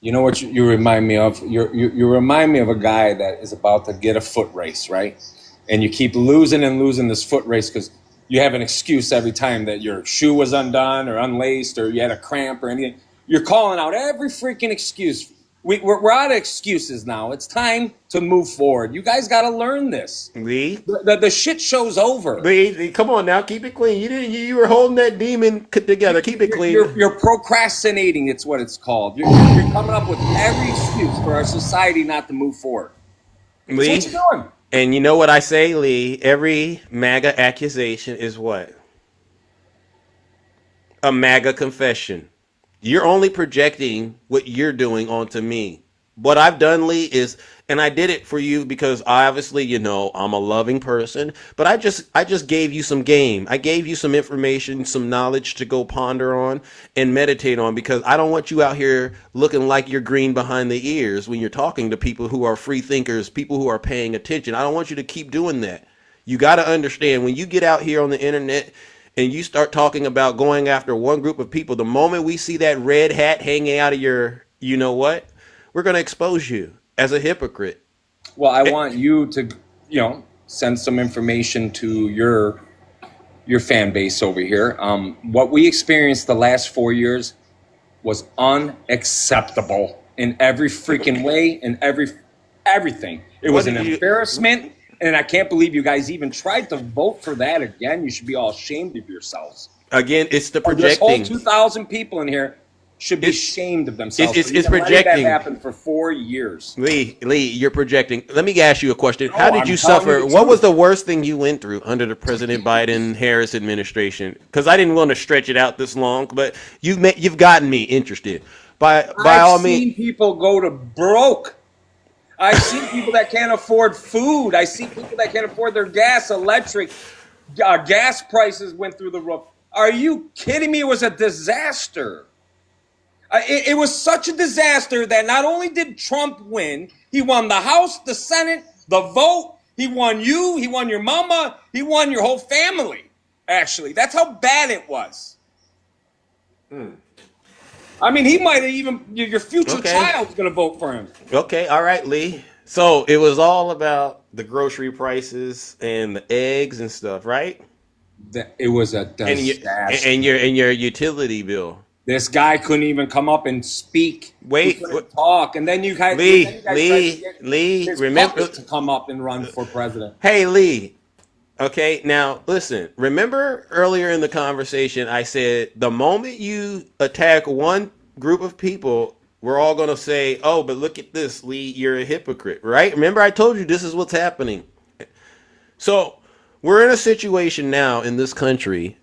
K: You know what you remind me of? You remind me of a guy that is about to get a foot race, right? And you keep losing and losing this foot race because you have an excuse every time that your shoe was undone or unlaced or you had a cramp or anything. You're calling out every freaking excuse. We're out of excuses now. It's time to move forward. You guys got to learn this.
B: Lee,
K: the shit show's over.
B: Lee, come on now, keep it clean. You were holding that demon together. Keep it clean.
K: You're procrastinating. It's what it's called. You're coming up with every excuse for our society not to move forward.
B: Lee,
K: that's what you're doing.
B: And you know what I say, Lee? Every MAGA accusation is what? A MAGA confession. You're only projecting what you're doing onto me. What I've done, Lee, is, and I did it for you because obviously, you know, I'm a loving person, but I just gave you some game. I gave you some information, some knowledge to go ponder on and meditate on, because I don't want you out here looking like you're green behind the ears when you're talking to people who are free thinkers, people who are paying attention. I don't want you to keep doing that. You got to understand, when you get out here on the internet and you start talking about going after one group of people, the moment we see that red hat hanging out of your, you know what, we're going to expose you as a hypocrite.
K: Well, I want you to, send some information to your fan base over here. What we experienced the last 4 years was unacceptable in every freaking way, in everything. It was an embarrassment. And I can't believe you guys even tried to vote for that again. You should be all ashamed of yourselves.
B: Again, it's the projecting.
K: This whole 2,000 people in here should be ashamed of themselves.
B: It's projecting.
K: That happened for 4 years.
B: Lee, you're projecting. Let me ask you a question. How did you suffer? What was the worst thing you went through under the President Biden-Harris administration? Because I didn't want to stretch it out this long, but you've gotten me interested. By all means,
K: I've seen people go to broke. I've seen people that can't afford food. I see people that can't afford their gas, electric. Gas prices went through the roof. Are you kidding me? It was a disaster. It was such a disaster that not only did Trump win, he won the House, the Senate, the vote. He won you. He won your mama. He won your whole family, actually. That's how bad it was. I mean, he might have even, your future child's going to vote for him.
B: Okay, all right, Lee. So it was all about the grocery prices and the eggs and stuff, right?
K: It was a disaster.
B: And your utility bill.
K: This guy couldn't even come up and speak. Talk. And then you guys
B: Lee, remember
K: to come up and run for president.
B: Hey, Lee. Okay, now listen, remember earlier in the conversation, I said the moment you attack one group of people, we're all going to say, oh, but look at this, Lee, you're a hypocrite, right? Remember I told you this is what's happening. So we're in a situation now in this country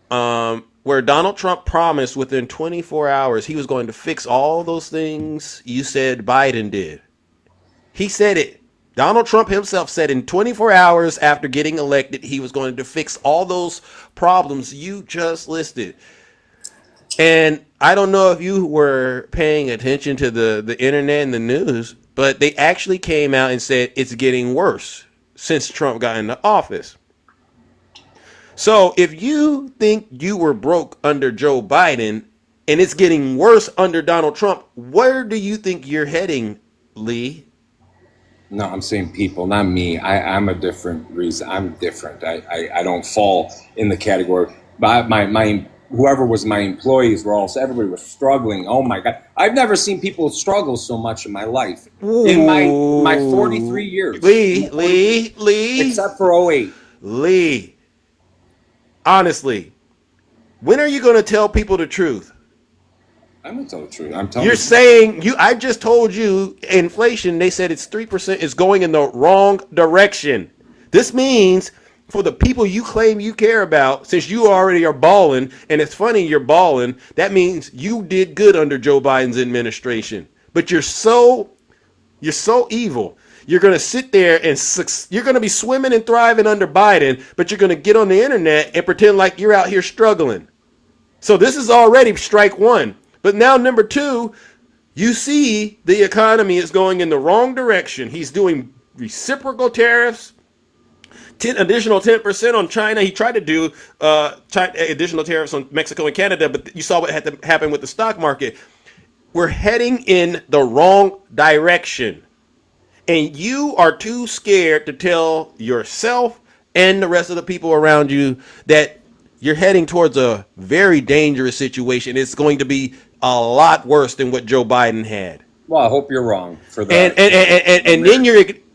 B: where Donald Trump promised within 24 hours he was going to fix all those things you said Biden did. He said it. Donald Trump himself said in 24 hours after getting elected, he was going to fix all those problems you just listed. And I don't know if you were paying attention to the internet and the news, but they actually came out and said it's getting worse since Trump got into office. So if you think you were broke under Joe Biden and it's getting worse under Donald Trump, where do you think you're heading, Lee?
K: No, I'm saying people, not me. I'm a different reason. I'm different. I don't fall in the category. My whoever was my employees were also, everybody was struggling. Oh my God. I've never seen people struggle so much in my life. In my 43 years.
B: Lee.
K: Except for '08.
B: Lee. Honestly, when are you going to tell people the truth?
K: I'm going to tell the truth. I'm telling
B: You're saying, I just told you inflation, they said it's 3% is going in the wrong direction. This means for the people you claim you care about, since you already are balling, and it's funny you're balling, that means you did good under Joe Biden's administration. But you're so evil. You're going to sit there and you're going to be swimming and thriving under Biden, but you're going to get on the internet and pretend like you're out here struggling. So this is already strike one. But now number two, you see the economy is going in the wrong direction. He's doing reciprocal tariffs, additional 10% on China. He tried to do additional tariffs on Mexico and Canada, but you saw what had to happen with the stock market. We're heading in the wrong direction. And you are too scared to tell yourself and the rest of the people around you that you're heading towards a very dangerous situation. It's going to be a lot worse than what Joe Biden had.
K: Well, I hope you're wrong for that.
B: And then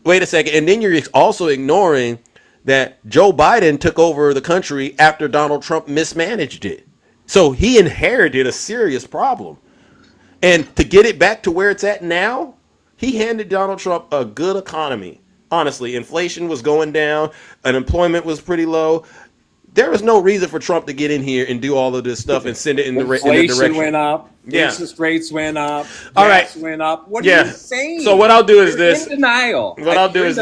B: wait a second. And then you're also ignoring that Joe Biden took over the country after Donald Trump mismanaged it. So he inherited a serious problem. And to get it back to where it's at now, he handed Donald Trump a good economy. Honestly, inflation was going down. Unemployment was pretty low. There was no reason for Trump to get in here and do all of this stuff and send it in the direction.
K: Inflation went up.
B: Yeah.
K: Interest rates went up.
B: All right.
K: Gas went up. What are you saying?
B: So what I'll do is this.
K: In denial.
B: What I'll do is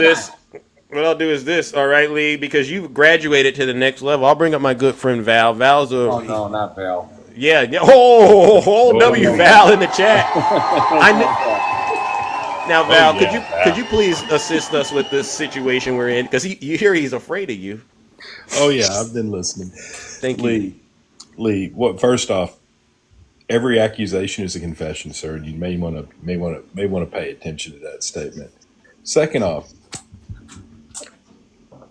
B: this. All right, Lee, because you've graduated to the next level. I'll bring up my good friend Val. Val's a.
K: Oh no, not Val.
B: Yeah. Oh, W Val in the chat. Now, Val, could you please assist us with this situation we're in? Because you hear he's afraid of you.
M: Oh yeah, I've been listening.
B: Thank you,
M: Lee. What? First off, every accusation is a confession, sir. You may want to pay attention to that statement. Second off,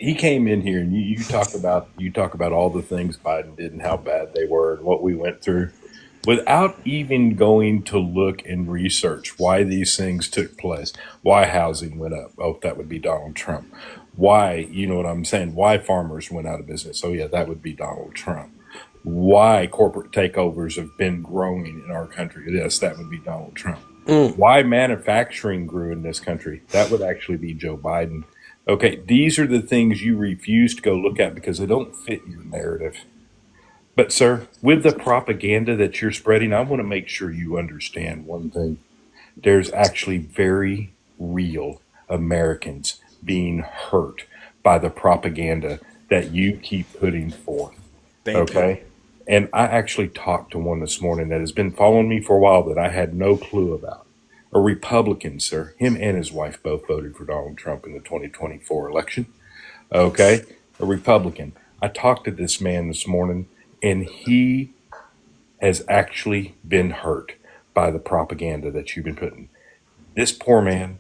M: he came in here and you talk about all the things Biden did and how bad they were and what we went through, without even going to look and research why these things took place, why housing went up. Oh, that would be Donald Trump. Why, you know what I'm saying? Why farmers went out of business. Oh yeah, that would be Donald Trump. Why corporate takeovers have been growing in our country. Yes, that would be Donald Trump. Why manufacturing grew in this country. That would actually be Joe Biden. Okay, these are the things you refuse to go look at because they don't fit your narrative. But sir, with the propaganda that you're spreading, I want to make sure you understand one thing. There's actually very real Americans being hurt by the propaganda that you keep putting forth.
B: Thank you.
M: And I actually talked to one this morning that has been following me for a while that I had no clue about. A Republican, sir. Him and his wife both voted for Donald Trump in the 2024 election. Okay? A Republican. I talked to this man this morning, and he has actually been hurt by the propaganda that you've been putting. This poor man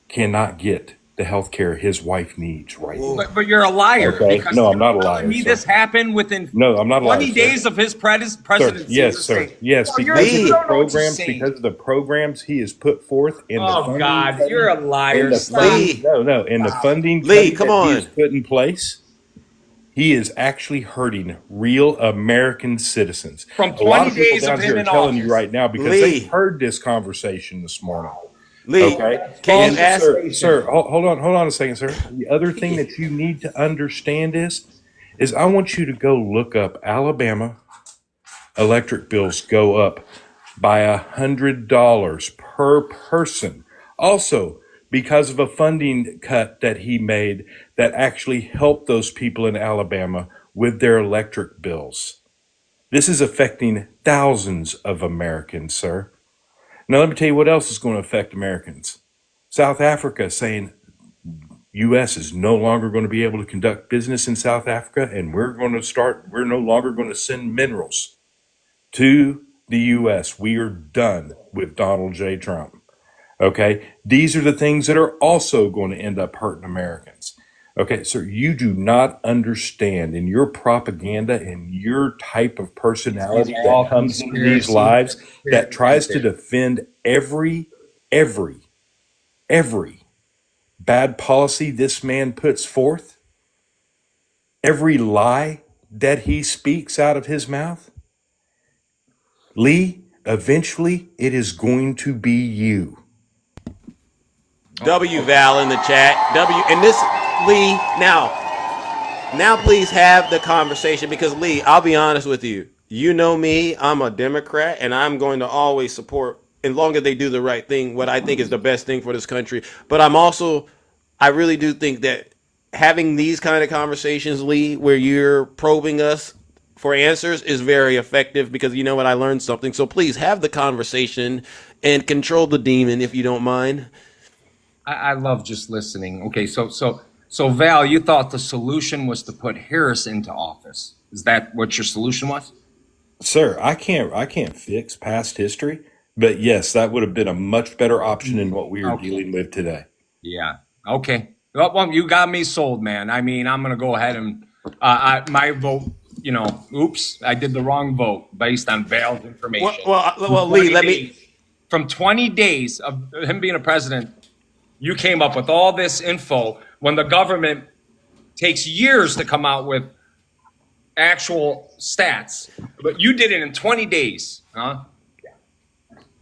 M: cannot get the health care his wife needs right now.
K: But you're a liar.
M: Okay?
K: Because
M: No, I'm not a liar.
K: telling me
M: sir.
K: this happened within
M: No, I'm not a liar.
K: 20 days of his presidency.
M: Sir, yes, sir. Yes,
K: Oh,
M: because
K: you
M: of the
K: don't know what you're
M: programs,
K: saying.
M: because of the programs he has put forth in the
K: Oh
M: funding
K: God,
M: cutting-
K: you're a liar.
M: in the
K: Stop.
M: funding, in the funding
B: Lee,
M: cutting
B: come
M: that
B: on.
M: he has put in place, he is actually hurting real American citizens.
K: From
M: A lot
K: 20
M: of people
K: days
M: down
K: of
M: here
K: him
M: are
K: in
M: telling you
K: office.
M: right now because
B: Lee.
M: they heard this conversation this morning.
B: Lee,
M: Okay,
B: can you ask?
M: sir, hold on a second, sir. The other thing that you need to understand is I want you to go look up Alabama electric bills go up by $100 per person. Also, because of a funding cut that he made that actually helped those people in Alabama with their electric bills. This is affecting thousands of Americans, sir. Now, let me tell you what else is going to affect Americans. South Africa saying U.S. is no longer going to be able to conduct business in South Africa, and we're no longer going to send minerals to the U.S. We are done with Donald J. Trump. Okay? These are the things that are also going to end up hurting Americans. Okay, sir, you do not understand in your propaganda and your type of personality
K: These are
M: that
K: all
M: comes into these
K: conspiracy
M: lives that
K: theories right
M: tries to
K: there.
M: defend every, every bad policy this man puts forth, every lie that he speaks out of his mouth. Lee, eventually it is going to be you.
B: W Val in the chat. W and this Lee now please have the conversation because Lee, I'll be honest with you. You know me, I'm a Democrat and I'm going to always support as long as they do the right thing, what I think is the best thing for this country. But I really do think that having these kind of conversations, Lee, where you're probing us for answers is very effective because you know what, I learned something. So please have the conversation and control the demon if you don't mind.
K: I love just listening. Okay, so Val, you thought the solution was to put Harris into office. Is that what your solution was?
M: Sir, I can't fix past history, but yes, that would have been a much better option than what we are dealing with today.
K: Yeah. Okay. Well, you got me sold, man. I mean, I'm gonna go ahead and my vote. Oops, I did the wrong vote based on Val's information.
B: Well, Lee, let me.
K: From 20 days of him being a president, you came up with all this info when the government takes years to come out with actual stats, but you did it in 20 days, huh?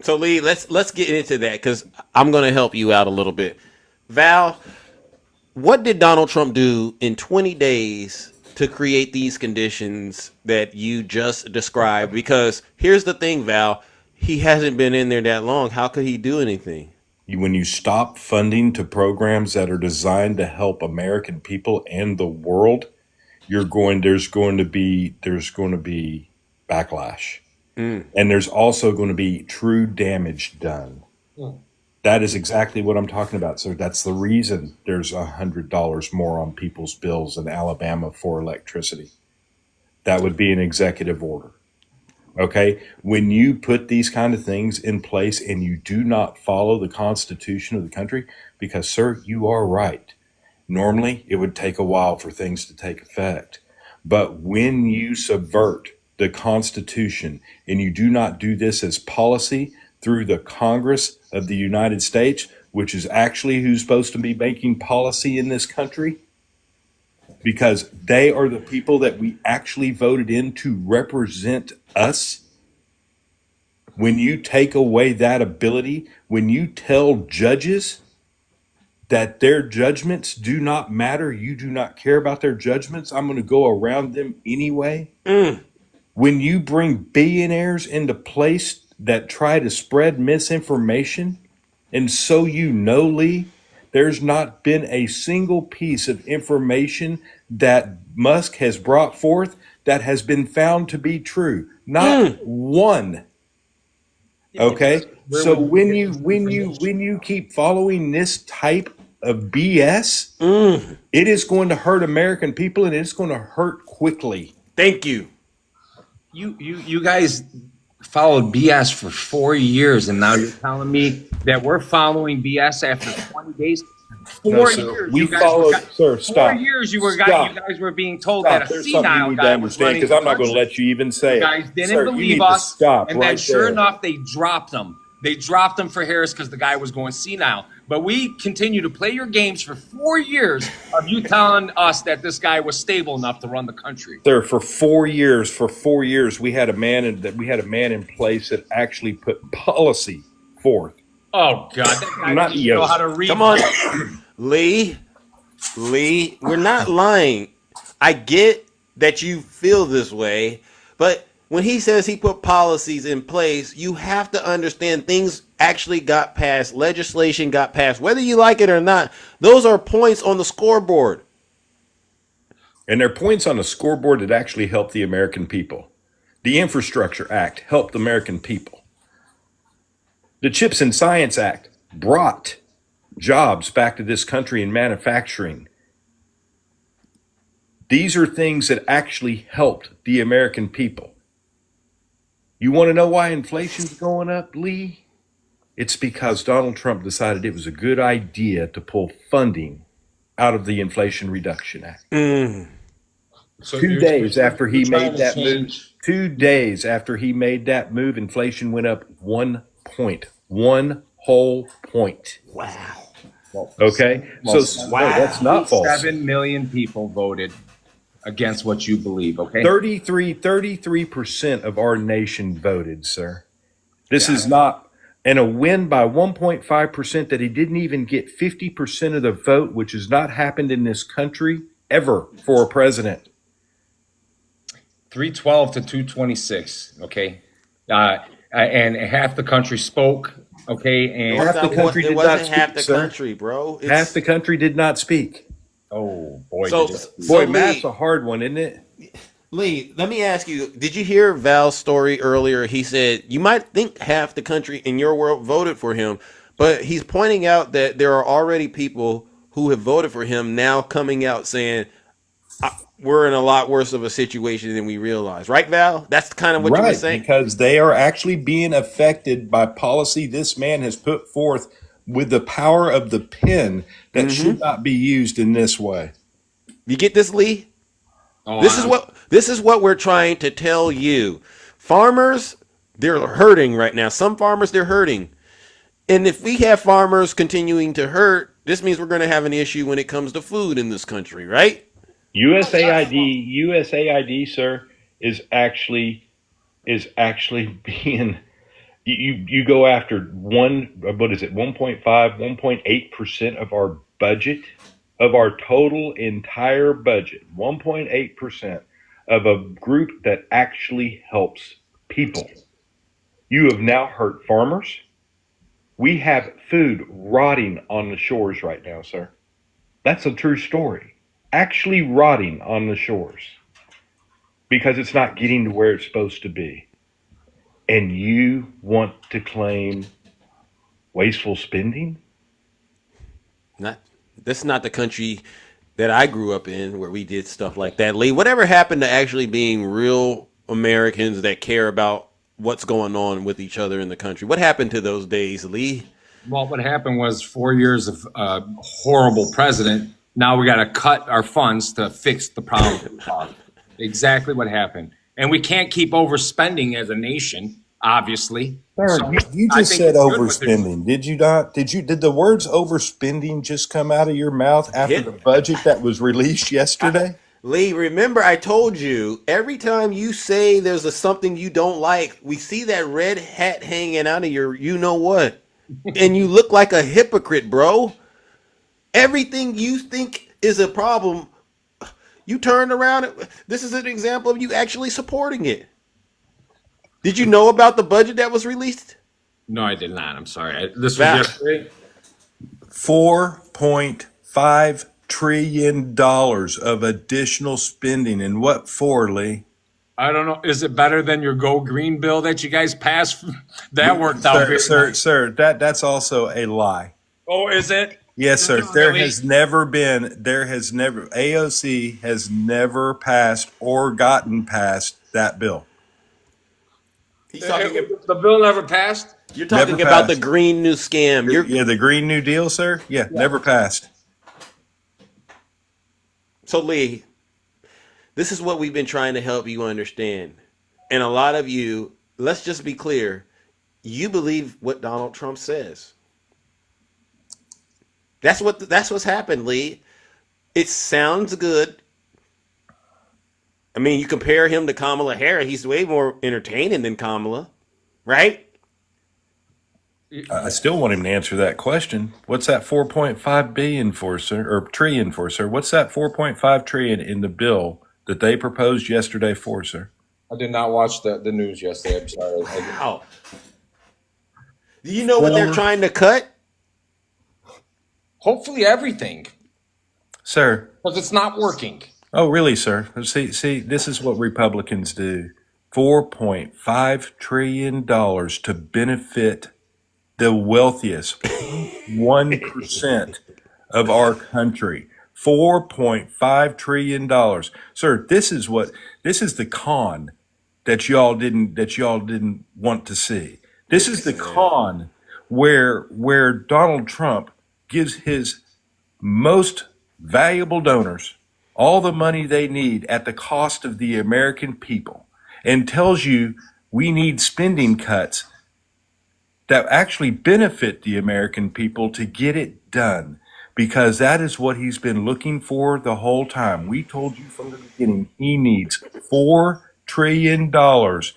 B: So Lee, let's get into that because I'm going to help you out a little bit. Val, what did Donald Trump do in 20 days to create these conditions that you just described? Because here's the thing, Val, he hasn't been in there that long. How could he do anything?
M: When you stop funding to programs that are designed to help American people and the world, there's going to be backlash. And there's also going to be true damage done. That is exactly what I'm talking about, sir. That's the reason there's $100 more on people's bills in Alabama for electricity. That would be an executive order. Okay? When you put these kind of things in place and you do not follow the Constitution of the country, because, sir, you are right. Normally, it would take a while for things to take effect. But when you subvert the Constitution and you do not do this as policy through the Congress of the United States, which is actually who's supposed to be making policy in this country, because they are the people that we actually voted in to represent us. When you take away that ability, when you tell judges that their judgments do not matter, you do not care about their judgments, I'm going to go around them anyway. When you bring billionaires into place that try to spread misinformation, and so Lee, there's not been a single piece of information that Musk has brought forth that has been found to be true. Not one. Okay? So when you keep following this type of BS, it is going to hurt American people and it's going to hurt quickly.
B: Thank you.
K: You guys followed BS for 4 years, and now you're telling me that we're following BS after 20 days? 4 years.
M: We followed, sir.
K: 4
M: Stop.
K: years you
M: Stop.
K: guys were being told
M: Stop.
K: that a
M: There's something
K: senile
M: you need to
K: guy was
M: understand,
K: running.
M: because I'm not going to let you even say
K: You
M: it.
K: guys didn't
M: Sir, you
K: believe
M: need to
K: us,
M: stop
K: and
M: right
K: then sure
M: there.
K: enough, they dropped him. They dropped him for Harris because the guy was going senile. But we continue to play your games for 4 years of you telling us that this guy was stable enough to run the country.
M: Sir, for 4 years, we had a man in place that actually put policy forth.
K: Oh God, that guy
M: Not
K: doesn't know
M: EOS.
K: how to read.
B: Come on, Lee, we're not lying. I get that you feel this way, but when he says he put policies in place, you have to understand things actually got passed. Legislation got passed. Whether you like it or not, those are points on the scoreboard.
M: And they're points on the scoreboard that actually help the American people. The Infrastructure Act helped the American people. The CHIPS and Science Act brought jobs back to this country in manufacturing. These are things that actually helped the American people. You want to know why inflation's going up, Lee? It's because Donald Trump decided it was a good idea to pull funding out of the Inflation Reduction Act.
K: So
M: 2
K: you're-
M: days after he
K: you're trying
M: made
K: to
M: that move,
K: change-
M: 2 days after he made that move, inflation went up 1 point, 1 whole point.
B: Wow.
M: Okay,
K: Well,
M: so no, that's not false.
N: 7 million people voted against what you believe, okay?
M: 33% of our nation voted, sir. This is not, and a win by 1.5% that he didn't even get 50% of the vote, which has not happened in this country ever for a president.
N: 312 to 226, okay? And half the country spoke, okay? And
M: Half the country did not speak,
B: half the
M: sir.
B: country, bro.
M: Half the country did not speak.
N: oh boy,
B: So,
N: did it-
M: Boy,
B: Lee,
M: math's a hard one, isn't it?
B: Lee, let me ask you, did you hear Val's story earlier? He said, you might think half the country in your world voted for him, but he's pointing out that there are already people who have voted for him now coming out saying, we're in a lot worse of a situation than we realize. Right, Val? That's kind of what you were
M: Right,
B: saying?
M: because they are actually being affected by policy this man has put forth with the power of the pen that should not be used in this way.
B: You get this, Lee?
N: Oh,
B: This is what we're trying to tell you. Farmers, they're hurting right now. Some farmers, they're hurting. And if we have farmers continuing to hurt, this means we're going to have an issue when it comes to food in this country, right?
M: USAID, sir, is actually being you go after 1.8% of our budget, of our total entire budget, 1.8% of a group that actually helps people. You have now hurt farmers. We have food rotting on the shores right now, sir. That's a true story. Actually rotting on the shores because it's not getting to where it's supposed to be. And you want to claim wasteful spending?
B: This is not the country that I grew up in where we did stuff like that. Lee, whatever happened to actually being real Americans that care about what's going on with each other in the country? What happened to those days, Lee?
N: Well, what happened was 4 years of horrible president. Now we got to cut our funds to fix the problem. Exactly what happened. And we can't keep overspending as a nation, obviously.
M: Sir,
N: So
M: you
N: I
M: just
N: think
M: said
N: it's good what they're doing.
M: overspending, did you not? Did the words overspending just come out of your mouth after the budget that was released yesterday?
B: Lee, remember I told you, every time you say there's something you don't like, we see that red hat hanging out of your you-know-what. And you look like a hypocrite, bro. Everything you think is a problem, you turn around. This is an example of you actually supporting it. Did you know about the budget that was released?
N: No, I did not. I'm sorry. This was
B: Val-
N: yesterday.
M: $4.5 trillion of additional spending. And what for, Lee?
N: I don't know. Is it better than your Go Green bill that you guys passed? That worked out very nice.
M: Sir, that's also a lie.
N: Oh, is it?
M: Yes, sir.
N: Really?
M: AOC has never passed or gotten past that bill.
N: The bill never passed?
B: You're talking
M: Never
B: about the
M: passed.
B: Green New Scam.
M: Yeah, the Green New Deal, sir? Yeah, never passed.
B: So, Lee, this is what we've been trying to help you understand. And a lot of you, let's just be clear, you believe what Donald Trump says. That's what's happened, Lee. It sounds good. I mean, you compare him to Kamala Harris, he's way more entertaining than Kamala, right?
M: I still want him to answer that question. What's that 4.5 billion for, sir, or trillion for, sir? What's that 4.5 trillion in the bill that they proposed yesterday for, sir?
K: I did not watch the news yesterday. I'm sorry.
B: Wow. Do you know what they're trying to cut?
N: Hopefully everything,
M: Sir.
N: because it's not working.
M: Oh, really, sir? See, this is what Republicans do. $4.5 trillion to benefit the wealthiest 1% of our country. $4.5 trillion. Sir, this is the con that y'all didn't want to see. This is the con where Donald Trump gives his most valuable donors all the money they need at the cost of the American people and tells you we need spending cuts that actually benefit the American people to get it done, because that is what he's been looking for the whole time. We told you from the beginning he needs $4 trillion to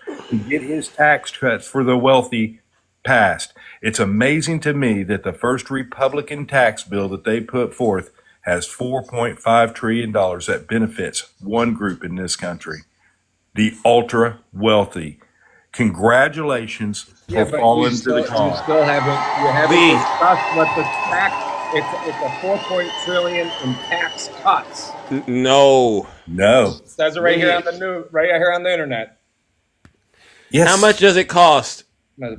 M: get his tax cuts for the wealthy passed. It's amazing to me that the first Republican tax bill that they put forth has $4.5 trillion that benefits one group in this country, the ultra wealthy. Congratulations for falling to the
N: You
M: cause.
N: still haven't discussed what the tax. It's a 4 trillion in tax cuts.
B: No.
N: It says it right here on the right here on the internet.
M: Yes.
B: How much does it cost?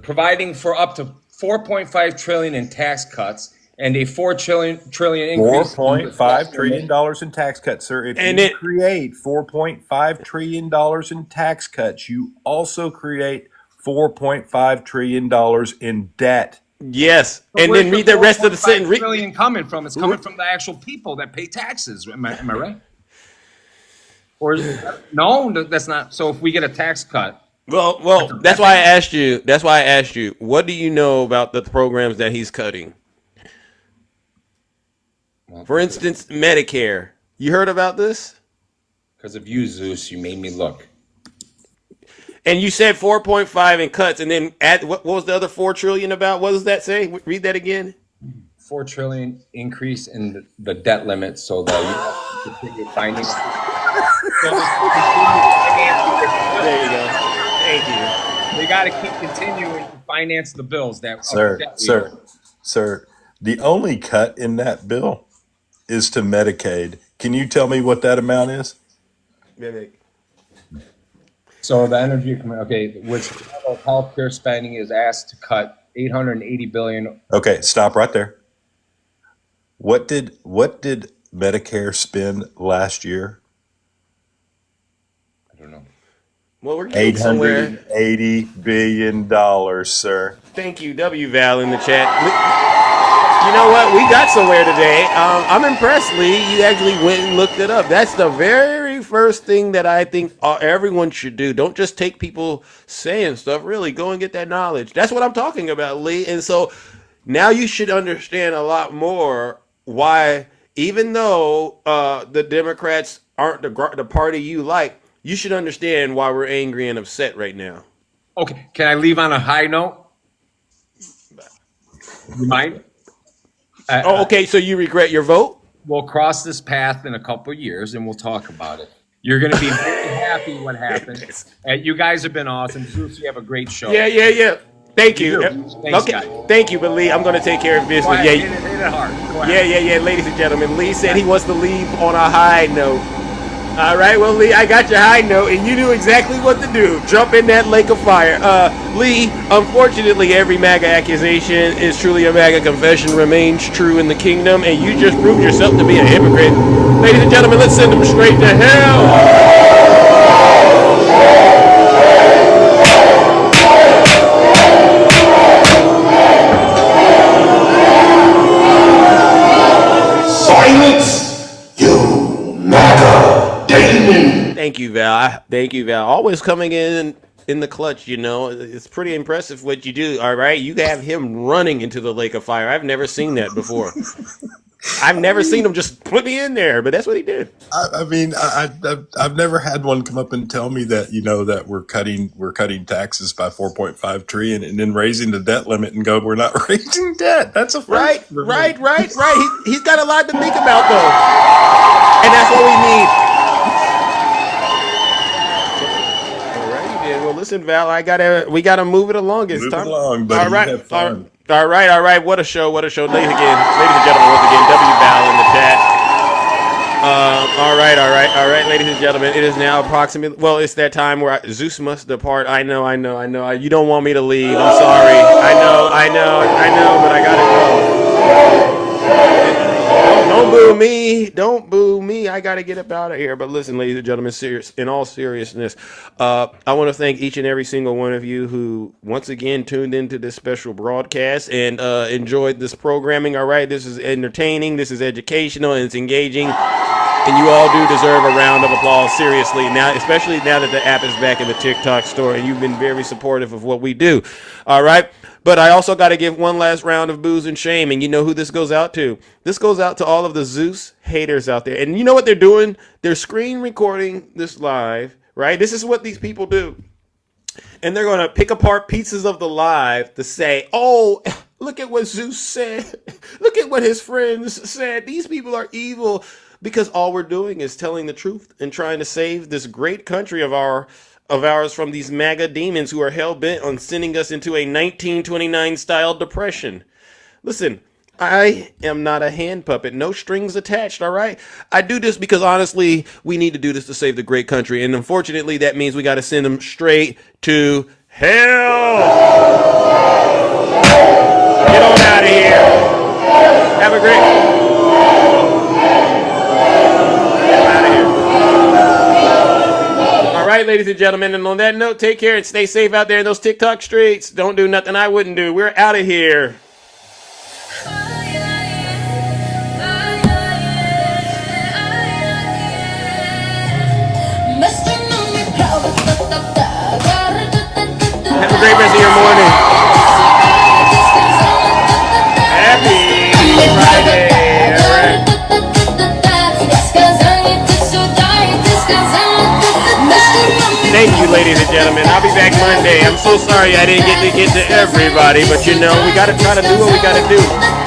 N: Providing for up to 4.5 trillion in tax cuts and a 4 trillion increase.
M: $4.5 trillion in tax cuts, sir. If you create $4.5 trillion in tax cuts, you also create $4.5 trillion in debt.
B: Yes,
N: But
B: and
N: where's
B: then read the rest of the
N: 4.5
B: sentence.
N: trillion coming from? It's coming from the actual people that pay taxes. Am I right? Or no, that's not. So if we get a tax cut,
B: Well, that's why I asked you. That's why I asked you. What do you know about the programs that he's cutting? For instance, Medicare. You heard about this?
N: because of you, Zeus, you made me look.
B: And you said 4.5 in cuts, and then add what was the other 4 trillion about? What does that say? Read that again.
N: 4 trillion increase in the debt limit, so that you have to continue finance.
B: There you go. Thank you.
N: They got to keep continuing to finance the bills that
M: Sir, the only cut in that bill is to Medicaid. Can you tell me what that amount is?
N: So the energy, which healthcare spending is asked to cut 880 billion.
M: Okay, stop right there. What did Medicare spend last year?
N: I don't know.
B: Well, we're getting somewhere.
M: $880 billion, sir.
B: Thank you, W Val in the chat. You know what? We got somewhere today. I'm impressed, Lee. You actually went and looked it up. That's the very first thing that I think everyone should do. Don't just take people saying stuff. Really, go and get that knowledge. That's what I'm talking about, Lee. And so now you should understand a lot more why, even though the Democrats aren't the party you like, you should understand why we're angry and upset right now.
N: Okay, can I leave on a high note? You mind?
B: Okay, so you regret your vote?
N: We'll cross this path in a couple of years and we'll talk about it. You're going to be very happy what happened. You guys have been awesome. Zeus, you have a great show.
B: Yeah. Thank you.
N: Thanks,
B: okay,
N: guys.
B: Thank you, but Lee, I'm going to take care of business.
N: Go ahead, hit it hard. Go ahead.
B: Yeah. Ladies and gentlemen, Lee said he wants to leave on a high note. All right, well, Lee, I got your high note, and you knew exactly what to do. Jump in that lake of fire. Lee, unfortunately, every MAGA accusation is truly a MAGA confession, remains true in the kingdom, and you just proved yourself to be a hypocrite. Ladies and gentlemen, let's send them straight to hell.
C: Silence, you MAGA demon.
B: Thank you, Val. Always coming in the clutch, you know. It's pretty impressive what you do, all right? You have him running into the lake of fire. I've never seen that before. I've never seen him just put me in there, but that's what he did.
M: I mean, I've never had one come up and tell me that, you know, that we're cutting taxes by 4.5 trillion and then raising the debt limit and go, we're not raising debt. That's a
B: right. He's got a lot to think about, though, and that's what we need. Well, listen, Val, we gotta move it along. It's time.
M: All
B: right. What a show. Ladies and gentlemen, once again, W Val in the chat. All right, ladies and gentlemen, it is now approximately, it's that time where Zeus must depart. I know. You don't want me to leave. I'm sorry. I know, but I gotta go. Don't boo me. Don't boo me. I got to get up out of here. But listen, ladies and gentlemen, in all seriousness, I want to thank each and every single one of you who once again tuned into this special broadcast and enjoyed this programming. All right. This is entertaining. This is educational and it's engaging. And you all do deserve a round of applause, seriously. Now, especially now that the app is back in the TikTok store and you've been very supportive of what we do. All right. But I also got to give one last round of booze and shame. And you know who this goes out to? This goes out to all of the Zeus haters out there. And you know what they're doing? They're screen recording this live, right? This is what these people do. And they're going to pick apart pieces of the live to say, oh, look at what Zeus said. Look at what his friends said. These people are evil. Because all we're doing is telling the truth and trying to save this great country of ours from these MAGA demons who are hell-bent on sending us into a 1929 style depression. Listen, I am not a hand puppet, no strings attached, all right? I do this because honestly, we need to do this to save the great country. And unfortunately, that means we got to send them straight to hell. Get on out of here. Have a great... All right, ladies and gentlemen, and on that note, take care and stay safe out there in those TikTok streets. Don't do nothing I wouldn't do. We're out of here. Have a great rest of your morning. Happy Friday. Thank you, ladies and gentlemen. I'll be back Monday. I'm so sorry I didn't get to everybody, but you know, we got to try to do what we got to do.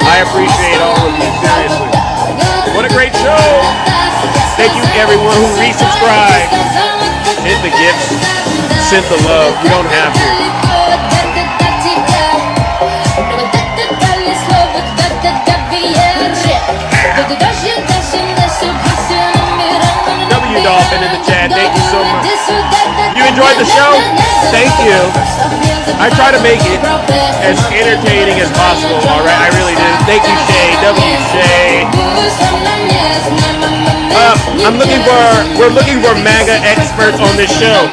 B: I appreciate all of you, seriously. What a great show. Thank you, everyone who resubscribed. Hit the gifts. Sent the love. You don't have to. Dolphin in the chat. Thank you so much. You enjoyed the show? Thank you. I try to make it as entertaining as possible. All right, I really did. Thank you, Shay. W. Shay. We're looking for MAGA experts on this show.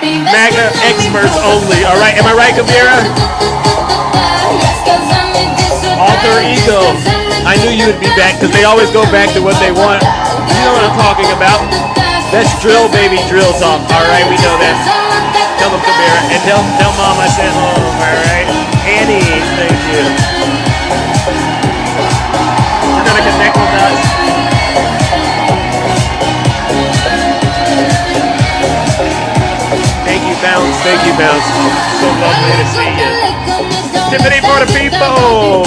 B: MAGA experts only. All right, am I right, Kabira? Alter ego. I knew you would be back because they always go back to what they want. You know what I'm talking about. That's drill, baby, drill talk. All right, we know that. Tell them, Kabira, and tell Mom I said hello. All right, Annie, thank you. We're gonna connect with us. Thank you, Bounce. Thank you, Bounce. So lovely to see you. Tiffany for the people.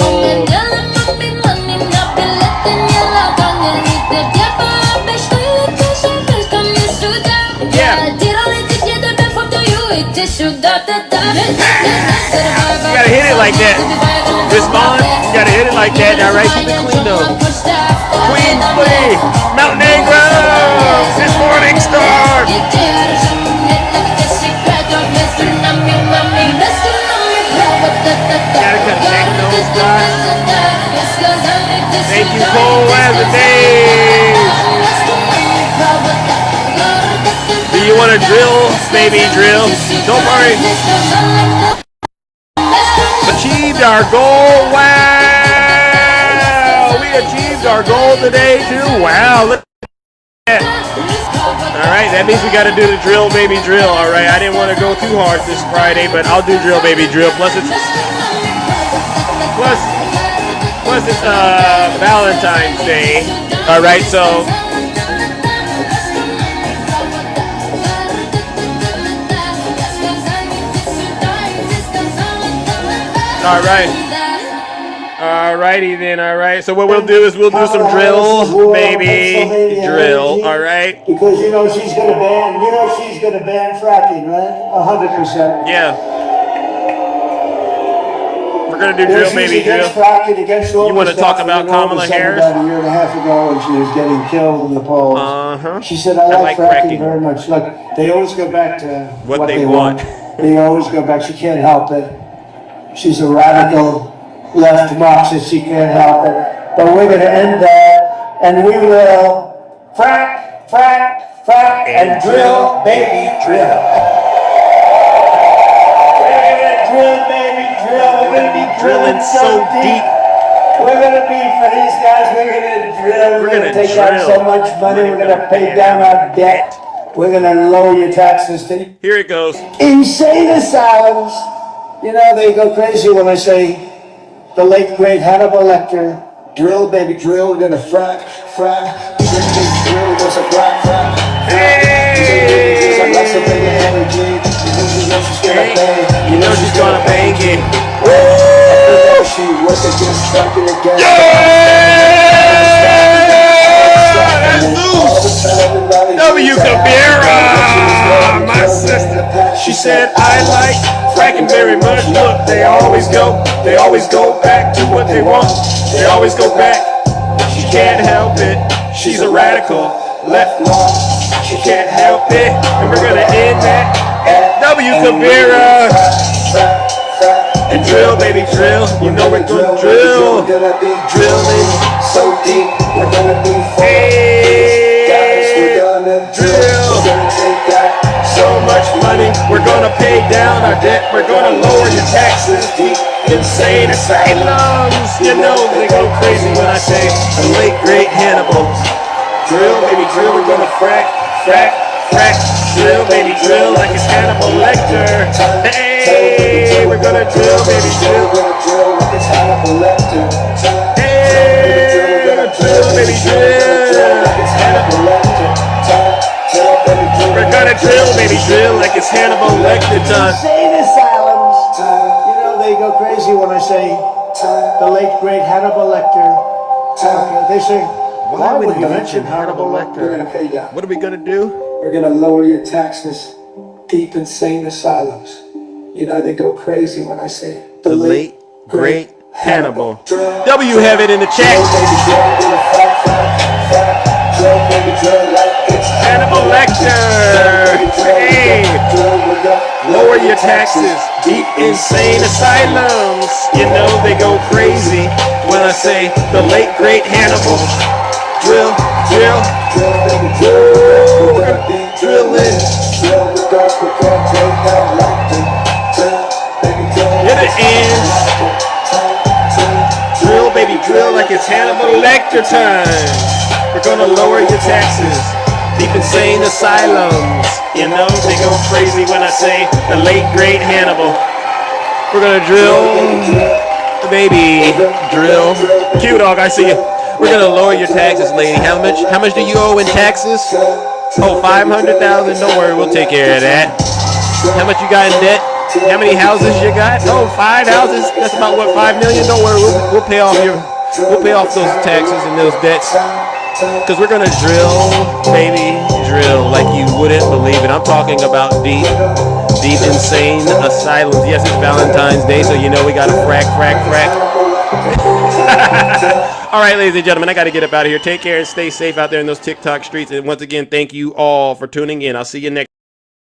B: You gotta hit it like that. Respond. You gotta hit it like that. All right, keep it clean though. Queen Flea, Mount Negro, this morning star. Gotta connect those dots. Thank you, Cole, as a day. Do you want to drill, baby, drill? Don't worry. Achieved our goal. Wow. We achieved our goal today, too. Wow. Look at that. All right. That means we got to do the drill, baby, drill. All right. I didn't want to go too hard this Friday, but I'll do drill, baby, drill. Plus it's Valentine's Day. All right. So. All right. All righty then. All right. So what we'll do is we'll do some drill, baby, drill. All right.
A: Because you know she's gonna ban fracking, right? 100%.
B: Yeah. We're gonna do drill, baby, drill. You want to talk about Kamala Harris?
A: About a year and a half ago, when she was getting killed in the polls. She said, "I like fracking very much." Look, they always go back to what they want. They always go back. She can't help it. She's a radical left Marxist. She can't help it. But we're going to end that. and we will frack, frack, frack, and drill, baby, drill. We're gonna drill, baby, drill. We're gonna be drilling so deep. We're gonna be, for these guys, we're gonna drill. We're gonna take out so much money. We're gonna pay down our debt. We're gonna lower your taxes.
B: Here it goes.
A: Insane asylums. You know, they go crazy when I say the late great Hannibal Lecter. Drill, baby, drill. We're gonna frack, frack. Drill, we're gonna frack, frack. Hey!
B: You know she's gonna bang it. W. Kabira, my sister. She said I like fracking very much. Look, they always go back to what they want. They always go back. She can't help it. She's a radical left long. She can't help it. And we're gonna end that at W. Kabira. And drill, baby, drill. You know we're gonna drill. We're gonna be drilling so deep. We're gonna be drill. We're gonna take out so much money. We're gonna pay down our debt. We're gonna lower your taxes. Deep, insane asylums. You know they go crazy when I say the late great Hannibal. Drill, baby, drill. We're gonna frack, frack, frack. Drill, baby, drill like it's Hannibal Lecter. Hey, we're gonna drill, baby, drill. We're gonna drill like it's Hannibal Lecter. Hey, we're gonna drill, baby, drill like it's Hannibal Lecter. We're gonna drill, baby, drill like it's Hannibal Lecter time.
A: Insane asylums. You know they go crazy when I say the late great Hannibal Lecter. They say, why would you mention Hannibal Lecter? We're gonna pay down.
B: What are we gonna do?
A: We're gonna lower your taxes. Deep insane asylums. You know they go crazy when I say
B: the late great Hannibal. W have it in the chat. Hannibal Lecter. Hey, lower your taxes. Deep insane asylums. You know they go crazy when I say the late great Hannibal. Drill, drill, drilling. Hit the end. Drill, baby, drill like it's Hannibal Lecter time. We're gonna lower your taxes. Deep insane asylums. You know they go crazy when I say the late great Hannibal. We're gonna drill, baby, drill. Q-Dog, I see you. We're gonna lower your taxes, lady. How much do you owe in taxes? Oh, 500,000. Don't worry, we'll take care of that. How much you got in debt? How many houses you got? Oh, 5 houses. That's about what, 5 million. Don't worry, we'll pay off those taxes and those debts. Cause we're gonna drill, baby, drill like you wouldn't believe it. I'm talking about deep insane asylums. Yes, it's Valentine's Day, so you know we gotta frack. All right, ladies and gentlemen, I got to get up out of here. Take care and stay safe out there in those TikTok streets. And once again, thank you all for tuning in. I'll see you next